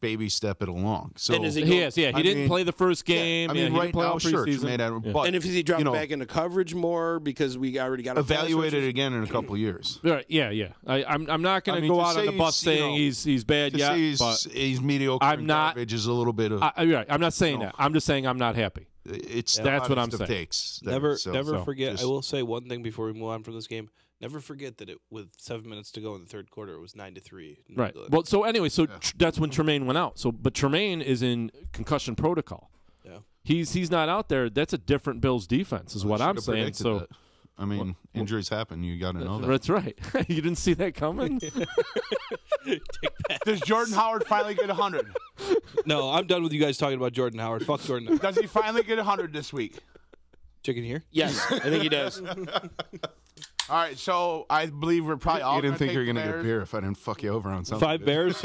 Baby step it along. So and he has, yeah. He didn't play the first game. Yeah, I mean, he right didn't play now, all sure. preseason. But, and if he dropped back into coverage more because we already got evaluated it again in a couple of years. Right? Yeah. I'm not going to go out on the bus saying he's bad yet. But he's mediocre. I'm not. Garbage is a little bit of. I'm not saying that. I'm just saying I'm not happy. That's what I'm saying. Takes never forget. I will say one thing before we move on from this game. Never forget that with 7 minutes to go in the third quarter, it was 9-3. Right. Well, so anyway, that's when Tremaine went out. But Tremaine is in concussion protocol. Yeah. He's not out there. That's a different Bills defense, is what I'm saying. So, that. I mean, injuries happen. You got to know that. That's right. You didn't see that coming. Does Jordan Howard finally get 100? No, I'm done with you guys talking about Jordan Howard. Fuck Jordan Howard. Does he finally get 100 this week? Chicken here? Yes, I think he does. All right, so I believe we're probably all. You didn't think you were going to get a beer if I didn't fuck you over on something. 5 Bears?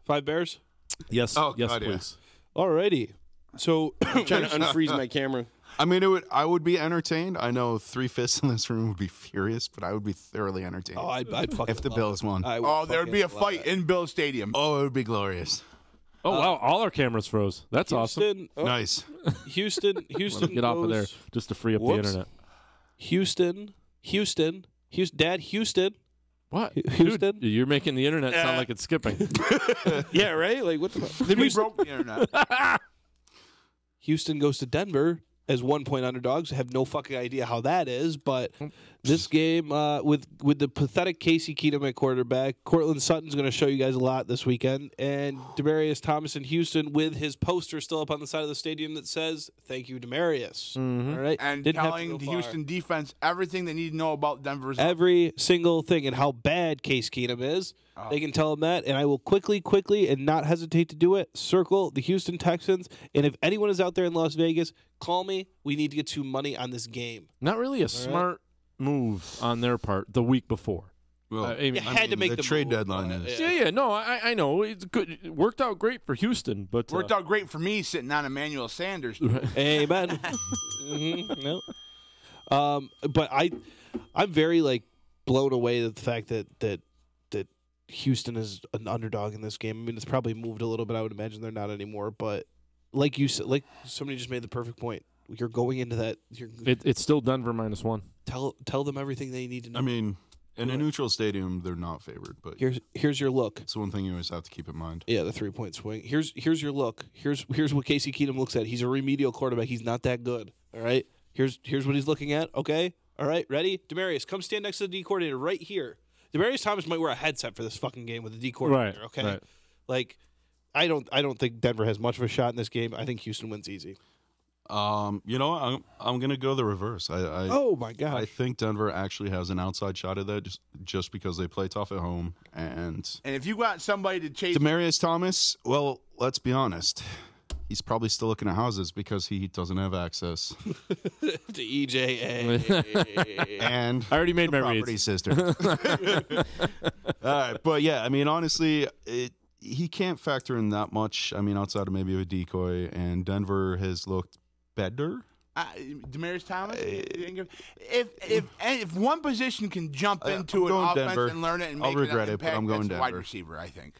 5 Bears? Yes. Oh, yes, God, please. Yeah. Alrighty. So I'm trying to unfreeze my camera. I mean, I would be entertained. I know 3/5 in this room would be furious, but I would be thoroughly entertained. Oh, I'd fucking if the Bills won. There would be a fight in Bill Stadium. Oh, it would be glorious. Oh wow! All our cameras froze. That's awesome. Nice. Houston. Get off of there just to free up the internet. Houston. Dad, Houston. What? Houston? Dude, you're making the internet sound like it's skipping. Yeah, right? Like, what the fuck? We broke the internet. Houston goes to Denver as 1-point underdogs. I have no fucking idea how that is, but this game with the pathetic Casey Keenum at quarterback, Cortland Sutton's going to show you guys a lot this weekend, and Demaryius Thomas in Houston with his poster still up on the side of the stadium that says, "Thank you, Demaryius." Mm-hmm. All right, and telling the Houston defense everything they need to know about Denver's every single thing and how bad Case Keenum is. They can tell him that, and I will quickly, and not hesitate to do it, circle the Houston Texans, and if anyone is out there in Las Vegas, call me. We need to get some money on this game. Not really a smart move on their part the week before. Well, you had to make the trade move, deadline is. Yeah. No, I know. It's good. It worked out great for Houston, but worked out great for me sitting on Emmanuel Sanders. Amen. No. But I'm very blown away at the fact that Houston is an underdog in this game. I mean, it's probably moved a little bit. I would imagine they're not anymore. But like you said, somebody just made the perfect point. You're going into that. It's still Denver -1. Tell them everything they need to know. I mean, in a neutral stadium, they're not favored. But here's your look. It's one thing you always have to keep in mind. Yeah, the 3-point swing. Here's your look. Here's what Casey Keenum looks at. He's a remedial quarterback. He's not that good. All right. Here's what he's looking at. Okay. All right. Ready? Demaryius, come stand next to the D coordinator right here. Demaryius Thomas might wear a headset for this fucking game with the D coordinator. Right, okay. Right. I don't think Denver has much of a shot in this game. I think Houston wins easy. You know, I'm gonna go the reverse. Oh my God! I think Denver actually has an outside shot at that just because they play tough at home and if you got somebody to chase Demaryius Thomas, well, let's be honest, he's probably still looking at houses because he doesn't have access to EJA. And I already made my property reads. sister. All right, but yeah, I mean, honestly, he can't factor in that much. I mean, outside of maybe a decoy, and Denver has looked better. Demaryius Thomas. If one position can jump into an offense Denver. and learn it and make I'll regret an it, but impact, I'm going that's a wide Denver. receiver, I think.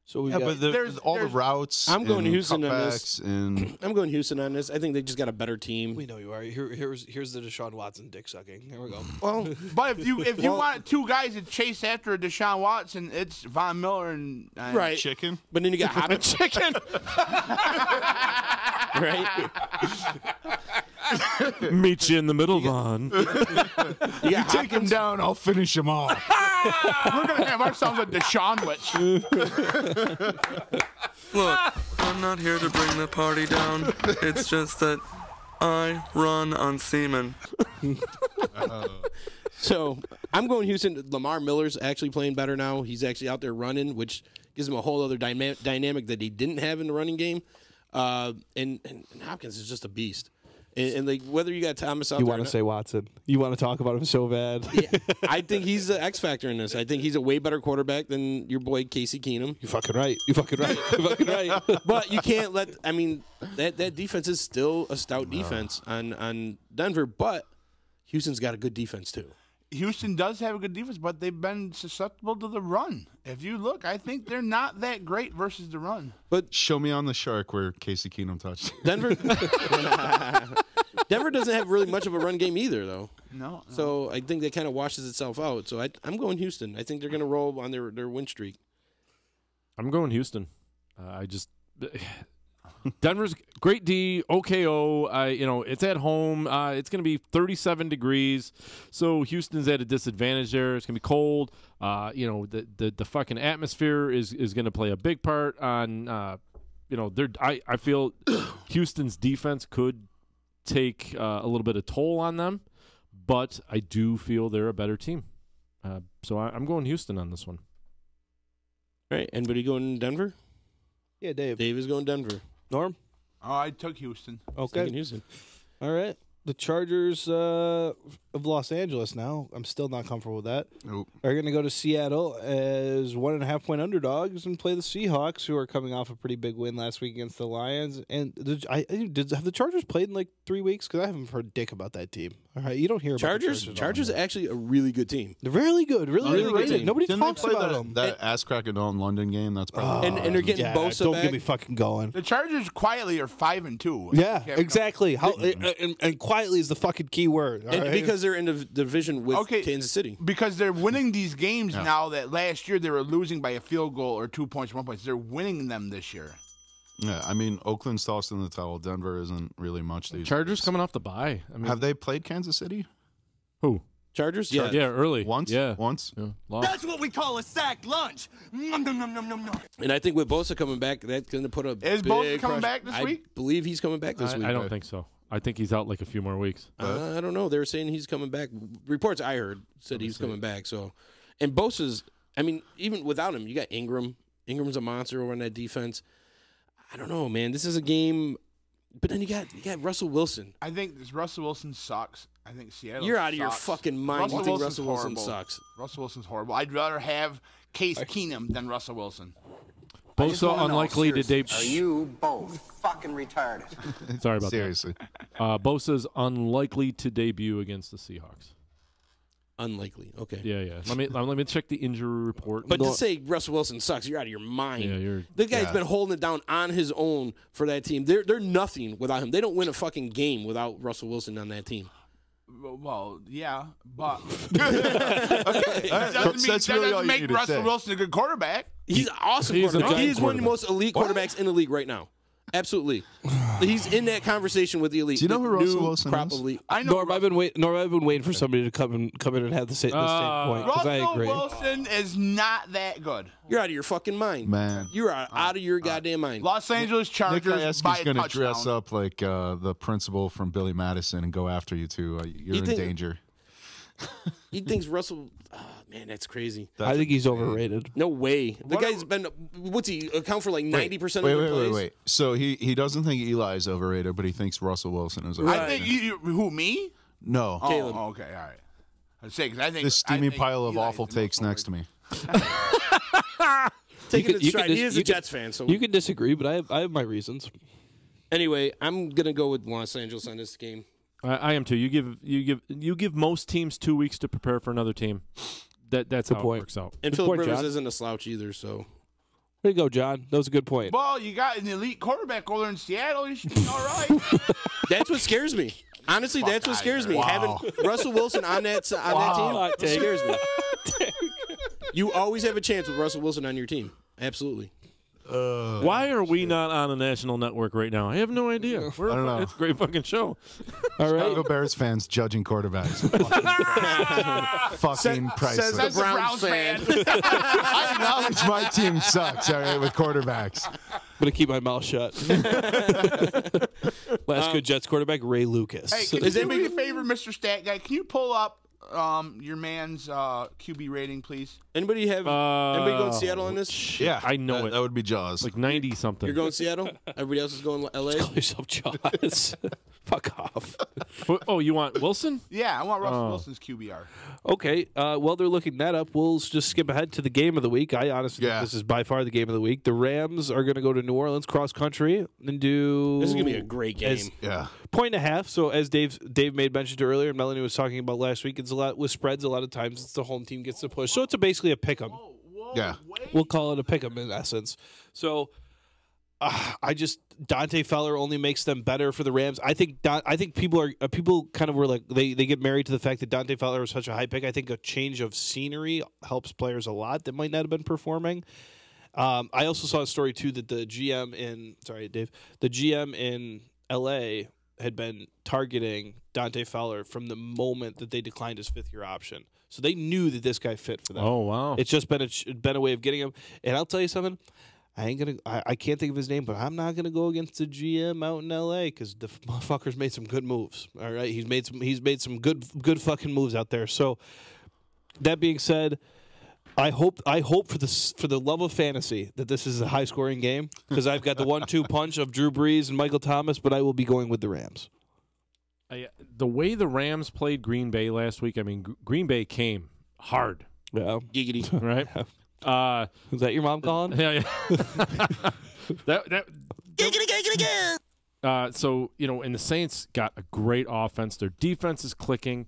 So we Yeah, got, but there's all the routes. I'm going and Houston on this. cutbacks and I'm going Houston on this. I think they just got a better team. we know you are. Here's the Deshaun Watson dick sucking. Here we go. Well, But if you want two guys to chase after a Deshaun Watson, it's Von Miller and right. chicken. But then you got Hopkins. Chicken. Right? Meet you in the middle, Vaughn. You Take him down, I'll finish him off. we're gonna have ourselves a Deshaunwich. Look, I'm not here to bring the party down. It's just that I run on semen. So I'm going Houston. Lamar Miller's actually playing better now. He's actually out there running, which gives him a whole other dynamic that he didn't have in the running game. And Hopkins is just a beast. And like whether you got Thomas out You there, want to say Watson? You want to talk about him so bad? Yeah, I think he's the X factor in this. I think he's a way better quarterback than your boy Casey Keenum. You're fucking right. You're fucking right. You're fucking right. But you can't let. I mean, that defense is still a stout defense on Denver. But Houston's got a good defense too. Houston does have a good defense, but they've been susceptible to the run. If you look, I think they're not that great versus the run. But show me on the shark where Casey Keenum touched. Denver doesn't have really much of a run game either, though. No. So I think that kind of washes itself out. So I'm going Houston. I think they're going to roll on their win streak. I'm going Houston. Denver's great D, OKO. It's at home. It's going to be 37 degrees, so Houston's at a disadvantage there. It's going to be cold. The fucking atmosphere is going to play a big part on. I feel Houston's defense could take a little bit of toll on them, but I do feel they're a better team. So I'm going Houston on this one. All right, anybody going Denver? Yeah, Dave. Dave is going Denver. Norm? Oh, I took Houston. Okay. Houston. All right. The Chargers of Los Angeles now. I'm still not comfortable with that. Nope. Are going to go to Seattle as 1.5-point underdogs and play the Seahawks, who are coming off a pretty big win last week against the Lions. And have the Chargers played in like 3 weeks? Because I haven't heard dick about that team. All right, you don't hear about the Chargers are actually a really good team. They're really good. Really good team. Nobody Didn't talks they play about that, them. that ass-cracking on London game? That's probably and they're getting Bosa don't back. get me fucking going. The Chargers quietly are 5-2. Yeah, exactly. And quietly is the fucking key word. And because they're in the division with Kansas City. Because they're winning these games now that last year they were losing by a field goal or 2 points, 1 point. They're winning them this year. Yeah, I mean, Oakland's tossed in the towel. Denver isn't really much these Chargers days. coming off the bye. I mean, Have they played Kansas City? Who? Chargers? Yeah, early. Once? Yeah. Once? Yeah. Lost. That's what we call a sack lunch. Nom, nom, nom, nom, nom, nom. And I think with Bosa coming back, that's going to put a Is big Bosa coming pressure. back this week? I believe he's coming back this week. I don't think so. I think he's out like a few more weeks. I don't know. They were saying he's coming back. Reports I heard said he's coming back. So, and Bosa's, I mean, even without him, you got Ingram. Ingram's a monster over on that defense. I don't know, man. This is a game, but then you got Russell Wilson. I think this Russell Wilson sucks. I think Seattle You're out of your sucks. fucking mind. You think Russell Wilson horrible. sucks? Russell Wilson's horrible. I'd rather have Case Keenum than Russell Wilson. Bosa unlikely to debut. Are you both fucking retarded? Sorry about Seriously. that. Bosa's unlikely to debut against the Seahawks. Unlikely. Okay. Yeah. Let me check the injury report. But to say Russell Wilson sucks, you're out of your mind. Yeah, the guy's been holding it down on his own for that team. They're nothing without him. They don't win a fucking game without Russell Wilson on that team. Well, yeah, but That's that really all doesn't you make need to Russell say. Wilson a good quarterback. He's an awesome He's a quarterback. giant He's one of the most elite What? quarterbacks in the league right now. Absolutely. He's in that conversation with the elite. Do you know who Russell New Wilson crop is? of elite. I know Norm, I've been waiting for somebody to come in and have the same point. 'Cause I Russell agree. Wilson is not that good. You're out of your fucking mind. Man. You are out of your goddamn mind. Los Angeles Nick Chargers by Iaski's a going to touchdown. dress up like the principal from Billy Madison and go after you two. You're in danger. He thinks Russell. Oh, Man, that's crazy. I think he's overrated. No way. The guy's been, what's he, account for like 90% of the plays? Wait. So he doesn't think Eli is overrated, but he thinks Russell Wilson is overrated. I think who, me? No. Caleb. Oh, okay, all right. I'd say, 'cause I think This steamy I think pile of Eli's awful the takes most next to me. Taking it straight. He is a Jets fan, so you can disagree, but I have my reasons. Anyway, I'm gonna go with Los Angeles on this game. I am too. You give most teams 2 weeks to prepare for another team. That's how it works out. And Philip Rivers isn't a slouch either, so. There you go, John. That was a good point. Well, you got an elite quarterback over in Seattle. You should be all right. That's what scares me. Honestly, that's what scares me. Wow. Having Russell Wilson on that team scares me. You always have a chance with Russell Wilson on your team. Absolutely. Why are we not on a national network right now? I have no idea. I don't know. It's a great fucking show. All right. Chicago Bears fans judging quarterbacks. Fucking priceless. Says the Browns fan. I acknowledge my team sucks, all right, with quarterbacks. I'm going to keep my mouth shut. Last good Jets quarterback, Ray Lucas. Hey, can you do me a favor, Mr. Stat Guy? Can you pull up your man's QB rating, please? Anybody going Seattle on this? Yeah, I know it. That would be Jaws. Like 90 something. You're going Seattle? Everybody else is going LA? Call yourself Jaws. Fuck off. Oh, you want Wilson? Yeah, I want Russell Wilson's QBR. Okay, while they're looking that up, we'll just skip ahead to the game of the week. I honestly think this is by far the game of the week. The Rams are going to go to New Orleans cross country and do. This is going to be a great game. Point and a half. So as Dave made mention to earlier, and Melanie was talking about last week, it's a lot with spreads. A lot of times, it's the home team gets to push. So it's basically a pick 'em. Yeah, we'll call it a pick 'em in essence. So. Dante Fowler only makes them better for the Rams. I think people kind of were like they get married to the fact that Dante Fowler was such a high pick. I think a change of scenery helps players a lot that might not have been performing. I also saw a story too that the GM in LA had been targeting Dante Fowler from the moment that they declined his 5th-year option. So they knew that this guy fit for them. Oh wow! It's just been a way of getting him. And I'll tell you something. I can't think of his name, but I'm not gonna go against the GM out in LA because the motherfucker's made some good moves. All right, he's made some good fucking moves out there. So that being said, I hope for the love of fantasy that this is a high scoring game because I've got the 1-2 punch of Drew Brees and Michael Thomas, but I will be going with the Rams. The way the Rams played Green Bay last week, I mean, Green Bay came hard. Yeah, giggity, right? Is that your mom calling? Yeah. So, and the Saints got a great offense. Their defense is clicking.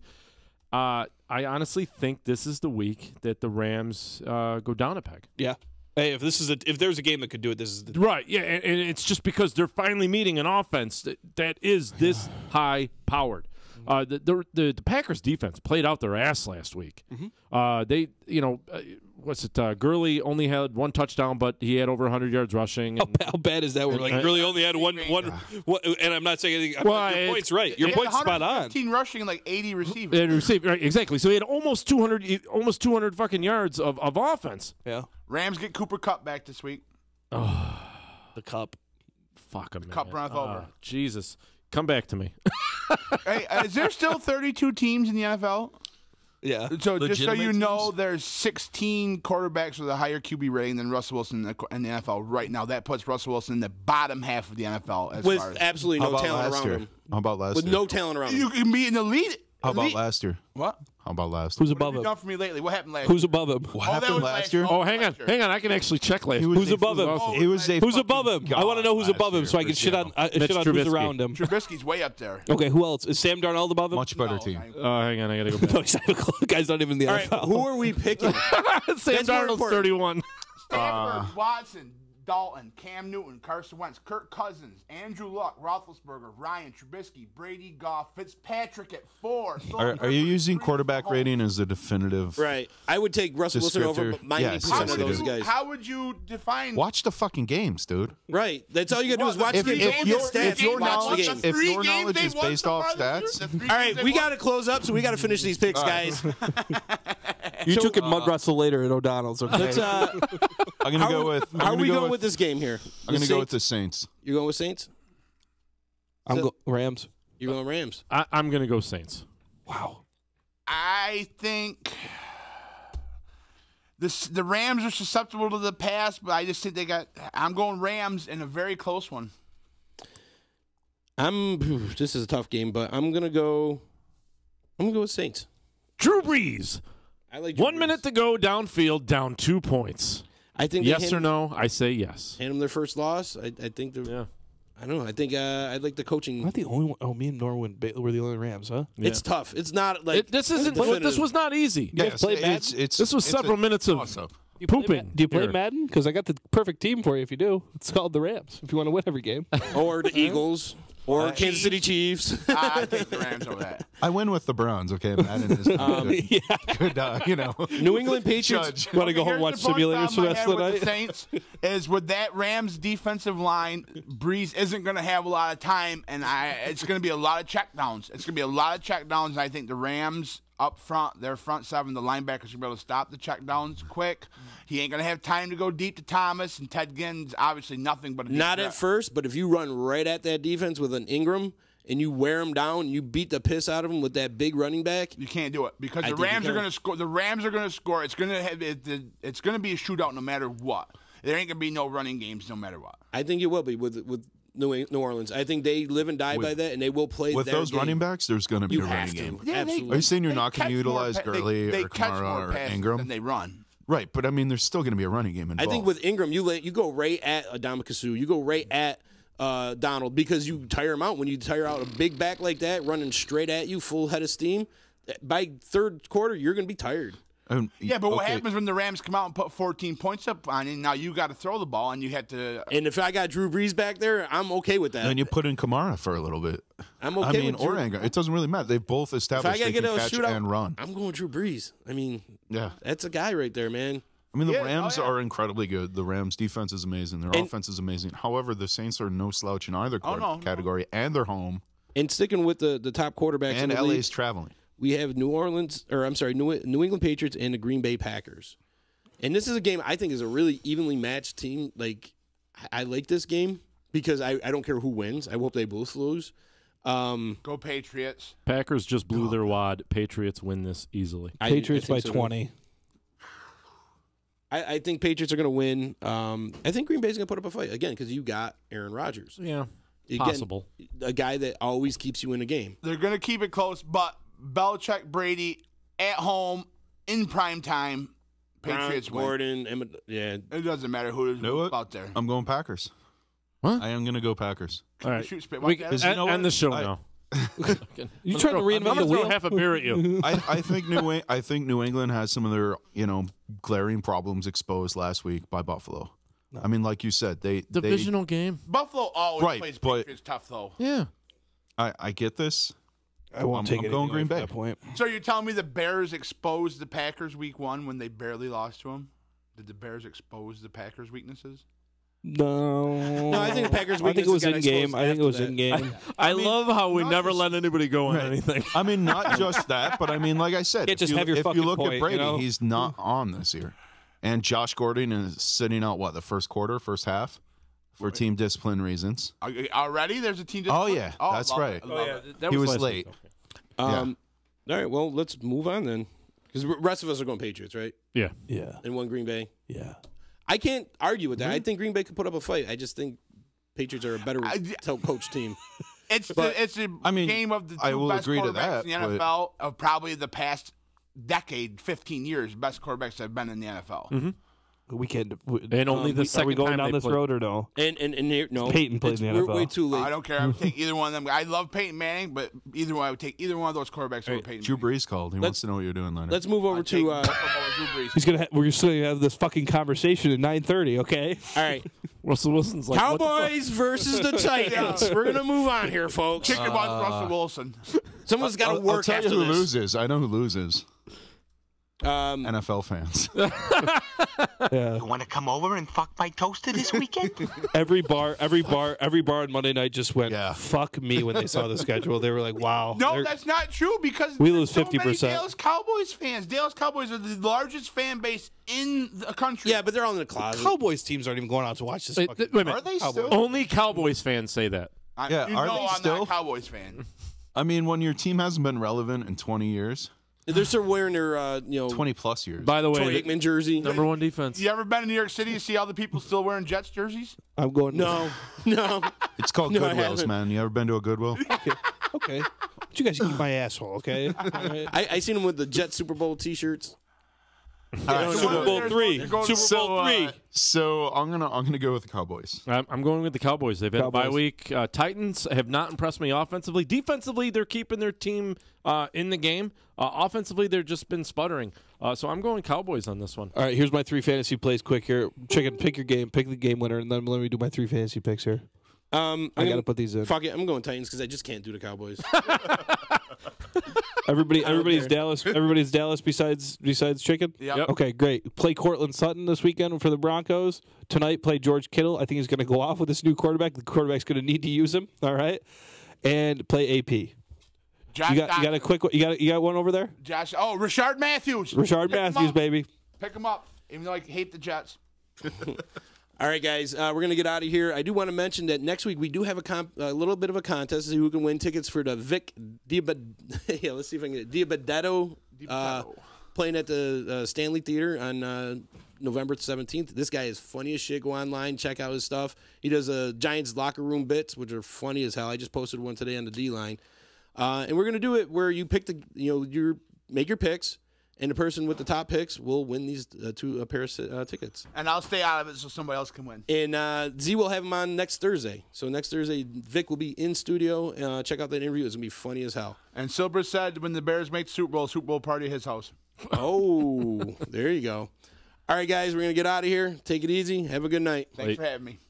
I honestly think this is the week that the Rams go down a peg. Yeah. Hey, if there's a game that could do it, this is the right. Yeah, and it's just because they're finally meeting an offense that is this high powered. The Packers defense played out their ass last week. They, Gurley only had 1 touchdown, but he had over 100 yards rushing. How bad is that? We're like Gurley only had one, and I'm not saying anything. Your point's right. Your point's spot on. 15 rushing and like 80 receivers. Right, exactly. So he had almost 200 fucking yards of offense. Yeah. Rams get Cooper Kupp back this week. Oh, the Cup. Fuck him. Cup runneth over. Jesus, come back to me. Hey, is there still 32 teams in the NFL? Yeah. So just so you know, there's 16 quarterbacks with a higher QB rating than Russell Wilson in the NFL right now. That puts Russell Wilson in the bottom half of the NFL. With absolutely no talent around him. How about last year? With no talent around him. You can be in the lead. How about last year? What? How about last year? Who's above him? What have you done for me lately? What happened last Who's above him? What happened last year? Oh, hang on. I can actually check last year. Who's above him? Who's above him? I want to know who's above him so I can shit on who's around him. Trubisky's way up there. Okay, who else? Is Sam Darnold above him? Much better team. Hang on, I gotta go back. The guy's not even in the NFL. Right, who are we picking? Sam Darnold's 31. Stanford, Watson, Dalton, Cam Newton, Carson Wentz, Kirk Cousins, Andrew Luck, Roethlisberger, Ryan, Trubisky, Brady, Goff, Fitzpatrick at 4. Are you using quarterback rating as the definitive? Right. I would take Russell Wilson over 90% of those guys. How would you define? Watch the fucking games, dude. Right. That's all you got to do is watch the game. If your knowledge is based off stats. All right, we got to close up, so we got to finish these picks, guys. You took it mud wrestle later at O'Donnell's. Okay. Let's, I'm going to go with. How are we going with this game here? I'm going to go with the Saints. You're going with Saints? I'm going Rams. You're going Rams. I'm going to go Saints. Wow. I think The Rams are susceptible to the pass, but I just think I'm going Rams in a very close one. This is a tough game, but I'm gonna go with Saints. Drew Brees. I like 1 minute to go downfield, down 2 points. I think yes or no. I say yes. Hand them their first loss. I think they're. Yeah. I don't know. I think I'd like the coaching. I'm not the only one. Oh, me and Norwin were the only Rams, huh? Yeah. It's tough. It's not like this was not easy. This was several minutes of pooping. Do you play Madden? Because I got the perfect team for you. If you do, it's called the Rams. If you want to win every game, or the Eagles. Or Kansas City Chiefs. I take the Rams over that. I win with the Browns, okay? Madden is good, New England Patriots. Want to go home and watch simulators for the rest of the night? The Saints is with that Rams defensive line, Breeze isn't going to have a lot of time, and it's going to be a lot of checkdowns. It's going to be a lot of checkdowns, and I think the Rams up front, their front seven, the linebackers are going to be able to stop the checkdowns quick. He ain't going to have time to go deep to Thomas, and Ted Ginn's obviously nothing but a deep Not threat. at first, but if you run right at that defense with an Ingram and you wear him down, and you beat the piss out of him with that big running back. You can't do it because the Rams are going to score. The Rams are going to score. It's going to it's going to be a shootout no matter what. There ain't going to be no running games no matter what. I think it will be with New Orleans. I think they live and die by that, and they will play with those game. running backs. There's going to be a running game. Yeah, absolutely. Are you saying you're not going to utilize Gurley they or catch more Kamara or passes Ingram? than they run. Right, but I mean, there's still going to be a running game involved. I think with Ingram, you go right at Adamakasu. You go right at Donald because you tire him out. When you tire out a big back like that, running straight at you, full head of steam, by third quarter, you're going to be tired. Yeah, but what happens when the Rams come out and put 14 points up on you? Now you got to throw the ball, and you have to. And if I got Drew Brees back there, I'm okay with that. Then you put in Kamara for a little bit. I'm okay. I mean, or Ingram. It doesn't really matter. They've both established they can catch and run. I'm going Drew Brees. I mean, yeah, that's a guy right there, man. I mean, the Rams are incredibly good. The Rams' defense is amazing. Their offense is amazing. However, the Saints are no slouch in either category, and they're home. And sticking with the top quarterbacks and in the LA's league, traveling. We have New England Patriots and the Green Bay Packers. And this is a game I think is a really evenly matched team. Like, I like this game because I don't care who wins. I hope they both lose. Go Patriots. Packers just blew their wad. Patriots win this easily. Patriots by 20. I think Patriots are going to win. I think Green Bay's going to put up a fight again because you got Aaron Rodgers. Yeah, again, possible. A guy that always keeps you in a game. They're going to keep it close, but Belichick, Brady at home in prime time. Patriots win. Gordon, yeah. It doesn't matter who's out there. I'm going Packers. What? I am going to go Packers. All right. End the show now. You trying to reinvent the wheel? Throw half a beer at you. I think New England has some of their glaring problems exposed last week by Buffalo. No. I mean, like you said, divisional game. Buffalo always plays but Patriots tough though. Yeah, I get this. I won't take it. I'm going Green Bay. That point. So you're telling me the Bears exposed the Packers week 1 when they barely lost to them? Did the Bears expose the Packers' weaknesses? No, I think the Packers. I think it was in game. I love how we never let anybody go on anything. I mean, not just that, but I mean, like I said, if you look at Brady, he's not on this year, and Josh Gordon is sitting out the first half, for team discipline reasons. Already, there's a team discipline. Oh yeah, that's right. He was late. All right, well, let's move on then, because the rest of us are going Patriots, right? Yeah, and one Green Bay. Yeah. I can't argue with that. I think Green Bay could put up a fight. I just think Patriots are a better coach team. It's a game of the two best quarterbacks in the NFL of probably the past decade, 15 years. Best quarterbacks that have been in the NFL. Mm-hmm. We can't. And only the second Are we going time down this road or no? And here, no. Peyton played in the NFL. We're way too late. I don't care. I would take either one of them. I love Peyton Manning, but I would take either one of those quarterbacks over Peyton. Drew Brees called. He wants to know what you're doing, Leonard. Let's move over to. We're still gonna have this fucking conversation at 9:30. Okay. All right. Russell Wilson's like Cowboys versus the Titans. We're gonna move on here, folks. Chicken wants Russell Wilson. Someone's got to work. I'll tell after you who this. loses. I know who loses. NFL fans. You want to come over and fuck my toaster this weekend? Every bar on Monday night just went, fuck me when they saw the schedule. They were like, wow. No, that's not true because we lose 50%. Dallas Cowboys fans. Dallas Cowboys are the largest fan base in the country. Yeah, but they're all in the closet. Cowboys teams aren't even going out to watch this. Wait a minute. Are they still? Only Cowboys fans say that. Yeah, are they I'm still? not a Cowboys fan. I mean, when your team hasn't been relevant in 20 years, They're still wearing their 20+ years. By the way, Troy Aikman jersey. Number one defense. You ever been in New York City to see all the people still wearing Jets jerseys? I'm going. No. It's called No, I Goodwills, haven't. man. You ever been to a Goodwill? Okay. But you guys eat my asshole, okay? I seen them with the Jet Super Bowl T-shirts. Super Bowl 3. Super Bowl 3. So I'm gonna go with the Cowboys. I'm going with the Cowboys. They've had a bye Cowboys. week. Titans have not impressed me offensively. Defensively, they're keeping their team in the game. Offensively, they've just been sputtering. So I'm going Cowboys on this one. All right, here's my 3 fantasy plays quick here. Chicken, pick your game. Pick the game winner, and then let me do my 3 fantasy picks here. I got to put these in. Fuck it, I'm going Titans because I just can't do the Cowboys. Everybody's Dallas. Everybody's Dallas besides Chicken. Yep. Okay, great. Play Cortland Sutton this weekend for the Broncos. Tonight, play George Kittle. I think he's going to go off with this new quarterback. The quarterback's going to need to use him. All right, and play AP. Josh You got a quick. You got one over there. Josh. Oh, Richard Matthews. Richard Pick him Matthews, up. baby. Pick him up. Even though I hate the Jets. All right, guys, we're going to get out of here. I do want to mention that next week we do have a little bit of a contest to see who can win tickets for the Vic let's see if I can get it. Diabedetto playing at the Stanley Theater on November 17th. This guy is funny as shit. Go online, check out his stuff. He does Giants locker room bits, which are funny as hell. I just posted one today on the D-line. And we're going to do it where you pick you make your picks. And the person with the top picks will win these a pair of tickets. And I'll stay out of it so somebody else can win. And Z will have him on next Thursday. So next Thursday, Vic will be in studio. Check out that interview. It's going to be funny as hell. And Silver said when the Bears make Super Bowl party at his house. Oh, there you go. All right, guys, we're going to get out of here. Take it easy. Have a good night. Thanks for having me.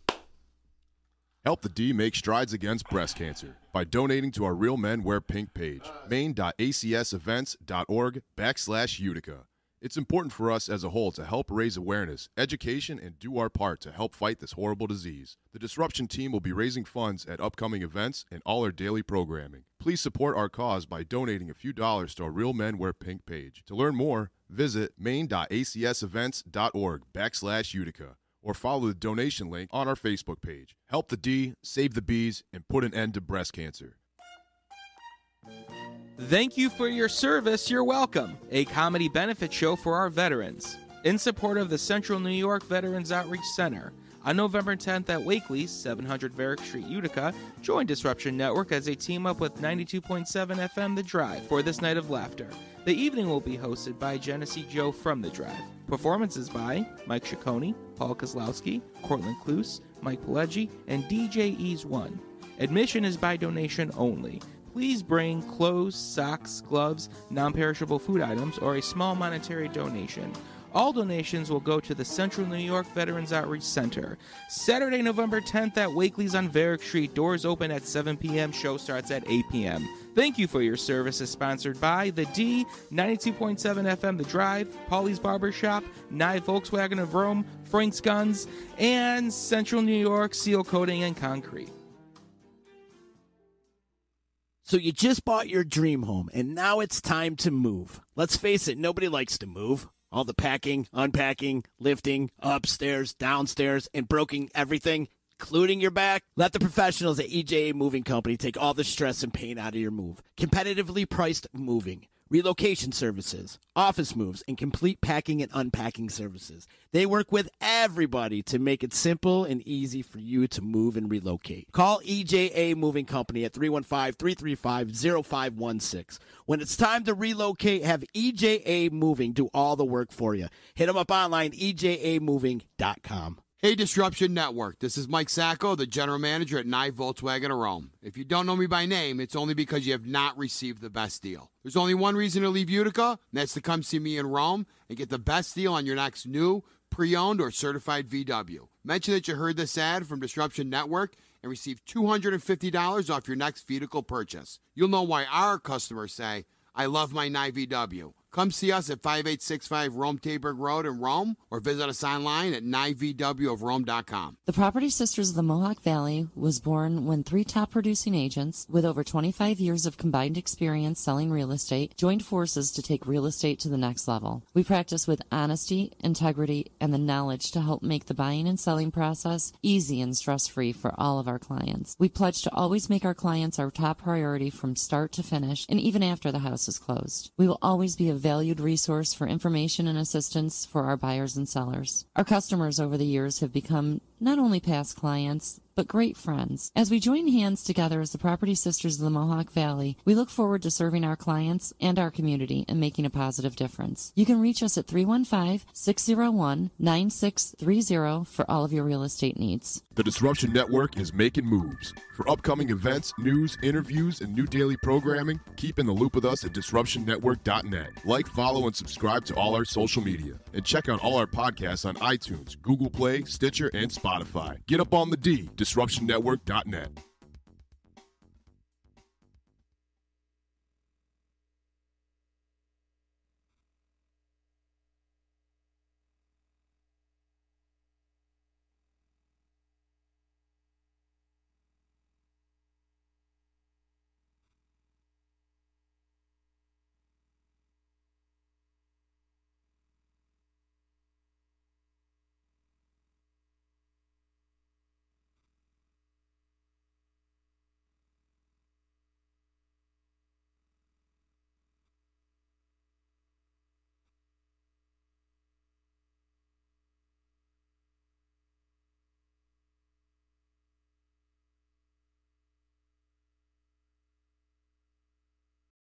Help the D make strides against breast cancer by donating to our Real Men Wear Pink page, maine.acsevents.org/Utica. It's important for us as a whole to help raise awareness, education, and do our part to help fight this horrible disease. The Disruption team will be raising funds at upcoming events and all our daily programming. Please support our cause by donating a few dollars to our Real Men Wear Pink page. To learn more, visit maine.acsevents.org/Utica. or follow the donation link on our Facebook page. Help the D, save the B's, and put an end to breast cancer. Thank you for your service. You're welcome. A comedy benefit show for our veterans. In support of the Central New York Veterans Outreach Center. On November 10th at Wakely's, 700 Varick Street, Utica, join Disruption Network as they team up with 92.7 FM The Drive for this night of laughter. The evening will be hosted by Genesee Joe from The Drive. Performances by Mike Ciccone, Paul Kozlowski, Cortland Kluse, Mike Pileggi, and DJ Ease1. Admission is by donation only. Please bring clothes, socks, gloves, non-perishable food items, or a small monetary donation. All donations will go to the Central New York Veterans Outreach Center. Saturday, November 10th at Wakely's on Varick Street. Doors open at 7 p.m. Show starts at 8 p.m. Thank you for your service is sponsored by The D, 92.7 FM The Drive, Paulie's Barbershop, NYE Volkswagen of Rome, Frank's Guns, and Central New York Seal Coating and Concrete. So you just bought your dream home, and now it's time to move. Let's face it, nobody likes to move. All the packing, unpacking, lifting, upstairs, downstairs, and broking everything, including your back. Let the professionals at EJA Moving Company take all the stress and pain out of your move. Competitively priced moving, relocation services, office moves, and complete packing and unpacking services. They work with everybody to make it simple and easy for you to move and relocate. Call EJA Moving Company at 315-335-0516. When it's time to relocate, have EJA Moving do all the work for you. Hit them up online, ejamoving.com. Hey, Disruption Network. This is Mike Sacco, the general manager at NYE Volkswagen of Rome. If you don't know me by name, it's only because you have not received the best deal. There's only one reason to leave Utica, and that's to come see me in Rome and get the best deal on your next new, pre-owned, or certified VW. Mention that you heard this ad from Disruption Network and receive $250 off your next vehicle purchase. You'll know why our customers say, I love my NYE VW. Come see us at 5865 Rome Taberg Road in Rome or visit us online at NYEVWofRome.com. The Property Sisters of the Mohawk Valley was born when 3 top producing agents with over 25 years of combined experience selling real estate joined forces to take real estate to the next level. We practice with honesty, integrity, and the knowledge to help make the buying and selling process easy and stress-free for all of our clients. We pledge to always make our clients our top priority from start to finish and even after the house is closed. We will always be a valued resource for information and assistance for our buyers and sellers. Our customers over the years have become not only past clients, but great friends. As we join hands together as the Property Sisters of the Mohawk Valley, we look forward to serving our clients and our community and making a positive difference. You can reach us at 315-601-9630 for all of your real estate needs. The Disruption Network is making moves. For upcoming events, news, interviews, and new daily programming, keep in the loop with us at DisruptionNetwork.net. Like, follow, and subscribe to all our social media. And check out all our podcasts on iTunes, Google Play, Stitcher, and Spotify. Get up on the D, DisruptionNetwork.net.